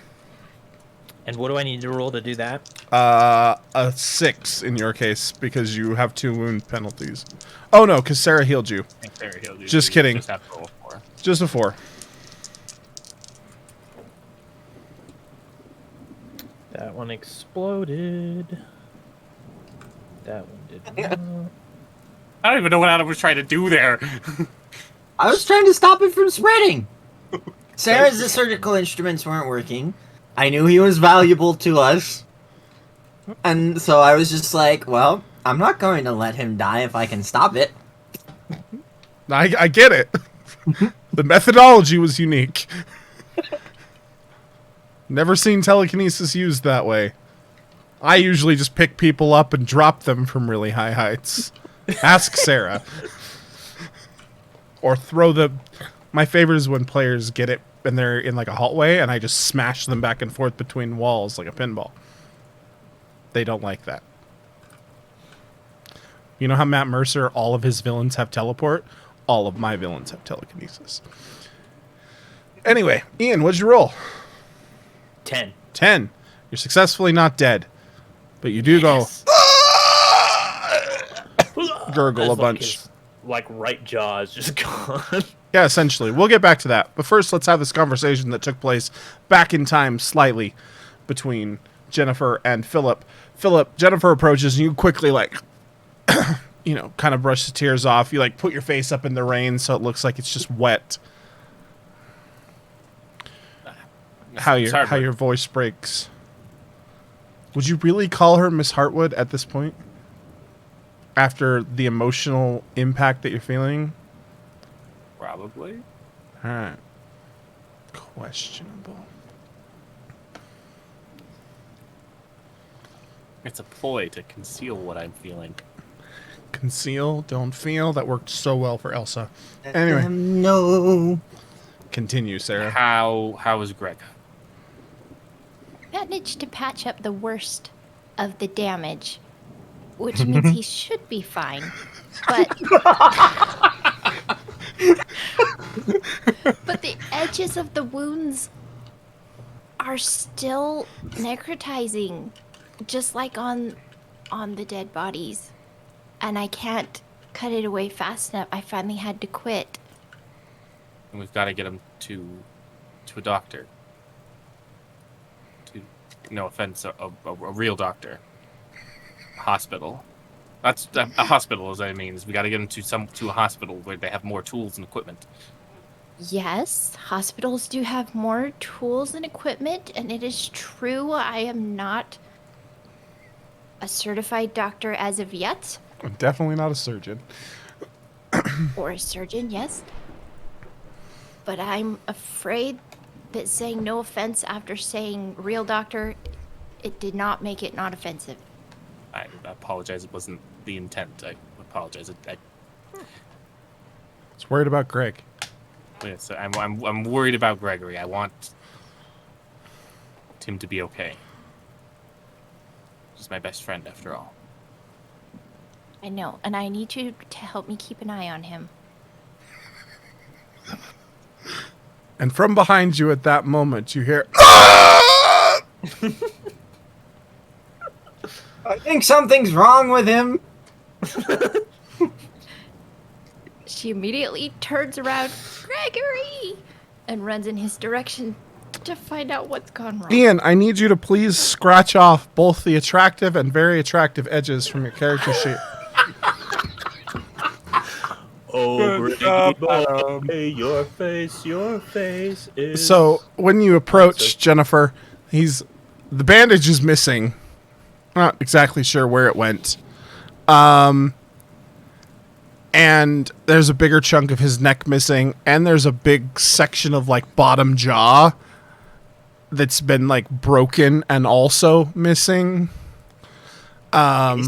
S3: And what do I need to roll to do that?
S2: A 6 in your case, because you have 2 wound penalties. Oh no, because Sarah healed you.
S1: There, he'll do.
S2: Just
S1: You
S2: kidding.
S1: Just have to roll 4.
S2: Just a 4.
S3: That one exploded. That one did not.
S1: I don't even know what Adam was trying to do there.
S5: I was trying to stop it from spreading. Sarah's surgical instruments weren't working. I knew he was valuable to us. And so I was just like, well, I'm not going to let him die if I can stop it.
S2: I get it. The methodology was unique. Never seen telekinesis used that way. I usually just pick people up and drop them from really high heights. Ask Sarah. Or throw them. My favorite is when players get it and they're in like a hallway and I just smash them back and forth between walls like a pinball. They don't like that. You know how Matt Mercer, all of his villains have teleport? All of my villains have telekinesis. Anyway, Ian, what'd you roll?
S3: 10.
S2: 10. You're successfully not dead. But you do go gurgle a
S3: That's
S2: bunch.
S3: Like right jaw is just gone.
S2: Yeah, essentially. We'll get back to that. But first, let's have this conversation that took place back in time slightly between Jennifer and Philip. Philip, Jennifer approaches and you quickly, like, you know, kind of brush the tears off. You, like, put your face up in the rain so it looks like it's just wet. How your voice breaks. Would you really call her Miss Hartwood at this point? After the emotional impact that you're feeling?
S1: Probably.
S2: Alright. Questionable.
S1: It's a ploy to conceal what I'm feeling.
S2: Conceal, don't feel. That worked so well for Elsa. Anyway.
S5: No.
S2: Continue, Sarah.
S1: How is Greg?
S4: Managed to patch up the worst of the damage, which means he should be fine. But but the edges of the wounds are still necrotizing, just like on the dead bodies. And I can't cut it away fast enough. I finally had to quit.
S1: And we've got to get him to a doctor. No offense, a real doctor. Hospital. That's a hospital, as I mean. We got to get him to a hospital where they have more tools and equipment.
S4: Yes, hospitals do have more tools and equipment, and it is true I am not a certified doctor as of yet.
S2: I'm definitely not a surgeon.
S4: Or a surgeon, yes. But I'm afraid that saying no offense after saying real doctor, it did not make it not offensive.
S1: I apologize. It wasn't the intent. I apologize.
S2: It's worried about Greg.
S1: Yes, I'm worried about Gregory. I want him to be okay. He's my best friend, after all.
S4: I know, and I need you to help me keep an eye on him.
S2: And from behind you at that moment, you hear, "Ah!"
S5: I think something's wrong with him.
S4: She immediately turns around, Gregory, and runs in his direction to find out what's gone wrong.
S2: Ian, I need you to please scratch off both the attractive and very attractive edges from your character sheet.
S3: Oh, Gregory boy, your face is...
S2: So when you approach Jennifer, the bandage is missing. Not exactly sure where it went. And there's a bigger chunk of his neck missing, and there's a big section of like bottom jaw that's been like broken and also missing. But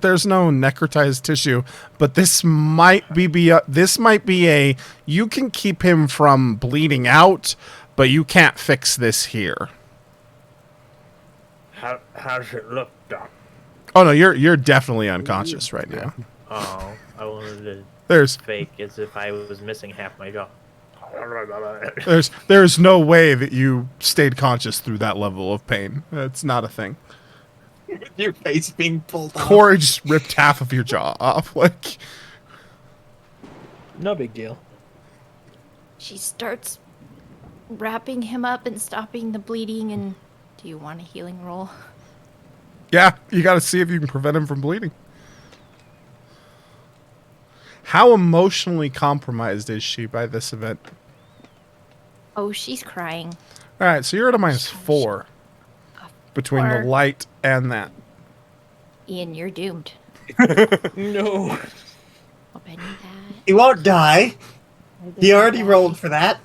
S2: there's no necrotized tissue. But this might be a you can keep him from bleeding out, but you can't fix this here.
S3: How does it look, Doc?
S2: Oh no, you're definitely unconscious right now.
S3: Oh, I wanted to
S2: There's
S3: fake as if I was missing half my jaw.
S2: there's no way that you stayed conscious through that level of pain. It's not a thing.
S5: With your face being pulled off.
S2: Corey just ripped half of your jaw off. Like,
S3: No big deal.
S4: She starts wrapping him up and stopping the bleeding. And do you want a healing roll?
S2: yeah, you got to see if you can prevent him from bleeding. How emotionally compromised is she by this event?
S4: Oh, she's crying.
S2: All right, so you're at a -4 between the
S4: 4.
S2: light and that.
S4: Ian, you're doomed.
S3: No.
S4: I'll bet you that.
S5: He won't die. He already rolled for that.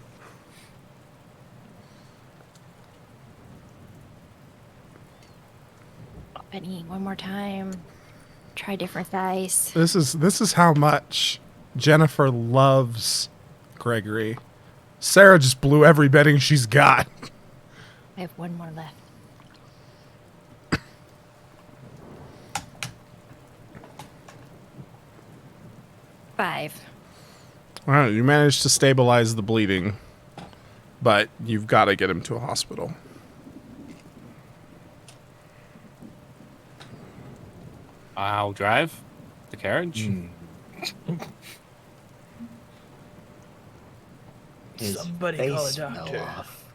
S4: Benny, one more time. Try different dice.
S2: This is how much Jennifer loves Gregory. Sarah just blew every betting she's got.
S4: I have one more left. Five.
S2: All right, you managed to stabilize the bleeding, but you've got to get him to a hospital.
S1: I'll drive the carriage.
S5: His
S3: Somebody
S5: face
S3: call a
S5: fell
S3: doctor.
S5: off.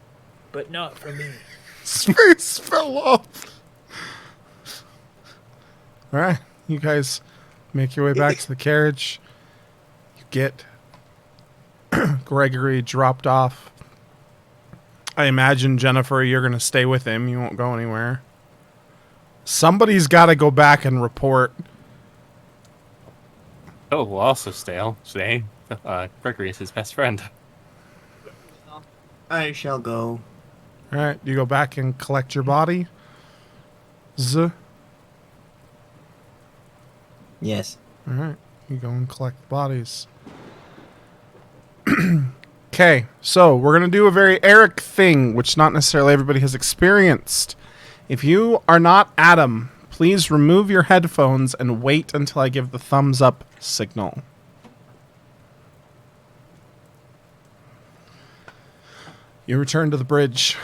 S3: But not for me.
S2: His face fell off. All right, you guys make your way back to the carriage. You get Gregory dropped off. I imagine, Jennifer, you're going to stay with him. You won't go anywhere. Somebody's got to go back and report.
S1: Oh, we'll also stay. Gregory is his best friend.
S5: I shall go.
S2: All right, you go back and collect your body.
S5: Yes.
S2: All right, you go and collect the bodies. Okay, so we're going to do a very Eric thing, which not necessarily everybody has experienced. If you are not Adam, please remove your headphones and wait until I give the thumbs up signal. You return to the bridge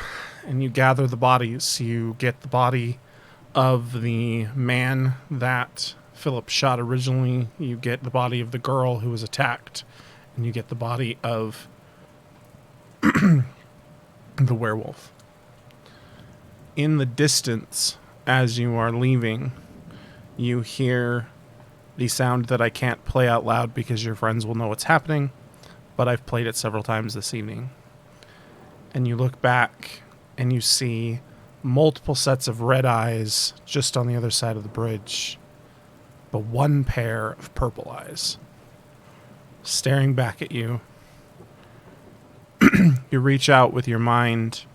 S2: and you gather the bodies. You get the body of the man that Philip shot originally. You get the body of the girl who was attacked. And you get the body of the werewolf. In the distance, as you are leaving, you hear the sound that I can't play out loud because your friends will know what's happening, but I've played it several times this evening. And you look back and you see multiple sets of red eyes just on the other side of the bridge, but one pair of purple eyes staring back at you. You reach out with your mind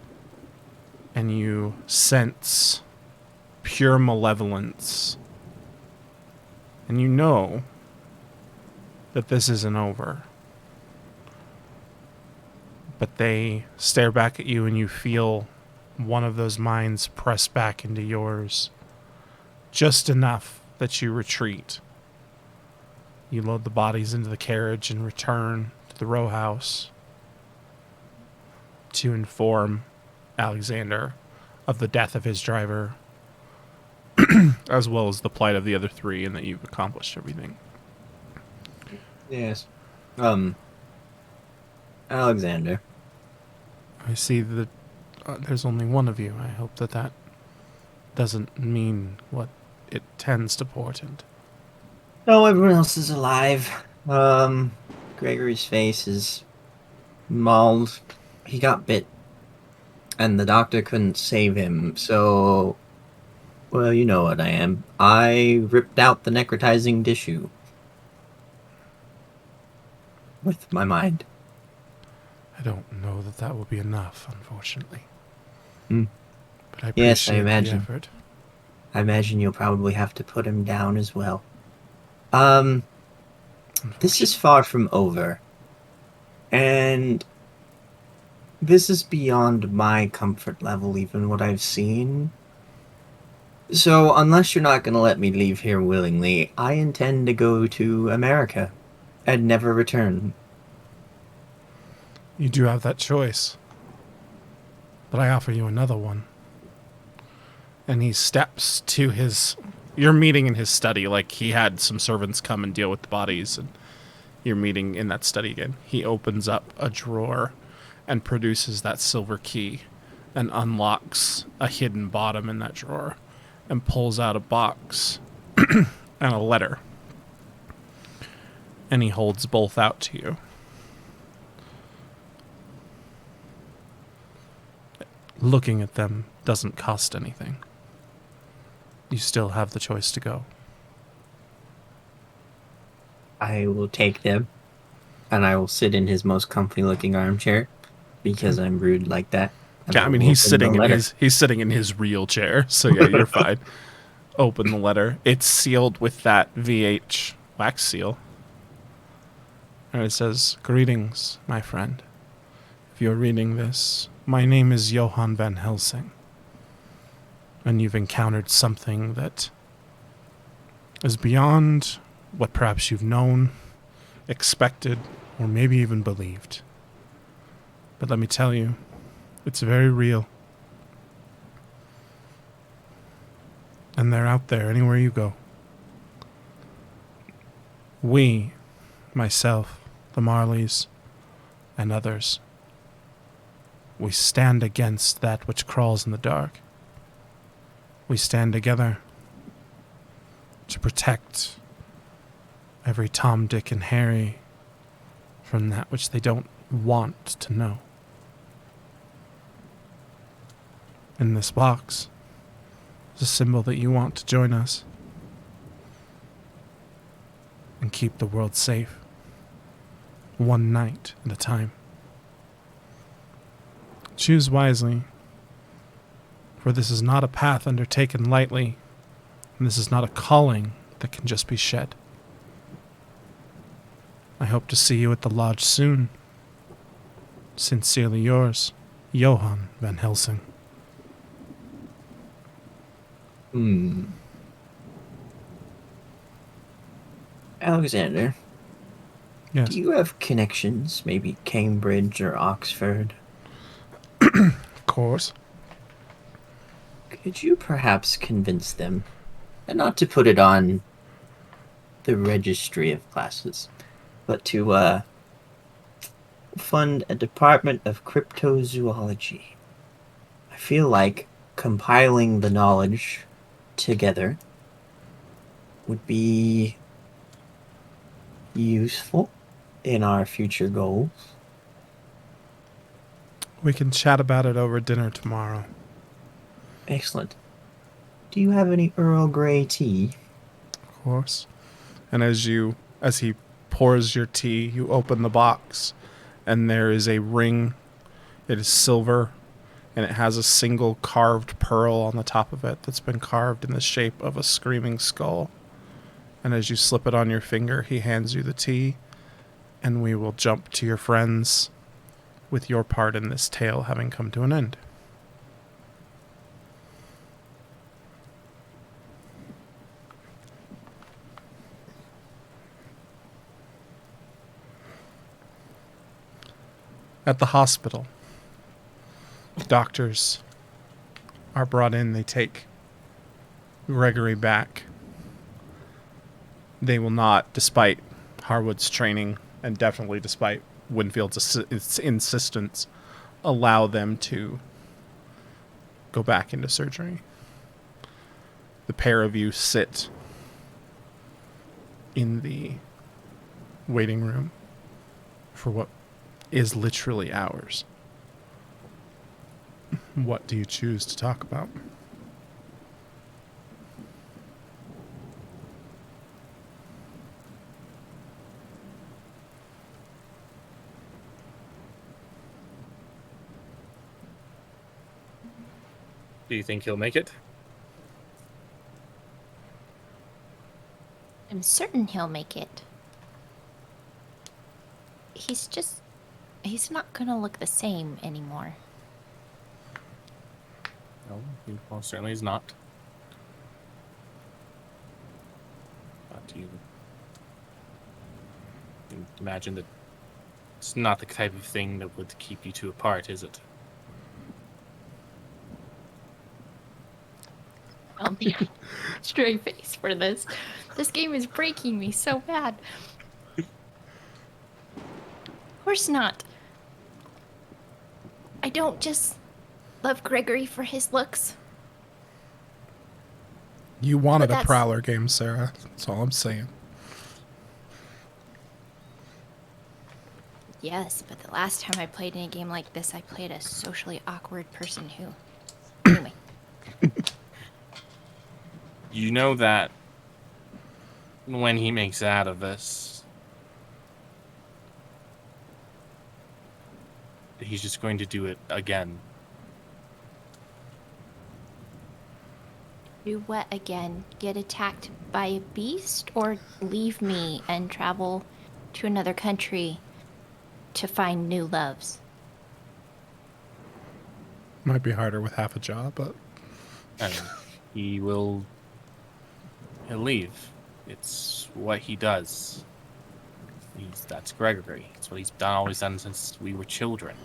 S2: and you sense pure malevolence. And you know that this isn't over. But they stare back at you and you feel one of those minds press back into yours. Just enough that you retreat. You load the bodies into the carriage and return to the row house to inform Alexander of the death of his driver, as well as the plight of the other three, and that you've accomplished everything.
S5: Yes. Alexander.
S2: I see that there's only one of you. I hope that that doesn't mean what it tends to portend.
S5: No, everyone else is alive. Gregory's face is mauled. He got bit. And the doctor couldn't save him, so... Well, you know what I am. I ripped out the necrotizing tissue. With my mind.
S2: I don't know that that will be enough, unfortunately.
S5: Hmm.
S2: But I appreciate
S5: Yes, I imagine.
S2: the effort.
S5: I imagine you'll probably have to put him down as well. This is far from over. And this is beyond my comfort level, even what I've seen. So, unless you're not going to let me leave here willingly, I intend to go to America and never return.
S2: You do have that choice. But I offer you another one. And he steps to his... You're meeting in his study, like he had some servants come and deal with the bodies, and you're meeting in that study again. He opens up a drawer and produces that silver key and unlocks a hidden bottom in that drawer and pulls out a box and a letter. And he holds both out to you. Looking at them doesn't cost anything. You still have the choice to go.
S5: I will take them, and I will sit in his most comfy-looking armchair, because I'm rude like that.
S2: Yeah, I mean, he's sitting in his real chair, so yeah, you're fine. Open the letter. It's sealed with that VH wax seal. And it says, "Greetings, my friend. If you're reading this, my name is Johann Van Helsing. And you've encountered something that is beyond what perhaps you've known, expected, or maybe even believed. But let me tell you, it's very real. And they're out there anywhere you go. We, myself, the Marleys, and others, we stand against that which crawls in the dark. We stand together to protect every Tom, Dick, and Harry from that which they don't want to know. In this box is a symbol that you want to join us and keep the world safe, one night at a time. Choose wisely, for this is not a path undertaken lightly, and this is not a calling that can just be shed. I hope to see you at the lodge soon. Sincerely yours, Johann Van Helsing."
S5: Alexander,
S2: Yes.
S5: do you have connections, maybe Cambridge or Oxford?
S2: Of course.
S5: Could you perhaps convince them, and not to put it on the registry of classes, but to fund a department of cryptozoology? I feel like compiling the knowledge together would be useful in our future goals.
S2: We can chat about it over dinner tomorrow.
S5: Excellent. Do you have any Earl Grey tea?
S2: Of course. And as he pours your tea, you open the box, and there is a ring. It is silver, and it has a single carved pearl on the top of it that's been carved in the shape of a screaming skull. And as you slip it on your finger, he hands you the tea, and we will jump to your friends with your part in this tale having come to an end. At the hospital, doctors are brought in. They take Gregory back. They will not, despite Harwood's training and definitely despite Winfield's insistence, allow them to go back into surgery. The pair of you sit in the waiting room for what is literally hours. What do you choose to talk about?
S1: Do you think he'll make it?
S4: I'm certain he'll make it. He's not gonna look the same anymore.
S1: No, he most certainly is not. But you imagine that it's not the type of thing that would keep you two apart, is it?
S4: I'll be straight face for this. This game is breaking me so bad. Of course not. I don't just love Gregory for his looks.
S2: You wanted
S4: But
S2: a Prowler game, Sarah. That's all I'm saying.
S4: Yes, but the last time I played in a game like this, I played a socially awkward person who... Anyway.
S1: You know that when he makes out of this, he's just going to do it again.
S4: Do what again? Get attacked by a beast? Or leave me and travel to another country to find new loves?
S2: Might be harder with half a jaw, but...
S1: And he'll leave. It's what he does. That's Gregory. It's what he's always done since we were children.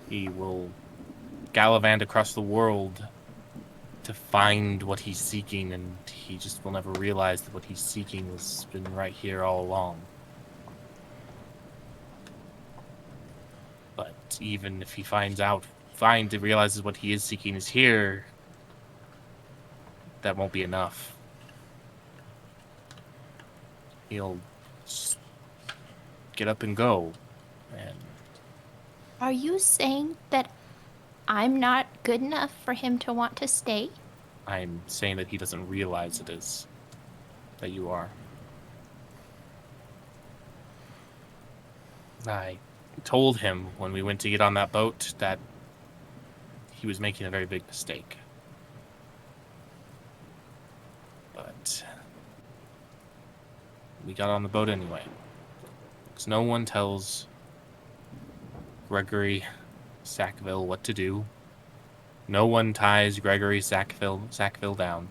S1: He will gallivant across the world to find what he's seeking, and he just will never realize that what he's seeking has been right here all along. But even if he realizes what he is seeking is here, that won't be enough. He'll just get up and go. And
S4: Are you saying that I'm not good enough for him to want to stay?
S1: I'm saying that he doesn't realize it is. That you are. I told him when we went to get on that boat that he was making a very big mistake. But we got on the boat anyway. Because no one tells Gregory Sackville what to do. No one ties Gregory Sackville down.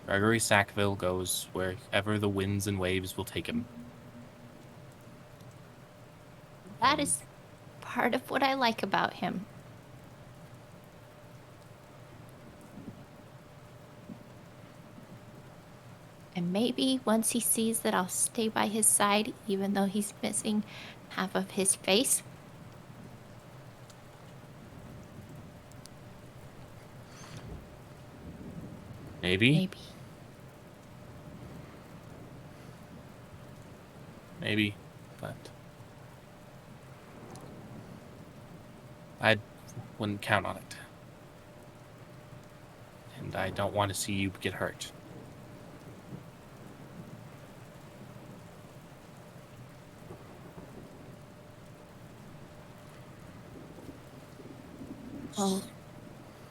S1: Gregory Sackville goes wherever the winds and waves will take him.
S4: That is part of what I like about him. And maybe once he sees that I'll stay by his side, even though he's missing half of his face.
S1: Maybe. But I wouldn't count on it. And I don't want to see you get hurt.
S4: Well,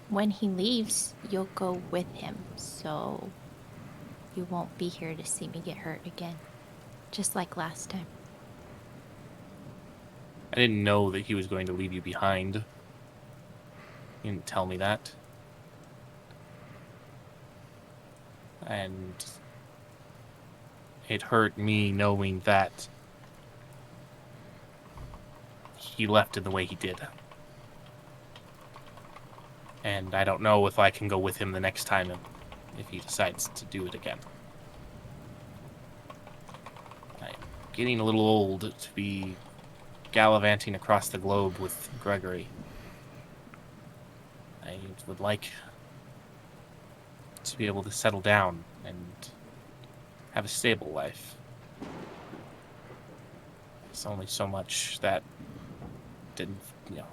S4: when he leaves, you'll go with him, so you won't be here to see me get hurt again. Just like last time.
S1: I didn't know that he was going to leave you behind. He didn't tell me that. And it hurt me knowing that he left in the way he did. And I don't know if I can go with him the next time if he decides to do it again. I'm getting a little old to be gallivanting across the globe with Gregory. I would like to be able to settle down and have a stable life. There's only so much that didn't,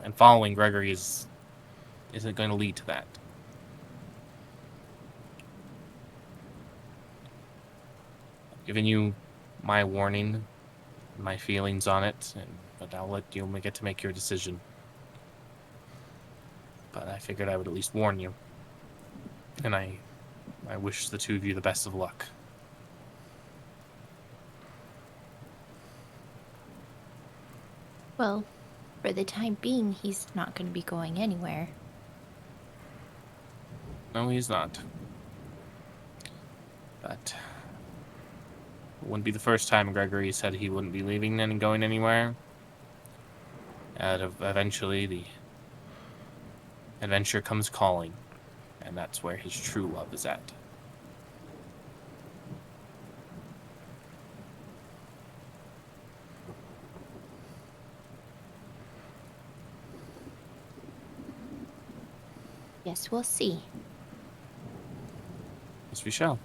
S1: and following Gregory isn't going to lead to that. I've given you my warning, my feelings on it, but I'll let you get to make your decision. But I figured I would at least warn you. And I wish the two of you the best of luck.
S4: Well, for the time being, he's not going to be going anywhere.
S1: No, he's not. But it wouldn't be the first time Gregory said he wouldn't be leaving and going anywhere. Eventually, the adventure comes calling, and that's where his true love is at.
S4: Yes, we'll see.
S1: Yes, we shall.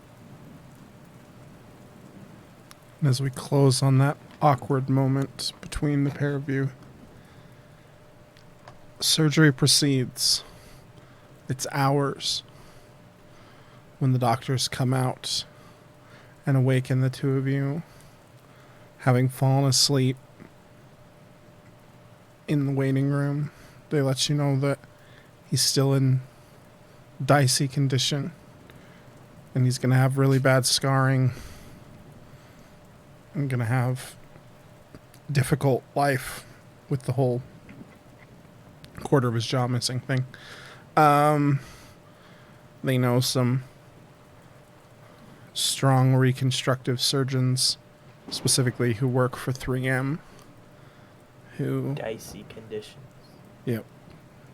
S2: And as we close on that awkward moment between the pair of you, surgery proceeds. It's hours when the doctors come out and awaken the two of you, having fallen asleep in the waiting room. They let you know that he's still in dicey condition and he's going to have really bad scarring and going to have difficult life with the whole quarter of his jaw missing thing. They know some strong reconstructive surgeons, specifically who work for 3M, who...
S3: Dicey conditions.
S2: Yep,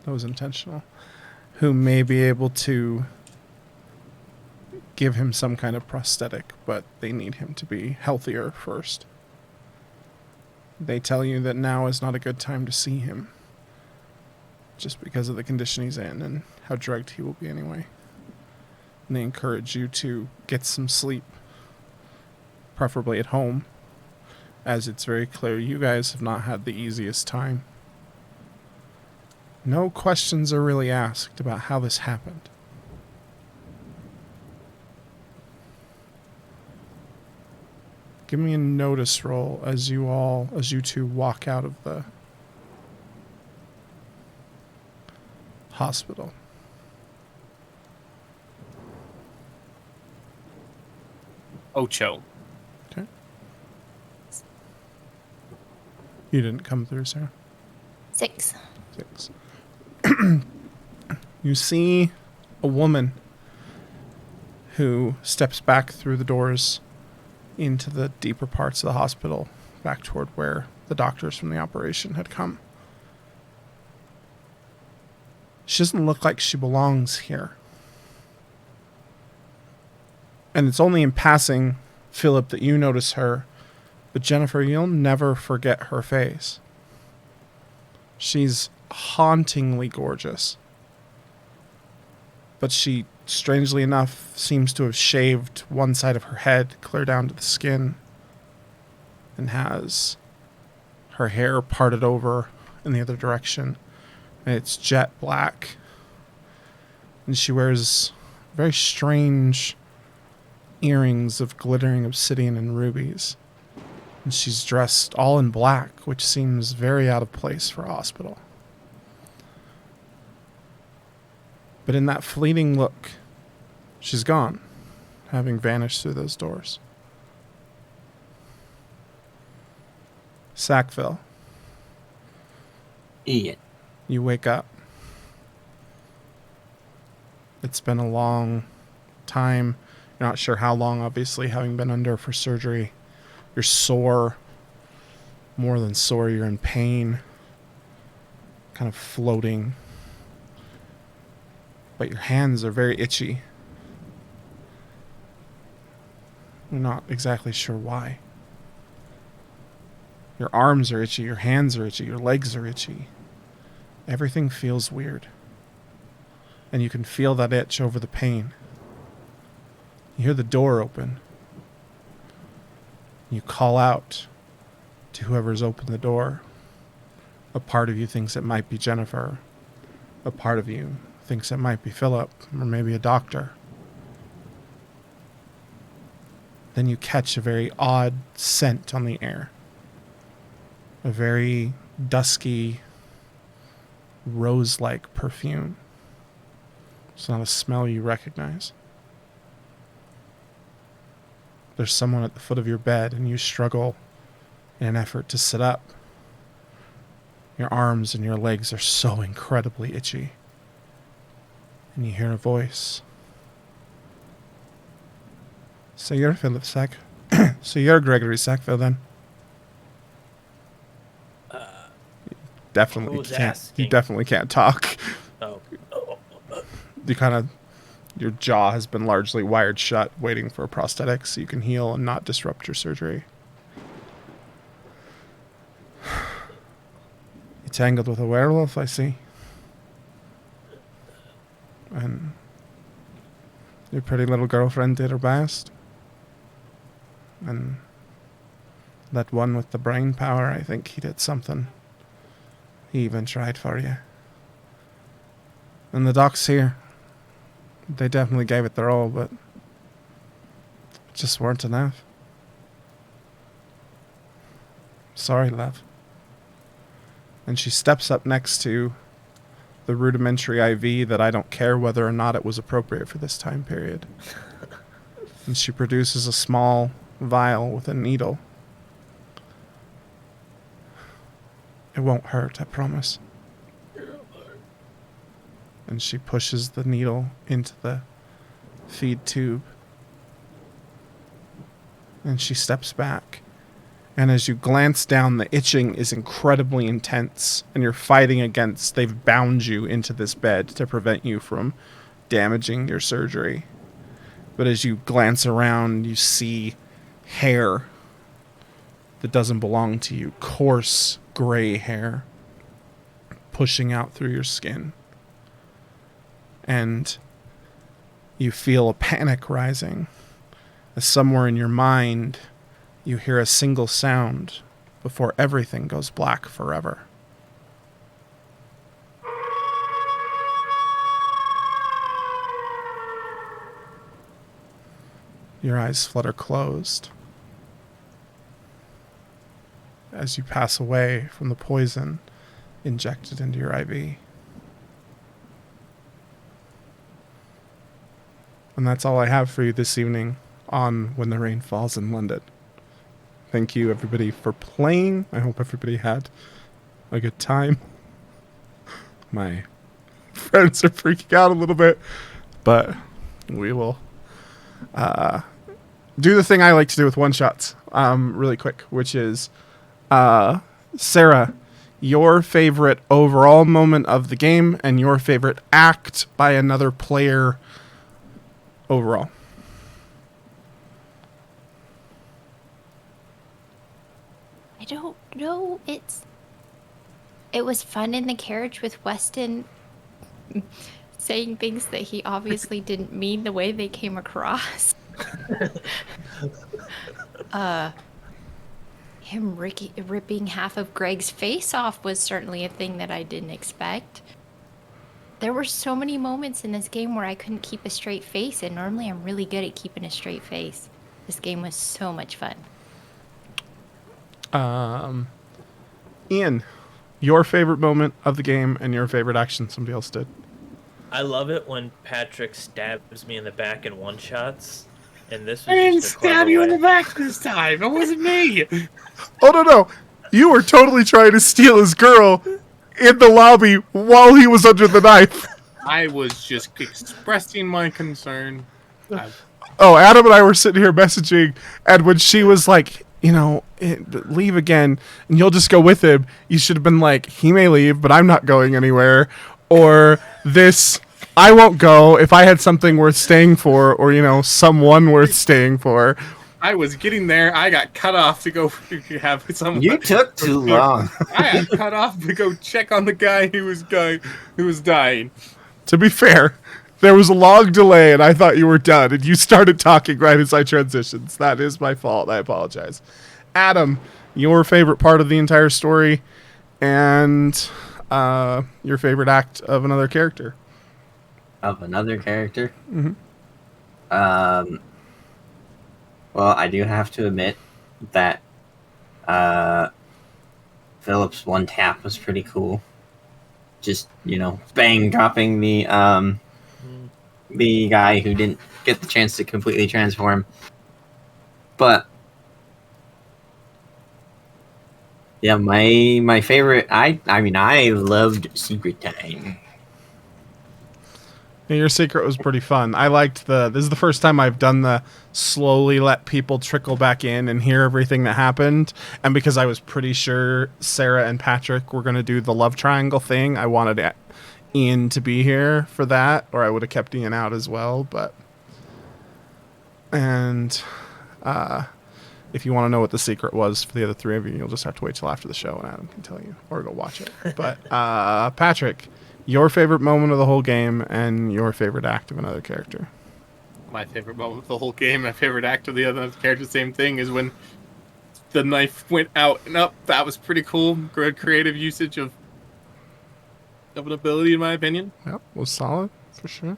S2: that was intentional. Who may be able to give him some kind of prosthetic, but they need him to be healthier first. They tell you that now is not a good time to see him, just because of the condition he's in and how drugged he will be anyway. And they encourage you to get some sleep, preferably at home, as it's very clear you guys have not had the easiest time. No questions are really asked about how this happened. Give me a notice roll as you two walk out of the hospital.
S1: Ocho.
S2: Okay. You didn't come through, Sarah?
S4: 6.
S2: 6. You see a woman who steps back through the doors into the deeper parts of the hospital, back toward where the doctors from the operation had come. She doesn't look like she belongs here. And it's only in passing, Philip, that you notice her, but Jennifer, you'll never forget her face. She's hauntingly gorgeous. But she, strangely enough, seems to have shaved one side of her head clear down to the skin and has her hair parted over in the other direction. And it's jet black. And she wears very strange earrings of glittering obsidian and rubies. And she's dressed all in black, which seems very out of place for a hospital. But in that fleeting look, she's gone, having vanished through those doors. Sackville,
S5: Ian.
S2: you wake up. It's been a long time. You're not sure how long, obviously, having been under for surgery. You're sore. More than sore, you're in pain. Kind of floating. But your hands are very itchy. You're not exactly sure why. Your arms are itchy, your hands are itchy, your legs are itchy. Everything feels weird. And you can feel that itch over the pain. You hear the door open. You call out to whoever's opened the door. A part of you thinks it might be Jennifer. A part of you thinks it might be Philip, or maybe a doctor. Then you catch a very odd scent on the air. A very dusky, rose-like perfume. It's not a smell you recognize. There's someone at the foot of your bed, and you struggle in an effort to sit up. Your arms and your legs are so incredibly itchy. And you hear a voice. So you're Philip Sack. So you're Gregory Sackville, then? Definitely
S3: who's
S2: can't.
S3: asking?
S2: You definitely can't talk.
S3: Oh.
S2: You kind of, your jaw has been largely wired shut, waiting for a prosthetic so you can heal and not disrupt your surgery. You tangled with a werewolf, I see. And your pretty little girlfriend did her best. And that one with the brain power, I think he did something. He even tried for you. And the docs here, they definitely gave it their all, but it just weren't enough. Sorry, love. And she steps up next to the rudimentary IV that I don't care whether or not it was appropriate for this time period. And she produces a small vial with a needle. It won't hurt, I promise. And she pushes the needle into the feed tube. And she steps back. And as you glance down, the itching is incredibly intense. And you're fighting against, they've bound you into this bed to prevent you from damaging your surgery. But as you glance around, you see hair that doesn't belong to you. Coarse, gray hair pushing out through your skin. And you feel a panic rising as somewhere in your mind you hear a single sound before everything goes black forever. Your eyes flutter closed as you pass away from the poison injected into your IV. And that's all I have for you this evening on When the Rain Falls in London. Thank you, everybody, for playing. I hope everybody had a good time. My friends are freaking out a little bit, but we will do the thing I like to do with one-shots really quick, which is, Sarah, your favorite overall moment of the game and your favorite act by another player overall.
S4: I don't know. It was fun in the carriage with Weston saying things that he obviously didn't mean the way they came across. Him ripping half of Greg's face off was certainly a thing that I didn't expect. There were so many moments in this game where I couldn't keep a straight face, and normally I'm really good at keeping a straight face. This game was so much fun.
S2: Ian, your favorite moment of the game and your favorite action somebody else did.
S3: I love it when Patrick stabs me in the back in one shots, and this
S1: I
S3: was
S1: didn't
S3: just a
S1: stab
S3: clever
S1: you in the
S3: way.
S1: back this time. It wasn't me.
S2: Oh no! You were totally trying to steal his girl in the lobby while he was under the knife.
S1: I was just expressing my concern.
S2: Oh, Adam and I were sitting here messaging, and when she was like, leave again, and you'll just go with him, you should have been like, he may leave, but I'm not going anywhere. Or this, I won't go if I had something worth staying for, or, someone worth staying for.
S1: I was getting there. I got cut off to go have someone.
S5: You took too long.
S1: I got cut off to go check on the guy who was dying.
S2: To be fair, there was a long delay, and I thought you were done, and you started talking right as I transitioned. That is my fault. I apologize. Adam, your favorite part of the entire story, and your favorite act of another character.
S5: Of another character?
S2: Mm-hmm.
S5: Well, I do have to admit that Philip's one tap was pretty cool. Just, bang, dropping the guy who didn't get the chance to completely transform. But yeah, my favorite, I loved Secret Time.
S2: Yeah, your secret was pretty fun. I liked this is the first time I've done the slowly let people trickle back in and hear everything that happened. And because I was pretty sure Sarah and Patrick were going to do the love triangle thing, I wanted Ian to be here for that, or I would have kept Ian out as well. And if you want to know what the secret was for the other three of you, you'll just have to wait till after the show and Adam can tell you, or go watch it. But Patrick, your favorite moment of the whole game and your favorite act of another character.
S1: My favorite moment of the whole game, my favorite act of the other character, same thing, is when the knife went out and up. That was pretty cool. Good creative usage of an ability, in my opinion.
S2: Yep, was solid for sure.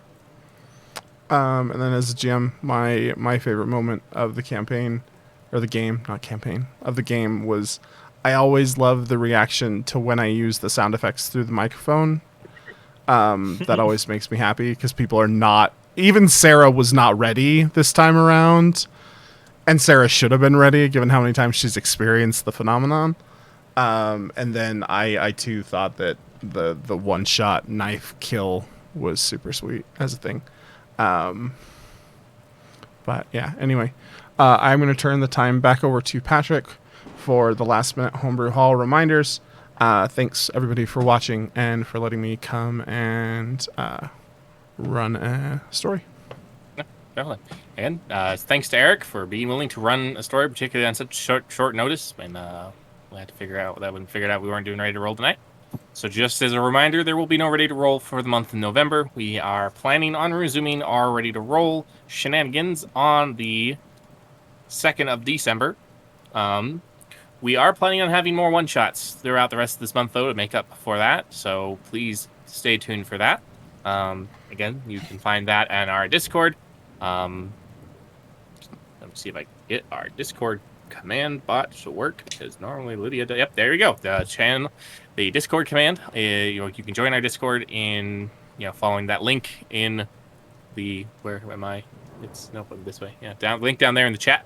S2: And then as a GM, my favorite moment of the campaign, or the game, not campaign, of the game was I always love the reaction to when I use the sound effects through the microphone. That always makes me happy because people are not. Even Sarah was not ready this time around, and Sarah should have been ready given how many times she's experienced the phenomenon. And then I too thought that the one shot knife kill was super sweet as a thing. But yeah, anyway, I'm going to turn the time back over to Patrick for the last minute Homebrew Hall reminders. Thanks everybody for watching and for letting me come and run a story.
S1: Yeah, definitely. And thanks to Eric for being willing to run a story, particularly on such short notice. And we had to figure out that we figured out we weren't doing Ready to Roll tonight. So just as a reminder, there will be no Ready to Roll for the month of November. We are planning on resuming our Ready to Roll shenanigans on the 2nd of December. We are planning on having more one-shots throughout the rest of this month, though, to make up for that. So please stay tuned for that. Again, you can find that on our Discord. Let me see if I can get our Discord command bot to work, because normally Lydia does. Yep, there we go. The Discord command. You can join our Discord in following that link in the where am I? It's this way. Yeah, link down there in the chat.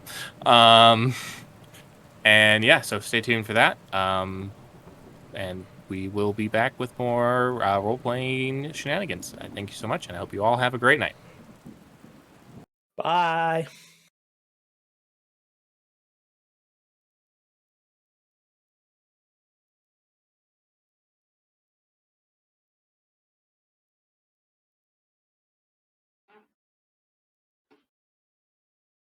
S1: And yeah, so stay tuned for that. And we will be back with more role-playing shenanigans. Thank you so much, and I hope you all have a great night.
S3: Bye.